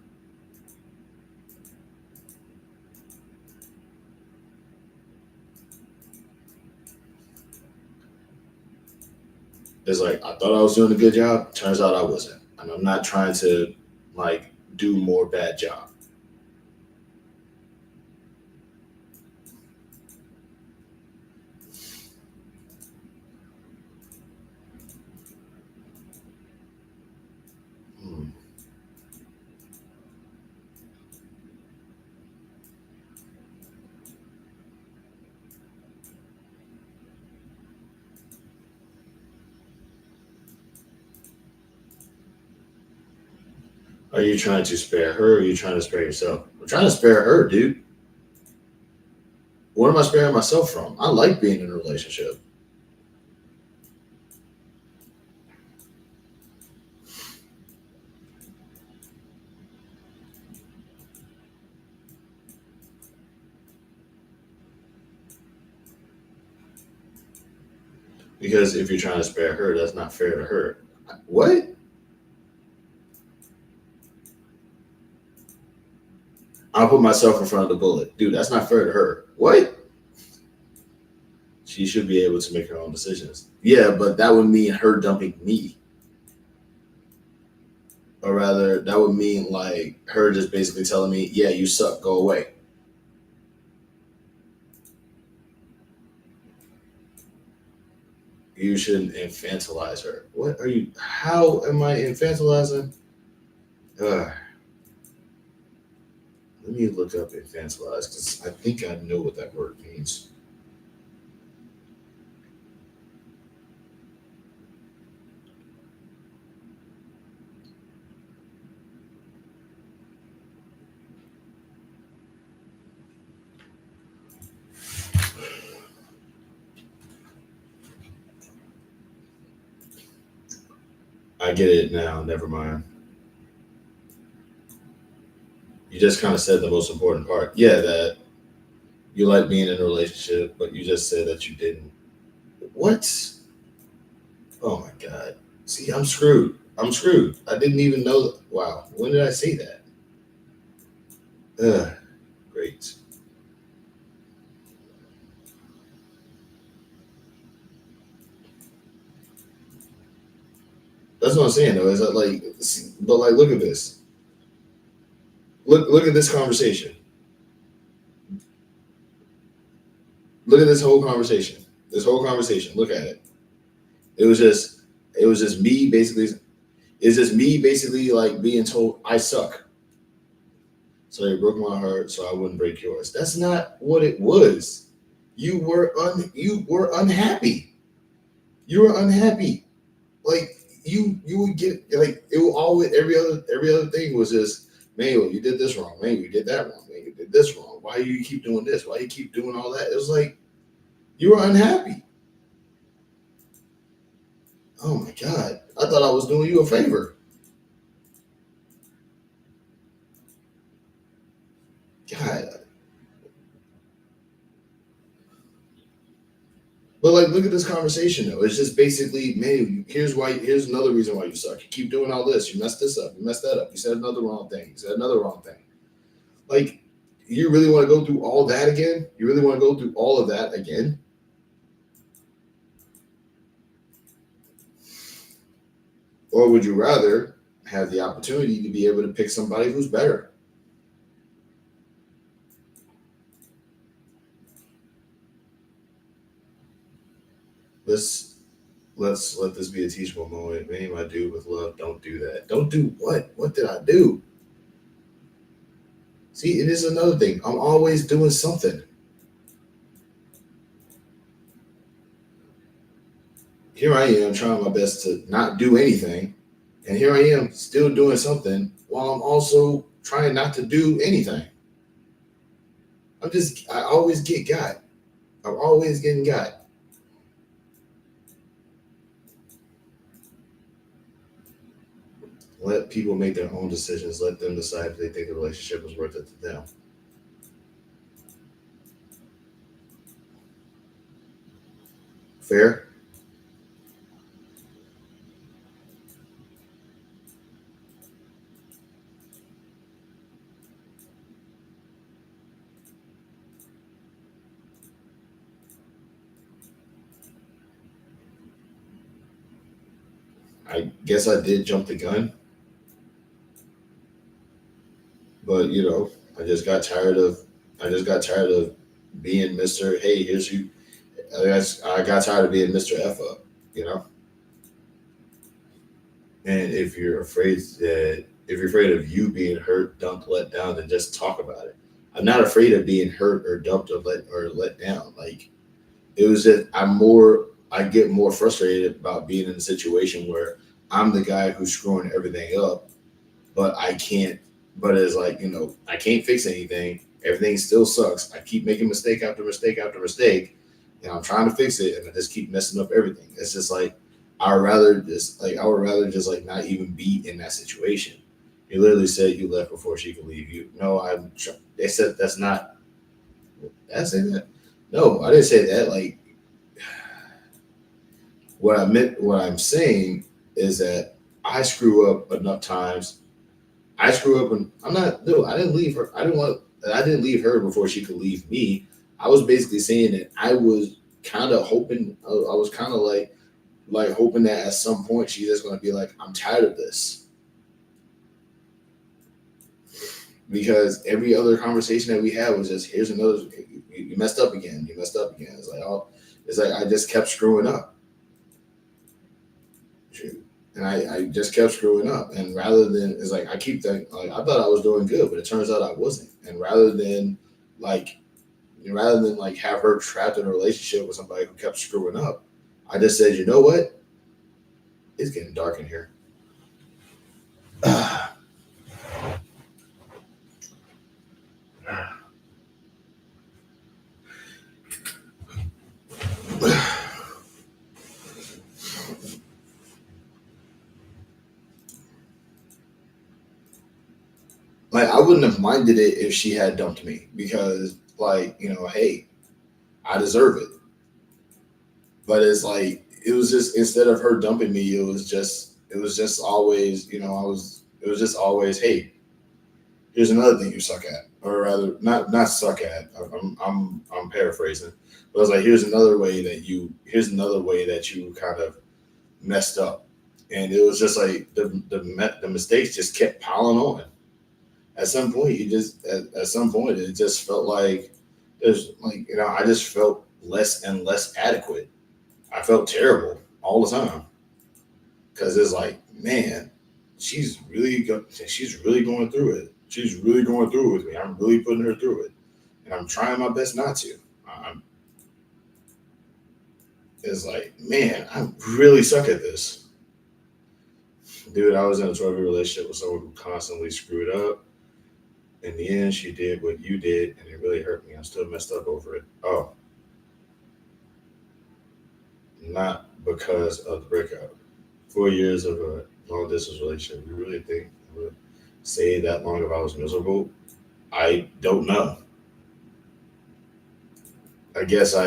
It's like I thought I was doing a good job. Turns out I wasn't. And I'm not trying to like do more bad job. Hmm. Are you trying to spare her or are you trying to spare yourself? I'm trying to spare her, dude. What am I sparing myself from? I like being in a relationship. Because if you're trying to spare her, that's not fair to her. What? I'll put myself in front of the bullet. Dude, that's not fair to her. What? She should be able to make her own decisions. Yeah, but that would mean her dumping me. Or rather, that would mean like her just basically telling me, yeah, you suck, go away. You shouldn't infantilize her. What are you? How am I infantilizing? Let me look up infantilize because I think I know what that word means. I get it now. Never mind. You just kind of said the most important part. Yeah, that you like being in a relationship, but you just said that you didn't. What? Oh my God. See, I'm screwed. I'm screwed. I didn't even know. Wow. When did I say that? Ugh, great. That's what I'm saying though. Is that like, but like, look at this. Look at this conversation. Look at this whole conversation. This whole conversation. Look at it. It was just me basically. It's just me basically like being told I suck. So you broke my heart, so I wouldn't break yours. That's not what it was. You were unhappy. You were unhappy. Like you would get like it will always every other thing was just Manuel, you did this wrong, Manuel, you did that wrong, Manuel, you did this wrong. Why do you keep doing this? Why do you keep doing all that? It was like you were unhappy. Oh my God. I thought I was doing you a favor. God. But like, look at this conversation though. It's just basically, man, here's another reason why you suck. You keep doing all this. You messed this up. You messed that up. You said another wrong thing. You said another wrong thing. Like, you really want to go through all that again? You really want to go through all of that again? Or would you rather have the opportunity to be able to pick somebody who's better? Let's let's let this be a teachable moment. Any of my dude with love, don't do that. Don't do what? What did I do? See, it is another thing. I'm always doing something. Here I am trying my best to not do anything, and here I am still doing something while I'm also trying not to do anything. I always get got. I'm always getting got. Let people make their own decisions. Let them decide if they think the relationship is worth it to them. Fair? I guess I did jump the gun, but I just got tired of being Mr. Hey, here's you. I got tired of being Mr. F up, you know? And if you're afraid of you being hurt, dumped, let down, then just talk about it. I'm not afraid of being hurt or dumped or let down. Like it was just I get more frustrated about being in a situation where I'm the guy who's screwing everything up, but I can't but it's like, I can't fix anything. Everything still sucks. I keep making mistake after mistake after mistake, and I'm trying to fix it and I just keep messing up everything. It's just like I would rather just like not even be in that situation. You literally said you left before she could leave you. No, they said that's not. Did I say that? No, I didn't say that. Like what I'm saying is that I screw up enough times. I screw up and I'm not. No, I didn't leave her. I didn't leave her before she could leave me. I was basically saying that I was kind of hoping. I was kind of like hoping that at some point she's just going to be like, I'm tired of this. Because every other conversation that we had was just, here's another, you messed up again. You messed up again. It's like I just kept screwing up. And I just kept screwing up. And rather than, it's like, I keep thinking, like, I thought I was doing good, but it turns out I wasn't. And like, rather than like have her trapped in a relationship with somebody who kept screwing up, I just said, you know what? It's getting dark in here. Like I wouldn't have minded it if she had dumped me because like, hey, I deserve it. But it's like it was just instead of her dumping me, it was just always, it was just always, hey, here's another thing you suck at. Or rather not suck at. I'm paraphrasing. But I was like, here's another way that you kind of messed up. And it was just like the mistakes just kept piling on. At some point at some point it just felt like there's like I just felt less and less adequate. I felt terrible all the time because it's like, man, she's really going through it. She's really going through it with me. I'm really putting her through it, and I'm trying my best not to. I'm, it's like, man, I really suck at this. Dude, I was in a 12-year relationship with someone who constantly screwed up. In the end, she did what you did, and it really hurt me. I'm still messed up over it. Oh, not because of the breakup. 4 years of a long distance relationship. You really think I would stay that long if I was miserable? I don't know. I guess I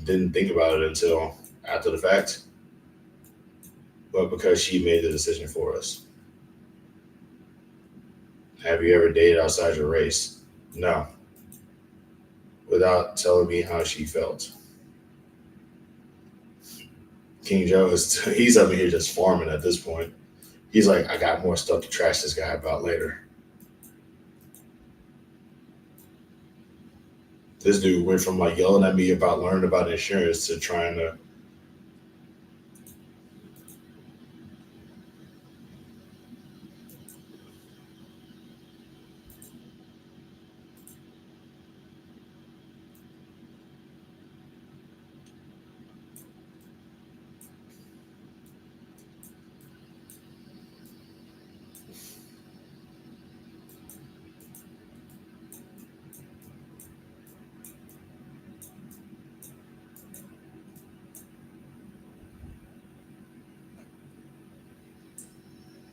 didn't think about it until after the fact. But because she made the decision for us. Have you ever dated outside your race? No. Without telling me how she felt. King Joe is he's up here just farming at this point. He's like, I got more stuff to trash this guy about later. This dude went from like yelling at me about learning about insurance to trying to.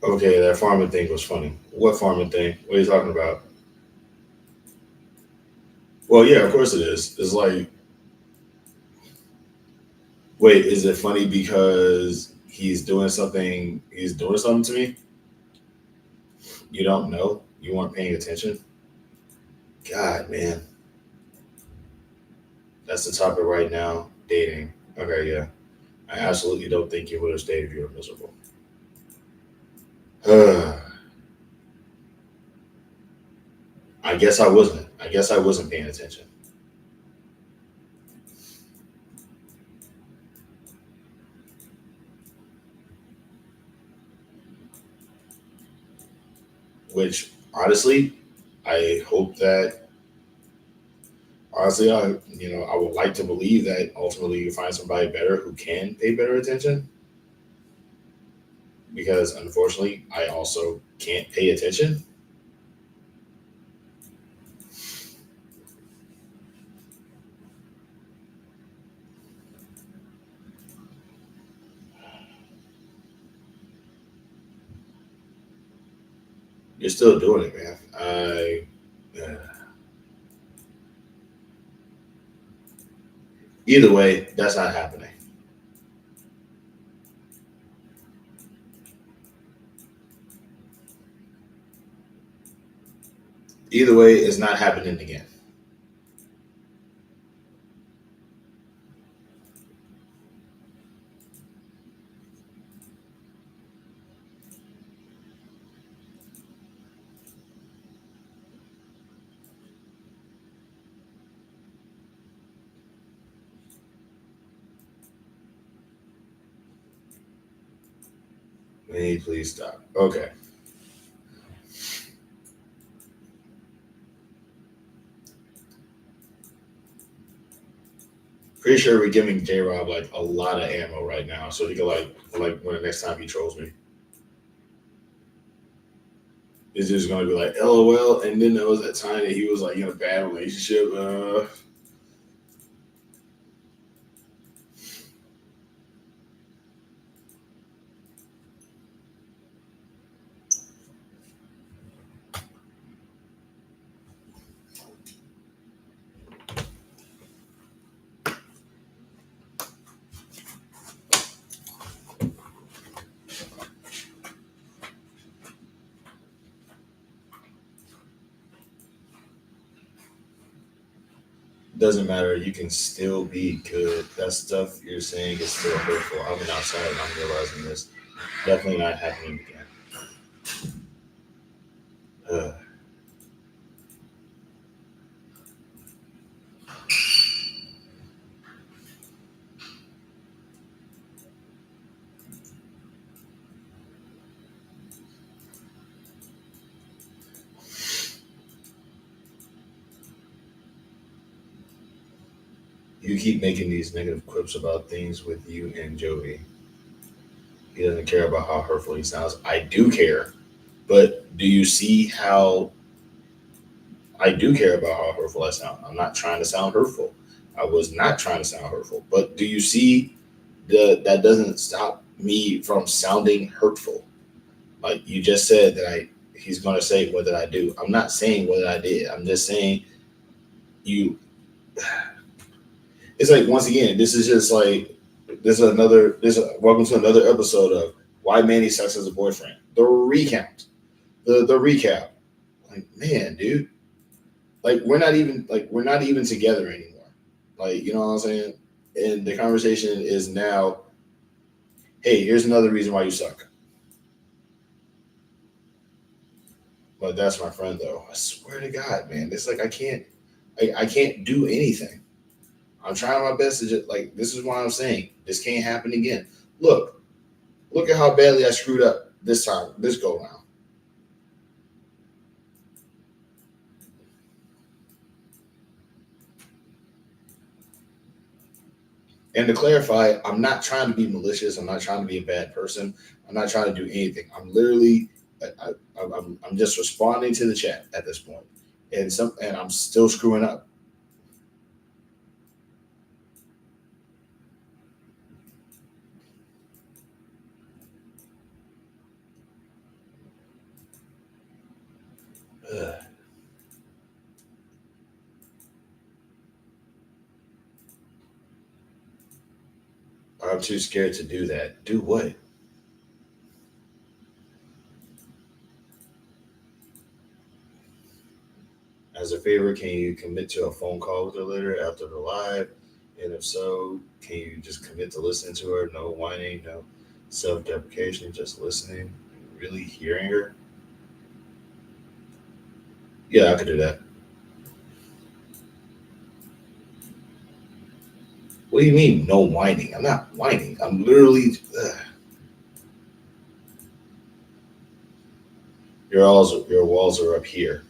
Okay, that farming thing was funny. What farming thing? What are you talking about? Well, yeah, of course it is. It's like, wait, is it funny because He's doing something to me. You don't know. You weren't paying attention. God, man, that's the topic right now. Dating. Okay, yeah. I absolutely don't think you would have stayed if you were miserable. I guess I wasn't. I guess I wasn't paying attention. Which honestly, I hope that honestly, I would like to believe that ultimately you find somebody better who can pay better attention. Because unfortunately, I also can't pay attention. You're still doing it, man. Either way, that's not happening. Either way, it's not happening again. May please stop. Okay. Pretty sure we're giving J Rob like a lot of ammo right now, so he can like when the next time he trolls me, it's just gonna be like LOL. And then there was that time that he was like in a bad relationship. Doesn't matter. You can still be good. That stuff you're saying is still hurtful. I've been outside and I'm realizing this. Definitely not happening again. You keep making these negative quips about things with you and Joey. He doesn't care about how hurtful he sounds. I do care, but do you see how I do care about how hurtful I sound? I'm not trying to sound hurtful. I was not trying to sound hurtful, but do you see that doesn't stop me from sounding hurtful? Like you just said that I he's gonna say what did I do? I'm not saying what I did. I'm just saying you. It's like once again, this is just like welcome to another episode of why Manny sucks as a boyfriend. The recount, the recap. Like man, dude, like we're not even together anymore. Like you know what I'm saying? And the conversation is now, hey, here's another reason why you suck. But that's my friend though. I swear to God, man, it's like I can't do anything. I'm trying my best to just like this is why I'm saying this can't happen again. Look, look at how badly I screwed up this time, this go round. And to clarify, I'm not trying to be malicious. I'm not trying to be a bad person. I'm not trying to do anything. I'm literally, I'm just responding to the chat at this point, and I'm still screwing up. Ugh. I'm too scared to do that. Do what? As a favor, can you commit to a phone call with her later after the live? And if so, can you just commit to listening to her? No whining, no self deprecation, just listening, really hearing her? Yeah, I could do that. What do you mean, no whining? I'm not whining. I'm literally, your walls are up here.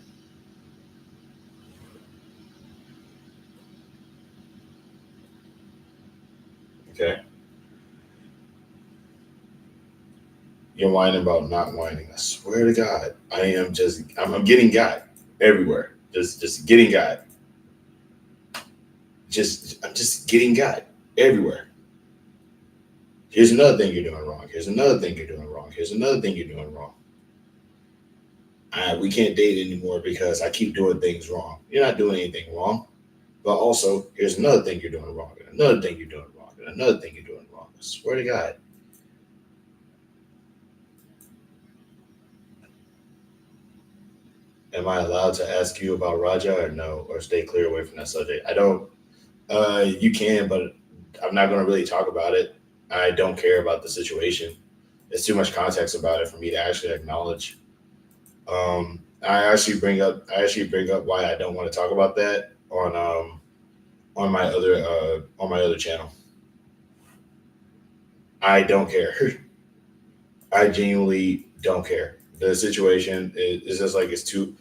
Okay? You're whining about not whining. I swear to God, I'm getting got everywhere. Just getting got. I'm just getting got everywhere. Here's another thing you're doing wrong. Here's another thing you're doing wrong. Here's another thing you're doing wrong. We can't date anymore because I keep doing things wrong. You're not doing anything wrong. But also, here's another thing you're doing wrong, and another thing you're doing wrong, and another thing you're doing wrong. I swear to God. Am I allowed to ask you about Raja or no, or stay clear away from that subject? I don't. You can, but I'm not going to really talk about it. I don't care about the situation. There's too much context about it for me to actually acknowledge. I actually bring up why I don't want to talk about that on my other channel. I don't care. I genuinely don't care. The situation is just like it's too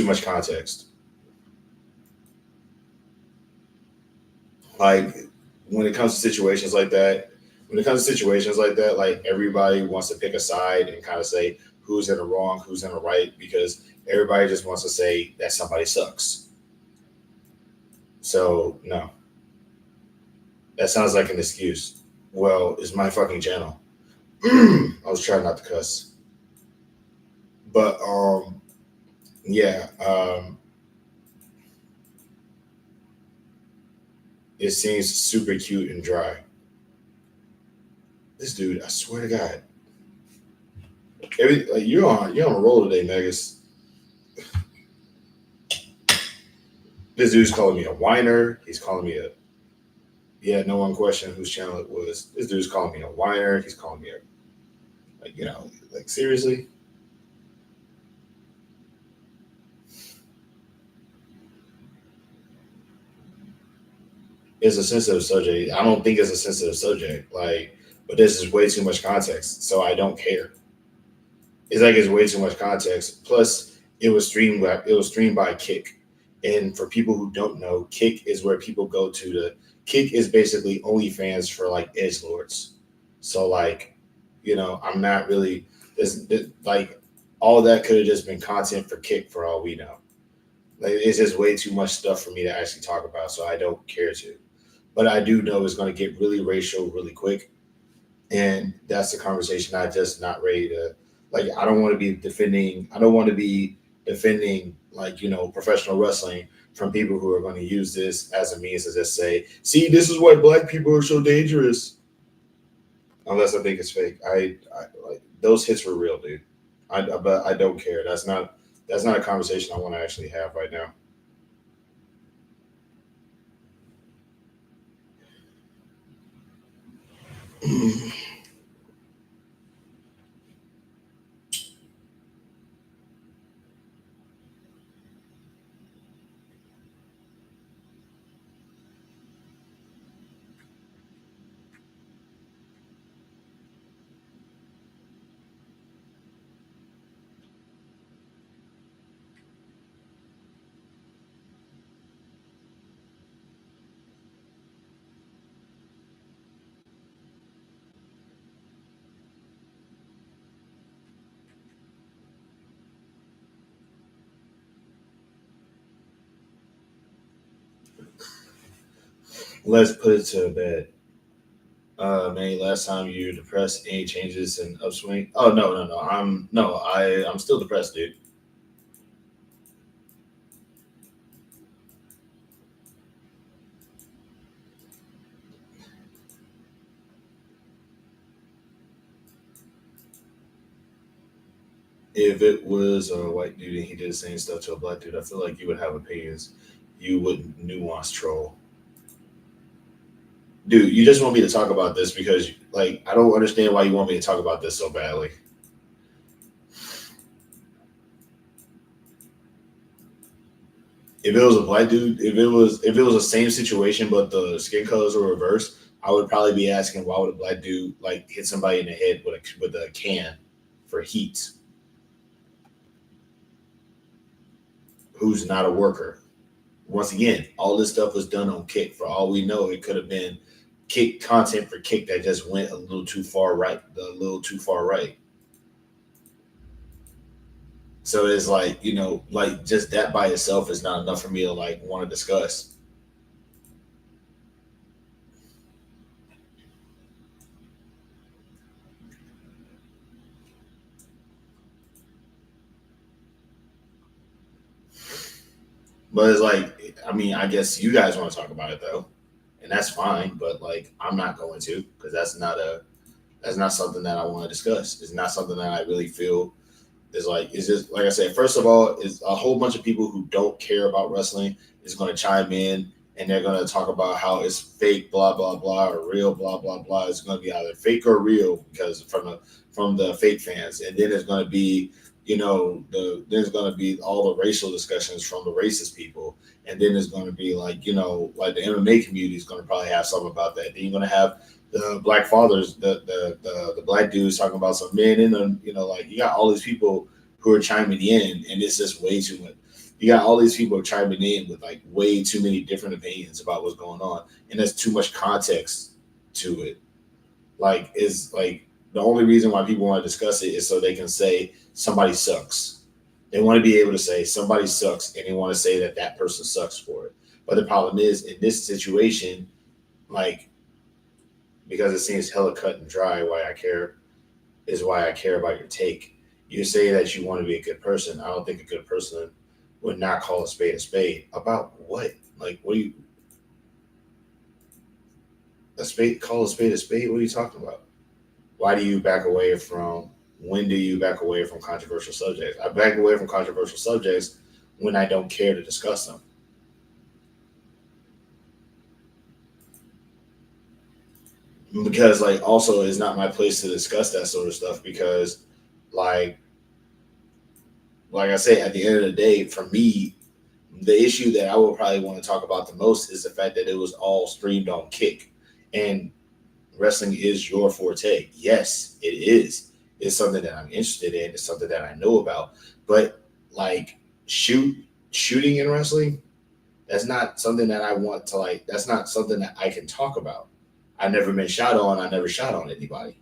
much context. Like when it comes to situations like that, like everybody wants to pick a side and kind of say who's in the wrong, who's in the right, because everybody just wants to say that somebody sucks. So no, that sounds like an excuse. Well, it's my fucking channel. I was trying not to cuss, but yeah, it seems super cute and dry. This dude, I swear to God, you're on a roll today, Megas. This dude's calling me a whiner. He's calling me a yeah. No one questioned whose channel it was. This dude's calling me a whiner. He's calling me a like like seriously. It's a sensitive subject. I don't think it's a sensitive subject. Like, but this is way too much context, so I don't care. It's like it's way too much context. Plus, it was streamed by Kick, and for people who don't know, Kick is where people go to. Kick is basically OnlyFans for like edge lords. So like, I'm not really like all that could have just been content for Kick for all we know. Like it's just way too much stuff for me to actually talk about, so I don't care to. But I do know it's going to get really racial really quick, and that's the conversation I just not ready to. Like I don't want to be defending. I don't want to be defending like professional wrestling from people who are going to use this as a means to just say, "See, this is why black people are so dangerous." Unless I think it's fake. I like those hits were real, dude. But I don't care. That's not a conversation I want to actually have right now. Let's put it to bed. Man, last time you were depressed, any changes in upswing? Oh no, no, no. I'm still depressed, dude. If it was a white dude and he did the same stuff to a black dude, I feel like you would have opinions. You wouldn't nuance troll. Dude, you just want me to talk about this because like I don't understand why you want me to talk about this so badly. If it was a black dude, if it was the same situation but the skin colors were reversed, I would probably be asking why would a black dude like hit somebody in the head with a can for heat who's not a worker. Once again, all this stuff was done on Kick. For all we know, it could have been Kick content for Kick that just went a little too far right, a little too far right. So it's like like just that by itself is not enough for me to like want to discuss. But it's like, I mean, I guess you guys want to talk about it though, and that's fine. But like, I'm not going to because that's not something that I want to discuss. It's not something that I really feel is like. It's just like I said. First of all, is a whole bunch of people who don't care about wrestling is going to chime in and they're going to talk about how it's fake, blah blah blah, or real, blah blah blah. It's going to be either fake or real because from the fake fans, and then it's going to be there's going to be all the racial discussions from the racist people, and then there's going to be like the MMA community is going to probably have something about that. Then you're going to have the black fathers, the black dudes talking about some men in them. Like you got all these people who are chiming in, and it's just way too much. You got all these people chiming in with like way too many different opinions about what's going on, and there's too much context to it. Like is like the only reason why people want to discuss it is so they can say somebody sucks. They want to be able to say somebody sucks, and they want to say that that person sucks for it. But the problem is in this situation, like because it seems hella cut and dry, why I care about your take. You say that you want to be a good person. I don't think a good person would not call a spade a spade. About what? Like, what do you a spade call a spade a spade? What are you talking about? Why do you back away from? When do you back away from controversial subjects? I back away from controversial subjects when I don't care to discuss them because like also it's not my place to discuss that sort of stuff because like like I say at the end of the day for me the issue that I would probably want to talk about the most is the fact that it was all streamed on Kick and wrestling is your forte. Yes, it is. It's something that I'm interested in. It's something that I know about. But like shooting in wrestling, that's not something that I want to like. That's not something that I can talk about. I never been shot on. I never shot on anybody.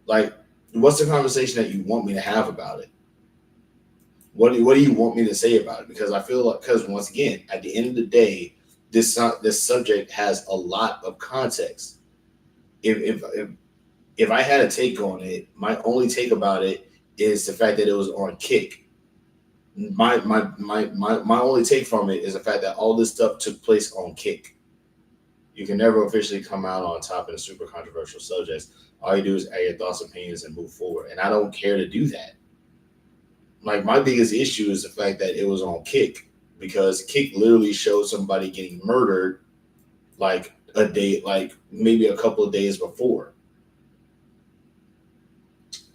Like, what's the conversation that you want me to have about it? What do you want me to say about it? Because I feel like, because once again, at the end of the day, this subject has a lot of context. If I had a take on it, my only take about it is the fact that it was on Kick. My only take from it is the fact that all this stuff took place on Kick. You can never officially come out on top in super controversial subjects. All you do is add your thoughts, opinions, and move forward. And I don't care to do that. Like, my biggest issue is the fact that it was on Kick, because Kick literally showed somebody getting murdered like a day, like maybe a couple of days before.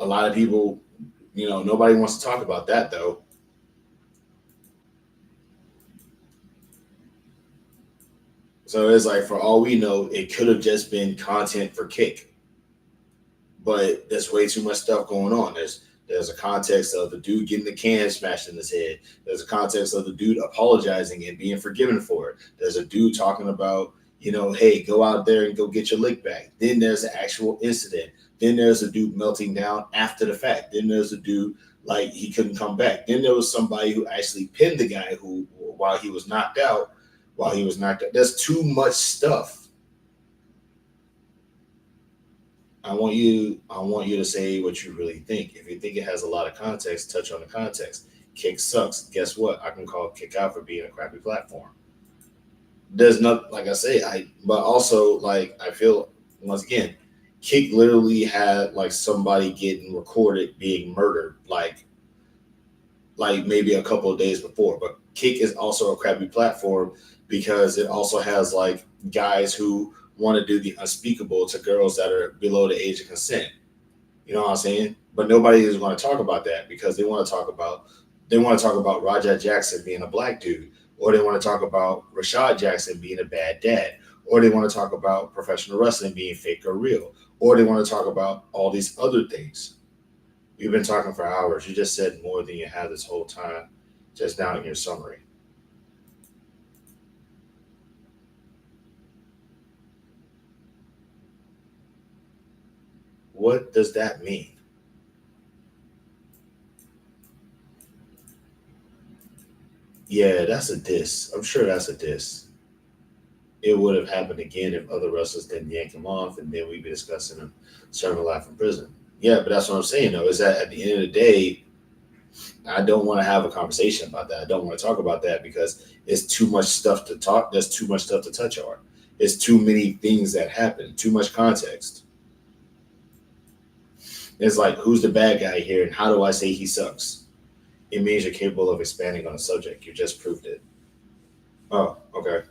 A lot of people, nobody wants to talk about that though. So it's like, for all we know, it could have just been content for Kick, but there's way too much stuff going on. There's a context of the dude getting the can smashed in his head. There's a context of the dude apologizing and being forgiven for it. There's a dude talking about, hey, go out there and go get your lick back. Then there's an actual incident. Then there's a dude melting down after the fact. Then there's a dude like he couldn't come back. Then there was somebody who actually pinned the guy who, while he was knocked out, There's too much stuff. I want you to say what you really think. If you think it has a lot of context, touch on the context. Kick sucks. Guess what? I can call Kick out for being a crappy platform. There's not, like I say, but also, like, I feel, once again, Kick literally had like somebody getting recorded being murdered, like maybe a couple of days before. But Kick is also a crappy platform because it also has like guys who want to do the unspeakable to girls that are below the age of consent. You know what I'm saying? But nobody is going to talk about that because they want to talk about Rajah Jackson being a black dude, or they want to talk about Rashad Jackson being a bad dad, or they want to talk about professional wrestling being fake or real, or they want to talk about all these other things. We've been talking for hours. You just said more than you had this whole time just now in your summary. What does that mean? Yeah, that's a diss. I'm sure that's a diss. It would have happened again if other wrestlers didn't yank him off, and then we'd be discussing him serving life in prison. Yeah, but that's what I'm saying though, is that at the end of the day, I don't want to have a conversation about that. I don't want to talk about that because it's too much stuff to talk. There's too much stuff to touch on. It's too many things that happen. Too much context. It's like, who's the bad guy here, and how do I say he sucks? It means you're capable of expanding on a subject. You just proved it. Oh, okay.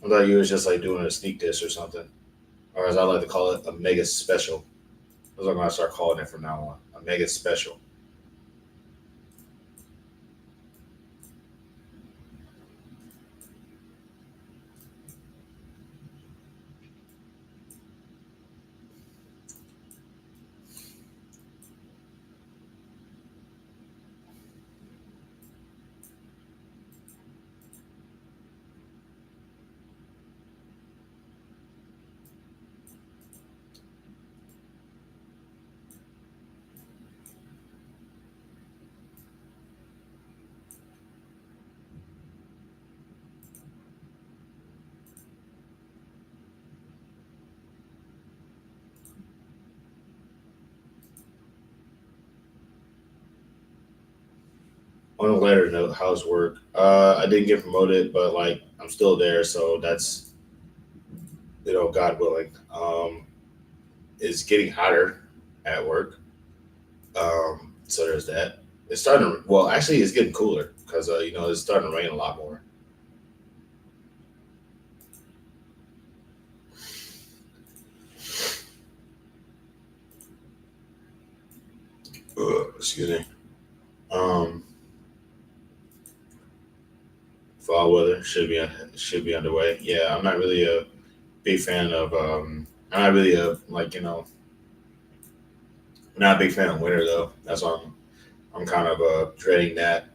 I thought you was just like doing a sneak diss or something, or as I like to call it, a mega special. That's what I'm gonna start calling it from now on. A mega special. On a lighter note, how's work? I didn't get promoted, but like I'm still there, so that's, God willing. It's getting hotter at work, so there's that. It's starting to, well, actually, it's getting cooler because it's starting to rain a lot more. Excuse me. Um, Fall weather should be underway. Yeah, I'm not really a big fan of. I'm not really a, like, not a big fan of winter though. That's why I'm kind of dreading that.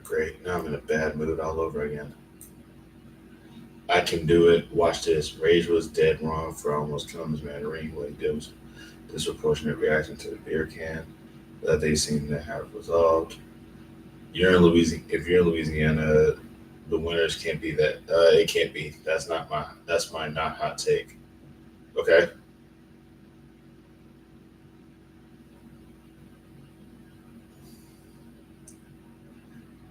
Great. Now I'm in a bad mood all over again. I can do it. Watch this. Rage was dead wrong for almost killing his mandarin when he gives disproportionate reaction to the beer can that they seem to have resolved. You're in Louisiana. If you're in Louisiana, the winners can't be that. It can't be. That's not my. That's my not hot take. Okay.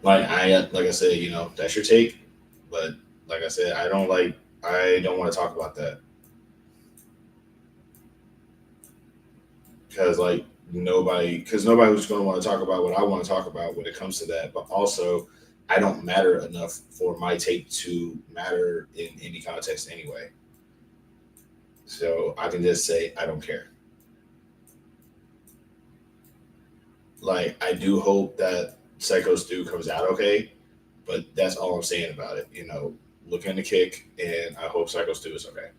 Like I said, that's your take. But like I said, I don't like. I don't want to talk about that because nobody who's going to want to talk about what I want to talk about when it comes to that. But also, I don't matter enough for my take to matter in any context anyway. So I can just say I don't care. Like I do hope that Psycho Stu comes out okay, but that's all I'm saying about it. Look in the kick, and I hope Psycho Stu is okay.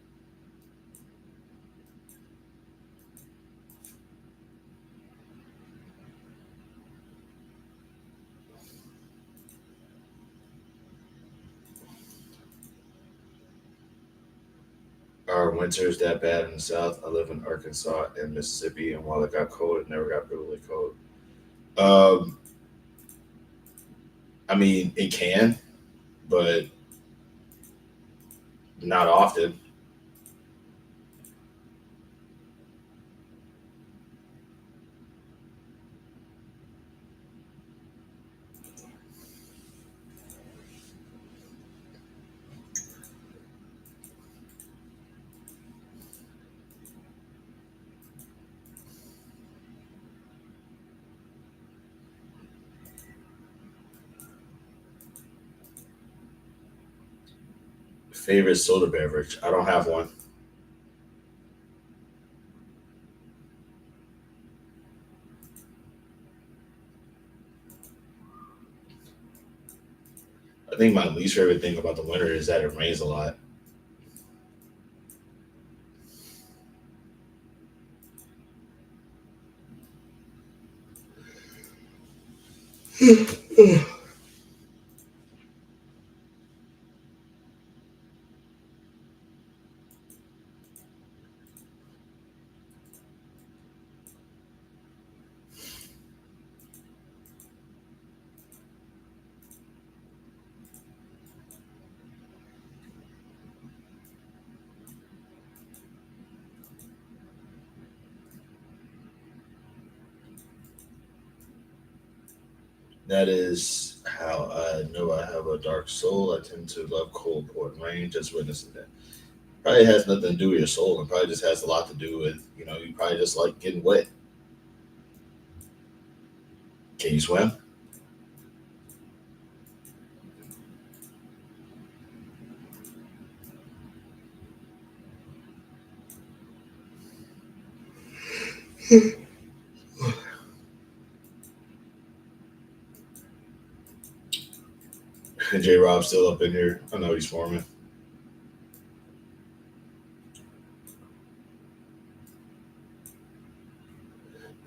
Our winters that bad in the South. I live in Arkansas and Mississippi, and while it got cold, it never got brutally cold. Um, I mean, it can, but not often. Favorite soda beverage? I don't have one. I think my least favorite thing about the winter is that it rains a lot. That is how I know I have a dark soul. I tend to love cold pouring rain. Just witnessing that. Probably has nothing to do with your soul, and probably just has a lot to do with you probably just like getting wet. Can you swim? J Rob's still up in here. I know he's forming.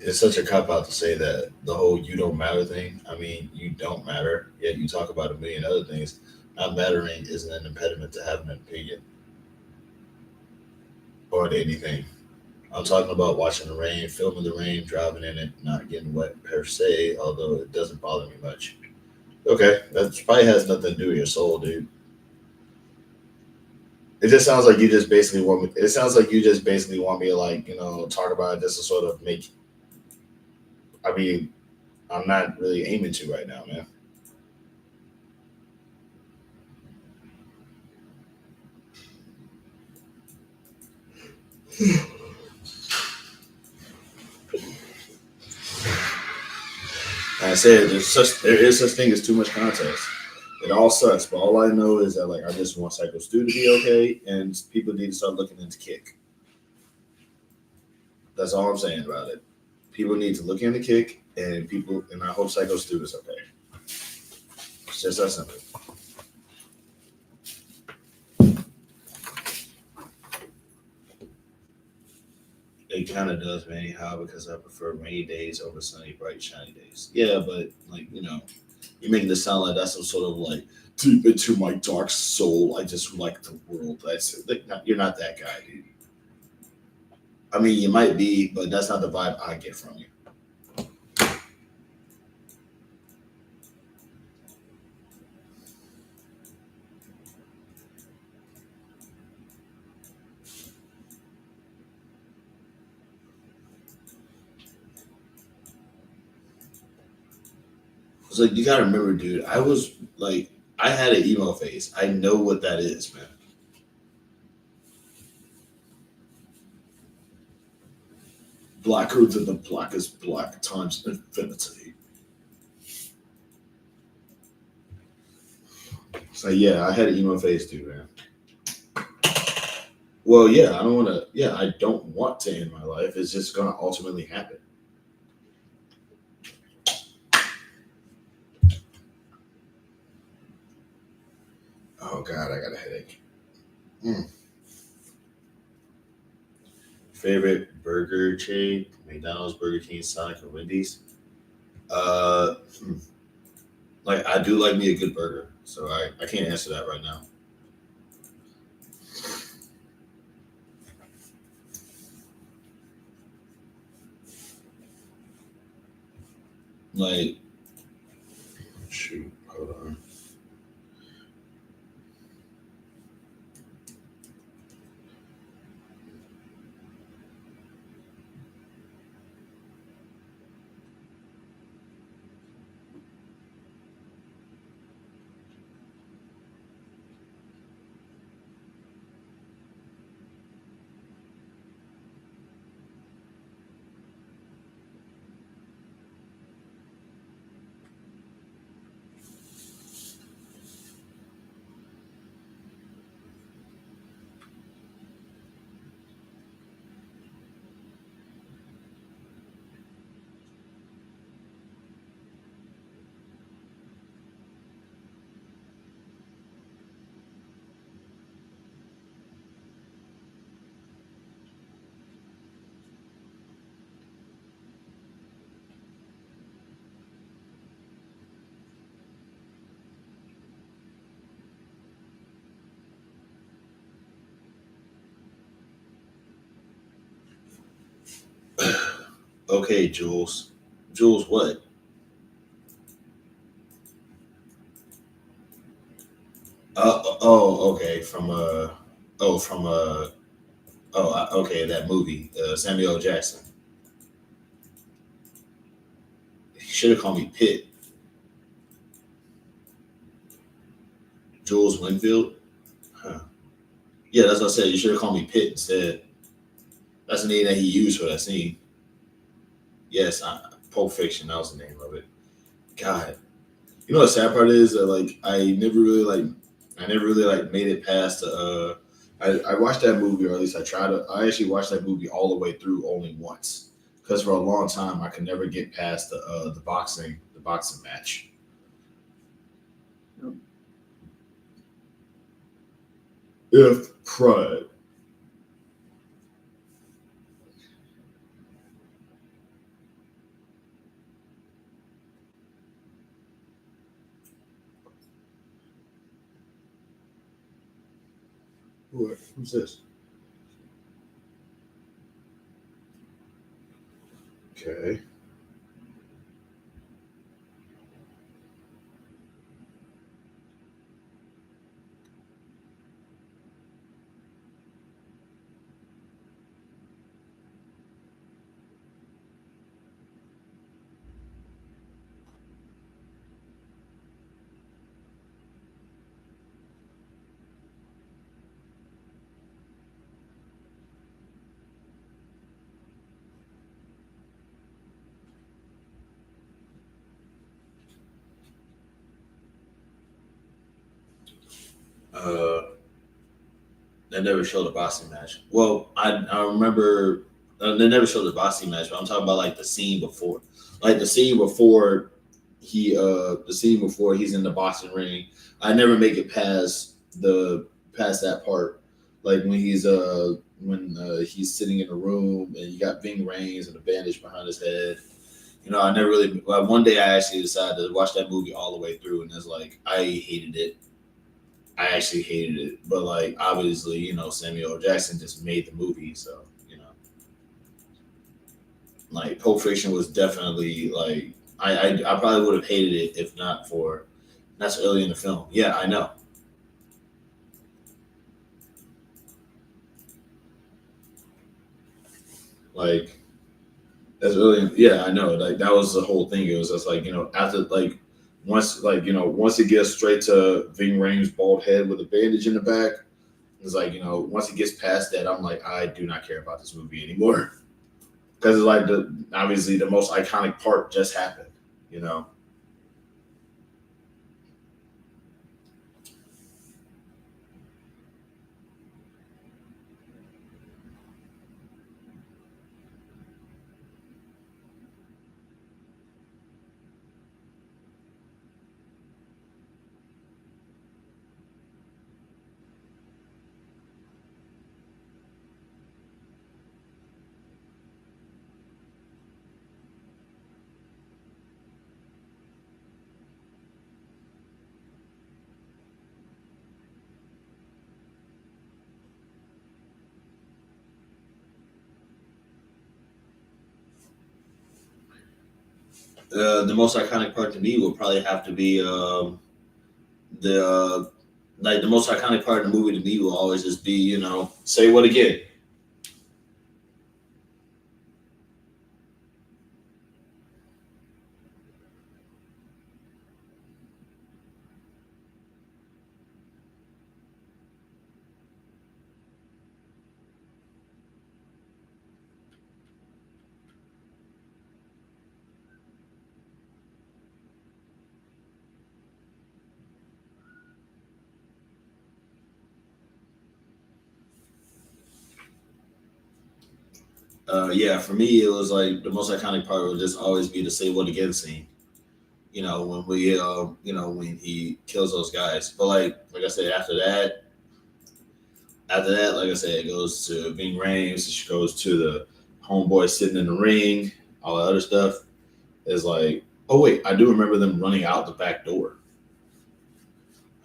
It's such a cop out to say that the whole "you don't matter" thing. I mean, you don't matter. Yet you talk about a million other things. Not mattering isn't an impediment to having an opinion or to anything. I'm talking about watching the rain, filming the rain, driving in it, not getting wet per se, although it doesn't bother me much. Okay, that probably has nothing to do with your soul, dude. It just sounds like you just basically want me. It sounds like you just basically want me to talk about it just to sort of make. I mean, I'm not really aiming to right now, man. Like I said there is such thing as too much context. It all sucks, but all I know is that like I just want Psycho Stu to be okay, and people need to start looking into Kick. That's all I'm saying about it. People need to look into Kick, and I hope Psycho Stu is okay. It's just that simple. It kind of does, man. Anyhow, because I prefer rainy days over sunny, bright, shiny days. Yeah, but like. You're making this sound like that's some sort of like deep into my dark soul. I just like the world. That's like, you're not that guy, dude. I mean, you might be, but that's not the vibe I get from you. It's like you gotta remember, dude. I was like, I had an emo phase. I know what that is, man. Blacker than the blackest black times infinity. So yeah, I had an emo phase too, man. Well, yeah, I don't want to. Yeah, I don't want to end my life. It's just gonna ultimately happen. Oh God, I got a headache. Mm. Favorite burger chain: McDonald's, Burger King, Sonic, or Wendy's. Uh, hmm. Like I do like me a good burger, so I can't answer that right now. Like shoot, hold on. Okay, Jules. Jules, what? Oh, okay. From okay, that movie, Samuel L. Jackson. He should have called me Pitt. Jules Winfield. Huh. Yeah, that's what I said. You should have called me Pitt instead. That's the name that he used for that scene. Yes, Pulp Fiction. That was the name of it. God, you know what the sad part is that like I never really like made it past the. I watched that movie, or at least I tried to. I actually watched that movie all the way through only once, because for a long time I could never get past the boxing match. If pride. What? Who's this? Okay. Uh, they never showed a boxing match. Well, I remember they never showed a boxing match, but I'm talking about like the scene before, like the scene before he's in the boxing ring. I never make it past that part, like when he's sitting in a room and you got Ving Rhames and a bandage behind his head, I never really. Well, one day I actually decided to watch that movie all the way through, and it's like I hated it. I actually hated it, but like obviously, Samuel L. Jackson just made the movie, so like Pulp Fiction was definitely like I probably would have hated it if not for that's early in the film. Yeah, I know. Like that's early. Yeah, I know. Like that was the whole thing. It was just like after like once it gets straight to Ving Rhames' bald head with a bandage in the back, it's like once it gets past that, I'm like I do not care about this movie anymore because it's like the obviously the most iconic part just happened. You know. The most iconic part to me will probably have to be the like the most iconic part of the movie to me will always just be say what again. Yeah, for me it was like the most iconic part would just always be the say what again scene. When we when he kills those guys. But like I said, after that, like I said, it goes to Ving Rhames. It goes to the homeboy sitting in the ring. All that other stuff is like, oh wait, I do remember them running out the back door.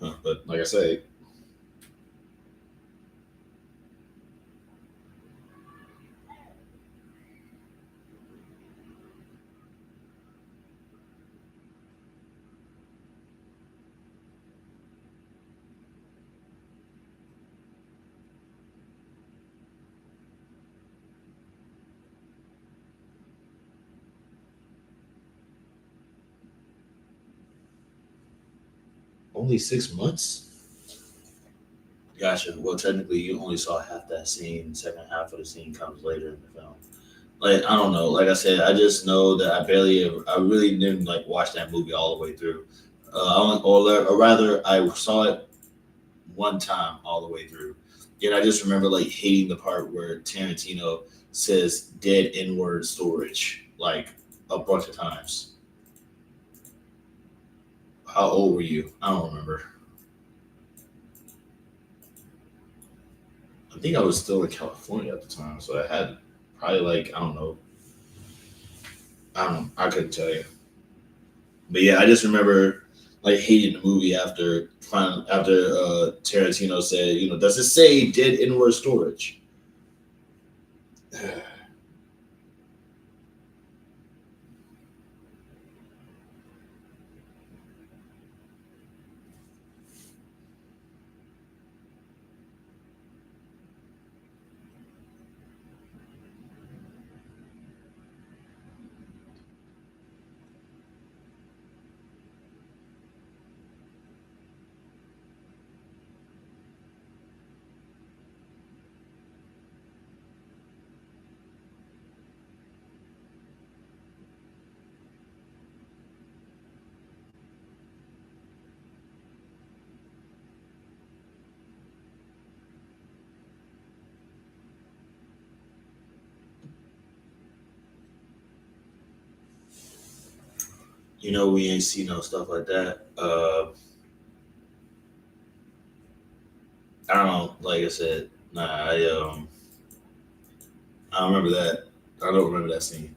Huh, but like I say, only 6 months. Gotcha. Well, technically, you only saw half that scene. The second half of the scene comes later in the film. Like I don't know. Like I said, I just know that I really didn't like watch that movie all the way through. Or rather, I saw it one time all the way through. And I just remember like hating the part where Tarantino says "dead N-word storage" like a bunch of times. How old were you? I don't remember. I think I was still in California at the time, so I had probably like I don't know. I don't. I couldn't tell you. But yeah, I just remember like hating the movie after Tarantino said, does it say dead inward storage? We ain't see no stuff like that. I don't know. Like I said, nah, I don't remember that. I don't remember that scene.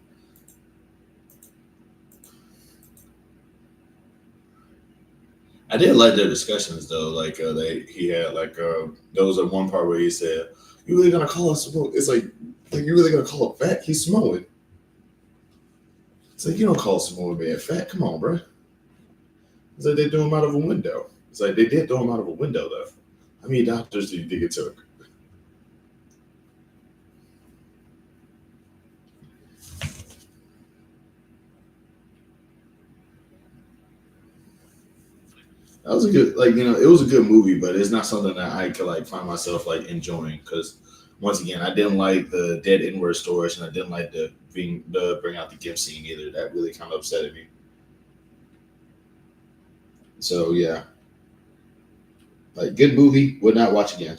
I did like their discussions though. Like he had like there was a one part where he said, "You really gonna call us Samoan?" It's like you really gonna call him fat? He's Samoan. It's like you don't call Samoan man fat. Come on, bro. It's like they threw him out of a window. It's like they did throw him out of a window though. How many doctors do you think it took? That was a good, like it was a good movie, but it's not something that I could like find myself like enjoying because once again, I didn't like the dead inward storage, and I didn't like the bring out the gift scene either. That really kind of upset me. So yeah, like good movie, would not watch again.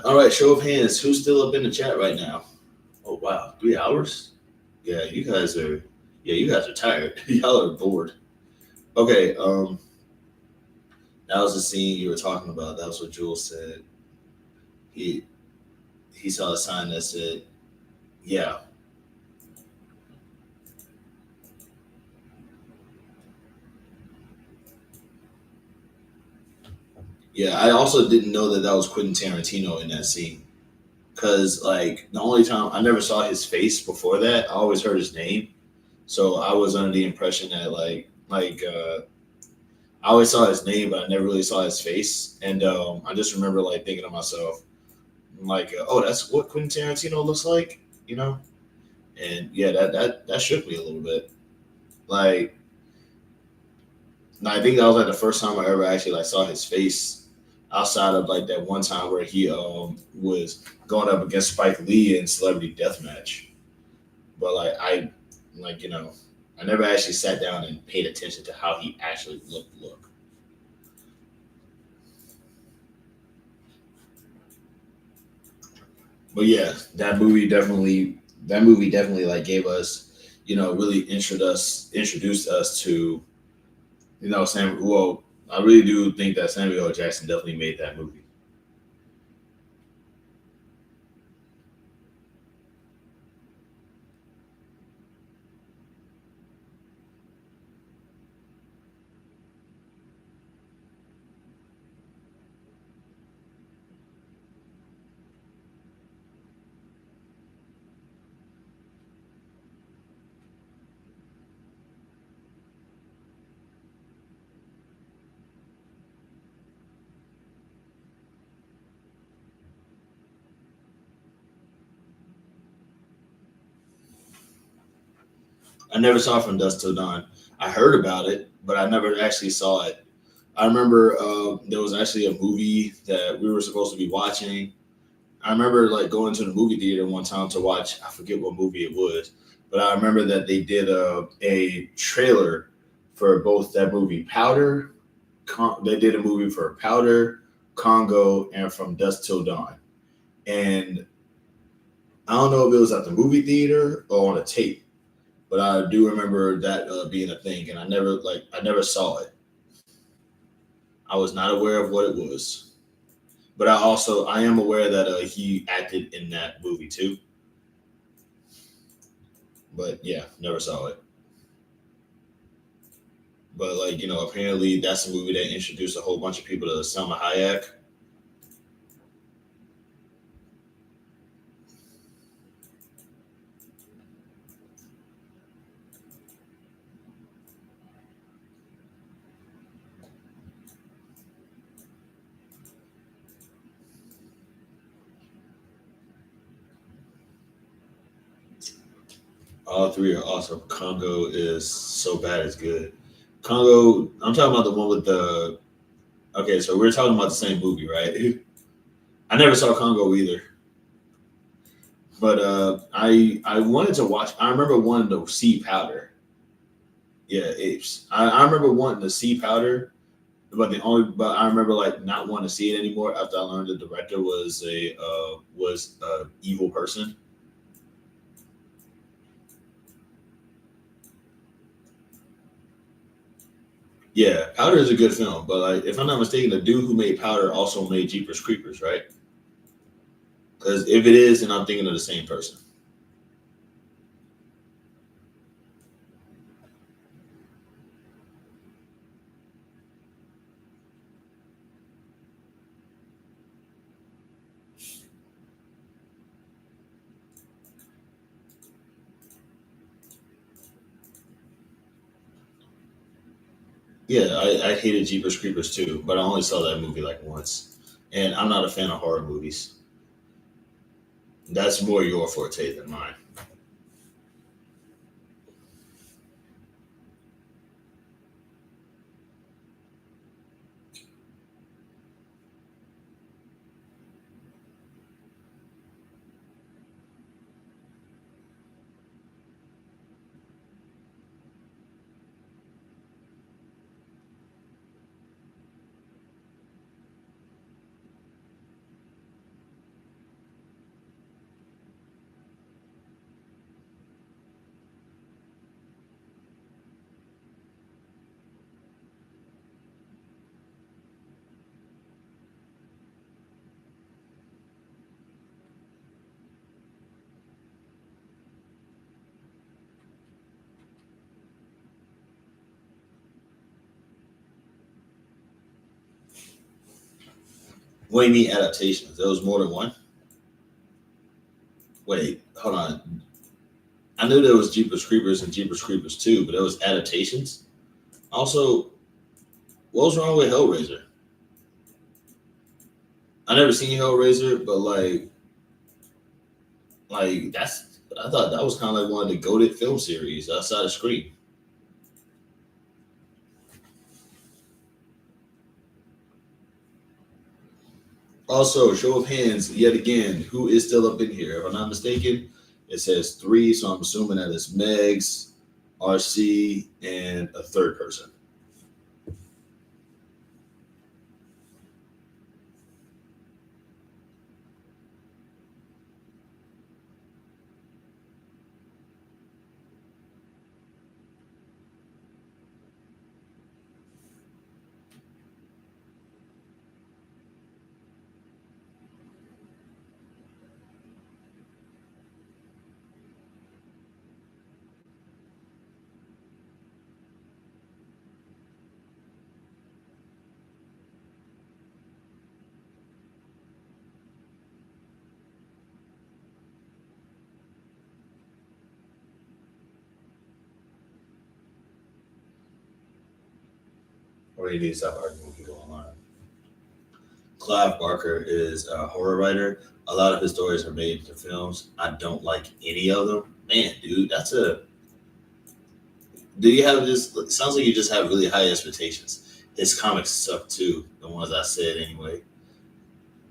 All right, show of hands, who's still up in the chat right now? Oh wow, 3 hours? Yeah, you guys are tired. Y'all are bored. Okay, that was the scene you were talking about. That was what Jules said. He he saw a sign that said, "Yeah, yeah." I also didn't know that that was Quentin Tarantino in that scene because like the only time I never saw his face before that, I always heard his name, so I was under the impression that I always saw his name, but I never really saw his face, and I just remember like thinking to myself like, "Oh, that's what Quentin Tarantino looks like," you know. And yeah, that shook me a little bit. Like, I think that was like the first time I ever actually like saw his face outside of like that one time where he was going up against Spike Lee in Celebrity Deathmatch. But like I never actually sat down and paid attention to how he actually looked. But yeah, that movie definitely like gave us, really introduced us to, Sam. Well, I really do think that Samuel L. Jackson definitely made that movie. I never saw From Dusk Till Dawn. I heard about it, but I never actually saw it. I remember there was actually a movie that we were supposed to be watching. I remember like going to the movie theater one time to watch. I forget what movie it was, but I remember that they did a trailer for both that movie Powder. They did a movie for Powder, Congo, and From Dusk Till Dawn. And I don't know if it was at the movie theater or on a tape, but I do remember that being a thing, and I never saw it. I was not aware of what it was, but I am aware that he acted in that movie too. But yeah, never saw it. But like apparently that's a movie that introduced a whole bunch of people to Selma Hayek. All three are awesome. Congo is so bad it's good. Congo, I'm talking about the one with the. Okay, so we're talking about the same movie, right? I never saw Congo either, but I wanted to watch. I remember wanting to see Powder. Yeah, apes. I remember wanting to see Powder, but I remember like not wanting to see it anymore after I learned the director was a evil person. Yeah, Powder is a good film, but like if I'm not mistaken, the dude who made Powder also made Jeepers Creepers, right? Because if it is, then I'm thinking of the same person. Yeah, I hated Jeepers Creepers too, but I only saw that movie like once, and I'm not a fan of horror movies. That's more your forte than mine. What do you mean adaptations? There was more than one. Wait, hold on. I knew there was Jeepers Creepers and Jeepers Creepers 2, but there was adaptations. Also, what was wrong with Hellraiser? I never seen Hellraiser, but like that's I thought that was kind of like one of the goated film series outside of Scream. Also, show of hands yet again, who is still up in here? If I'm not mistaken, it says three, so I'm assuming that it's Megs, RC, and a third person. Or it is stop arguing with people online. Clive Barker is a horror writer. A lot of his stories are made into films. I don't like any of them. Man, dude, that's a. Do you have this? It sounds like you just have really high expectations. His comics suck too. The ones I said anyway.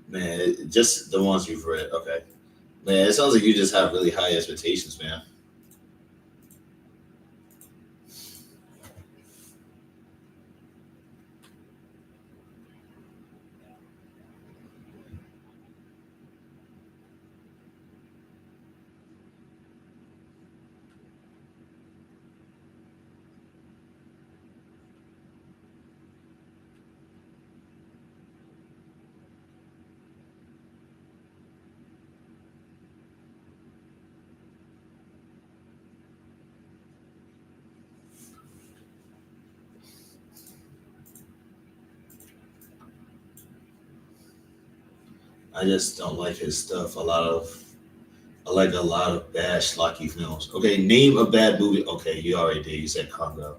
Man, just the ones you've read. Okay. Man, it sounds like you just have really high expectations, man. I just don't like his stuff. I like a lot of bad schlocky films. Okay, name a bad movie. Okay, you already did. You said Congo.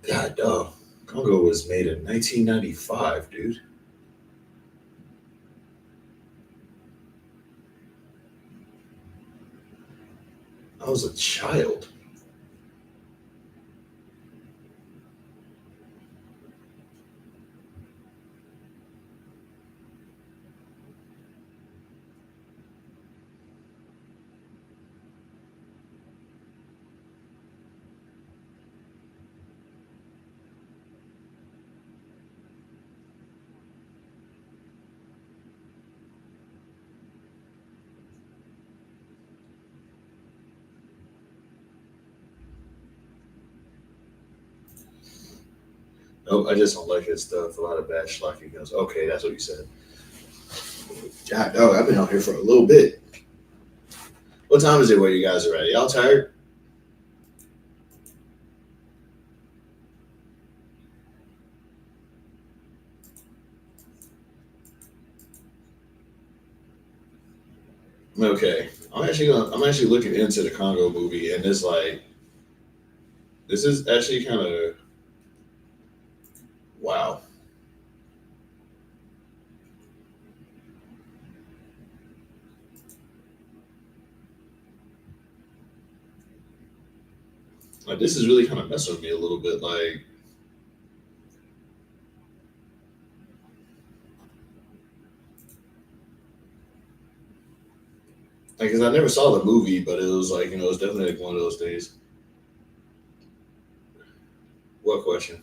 God, dog. Congo was made in 1995, dude. I was a child. Nope, I just don't like his stuff. A lot of bad schlocky goes. Okay, that's what you said. God, dog, I've been out here for a little bit. What time is it where you guys are at? Y'all tired? Okay. I'm actually looking into the Congo movie, and it's like this is actually kind of wow. Like this is really kind of messing with me a little bit. Because I never saw the movie, but it was like it was definitely like one of those days. What question?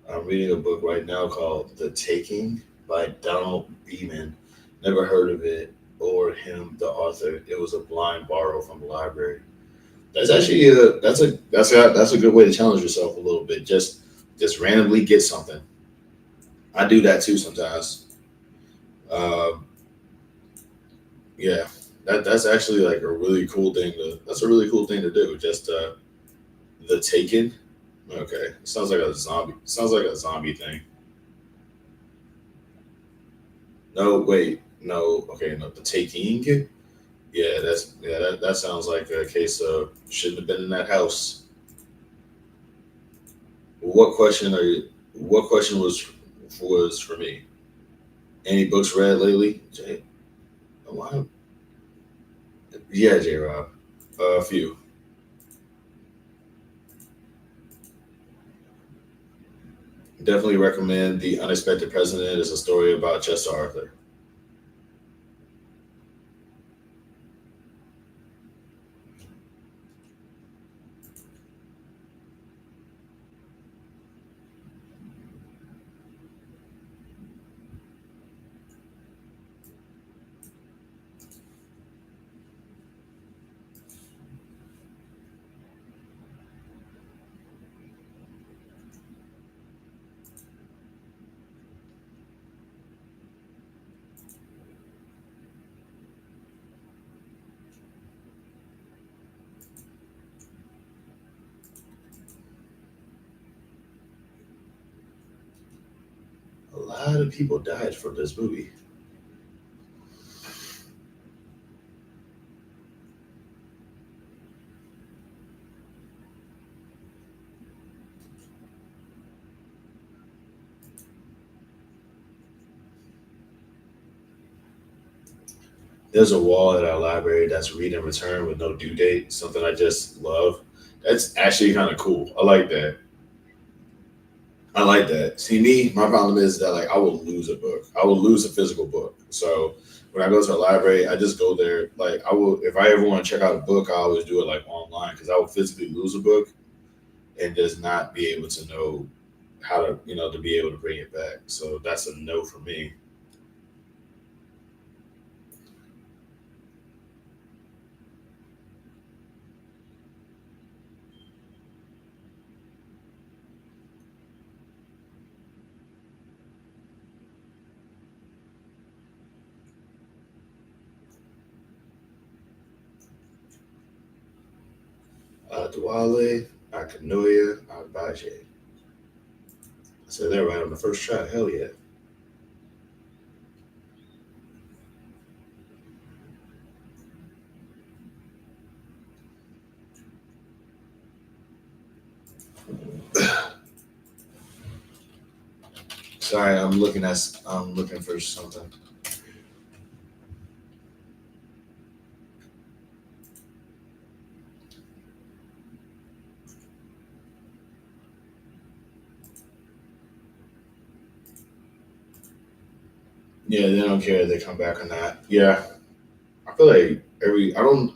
I'm reading a book right now called The Taking by Donald Beeman. Never heard of it or him, the author. It was a blind borrow from the library. That's actually that's a good way to challenge yourself a little bit. Just randomly get something. I do that too sometimes. Um, yeah, that's actually like a really cool thing to. That's a really cool thing to do. Just the Taken. Okay, sounds like a zombie. Sounds like a zombie thing. No, wait, no. Okay, no, the Taking. Yeah, that sounds like a case of shouldn't have been in that house. What question are you? What question was for me? Any books read lately? Jay, why? Yeah, J Rob. A few. Definitely recommend The Unexpected President. It's a story about Chester Arthur. A lot of people died from this movie. There's a wall at our library that's read and return with no due date. Something I just love. That's actually kind of cool. I like that. I like that. See, me, my problem is that like I will lose a book. I will lose a physical book. So when I go to a library, I just go there. Like I will, if I ever want to check out a book, I always do it like online because I will physically lose a book and just not be able to know how to, to be able to bring it back. So that's a no for me. Dwale, Akanoya, Agbaje. I said that right on the first try. Hell yeah. Sorry, I'm looking for something. Yeah, they don't care if they come back or not. Yeah, I feel like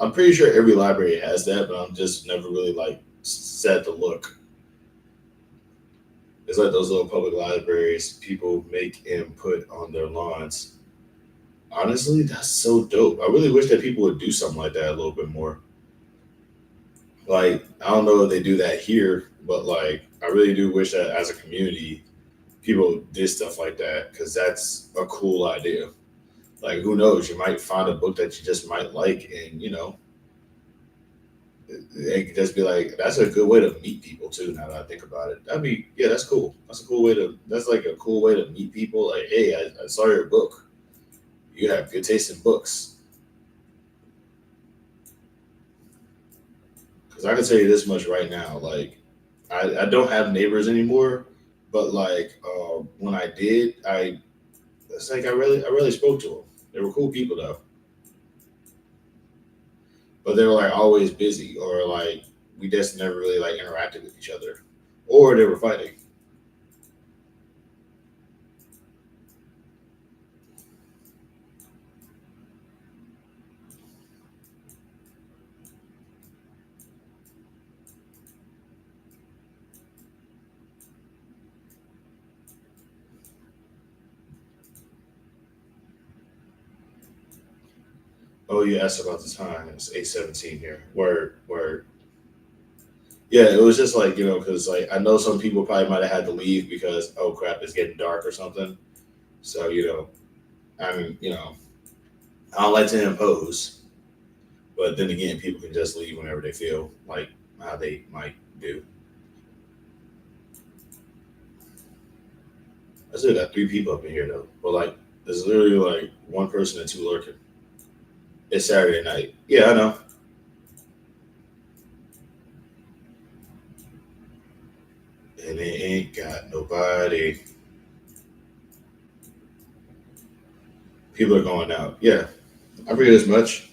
I'm pretty sure every library has that, but I'm just never really like set to look. It's like those little public libraries people make and put on their lawns. Honestly, that's so dope. I really wish that people would do something like that a little bit more. Like, I don't know if they do that here, but like, I really do wish that as a community, people did stuff like that because that's a cool idea. Like, who knows? You might find a book that you just might like, and it could just be like, that's a good way to meet people too. Now that I think about it, that'd be, yeah, that's cool. That's a cool way to. That's like a cool way to meet people. Like, hey, I saw your book. You have good taste in books. Because I can tell you this much right now. Like, I don't have neighbors anymore, but like when I did, it's like I really spoke to them. They were cool people though, but they were like always busy or like we just never really like interacted with each other, or they were fighting. Oh, you asked about the time. It's 8:17 here. Word. Yeah, it was just like because like I know some people probably might have had to leave because oh crap, it's getting dark or something. So I mean I don't like to impose, but then again, people can just leave whenever they feel like how they might do. I still got three people up in here though, but like there's literally like one person and two lurking. It's Saturday night. Yeah, I know. And they ain't got nobody. People are going out. Yeah, I figured as much.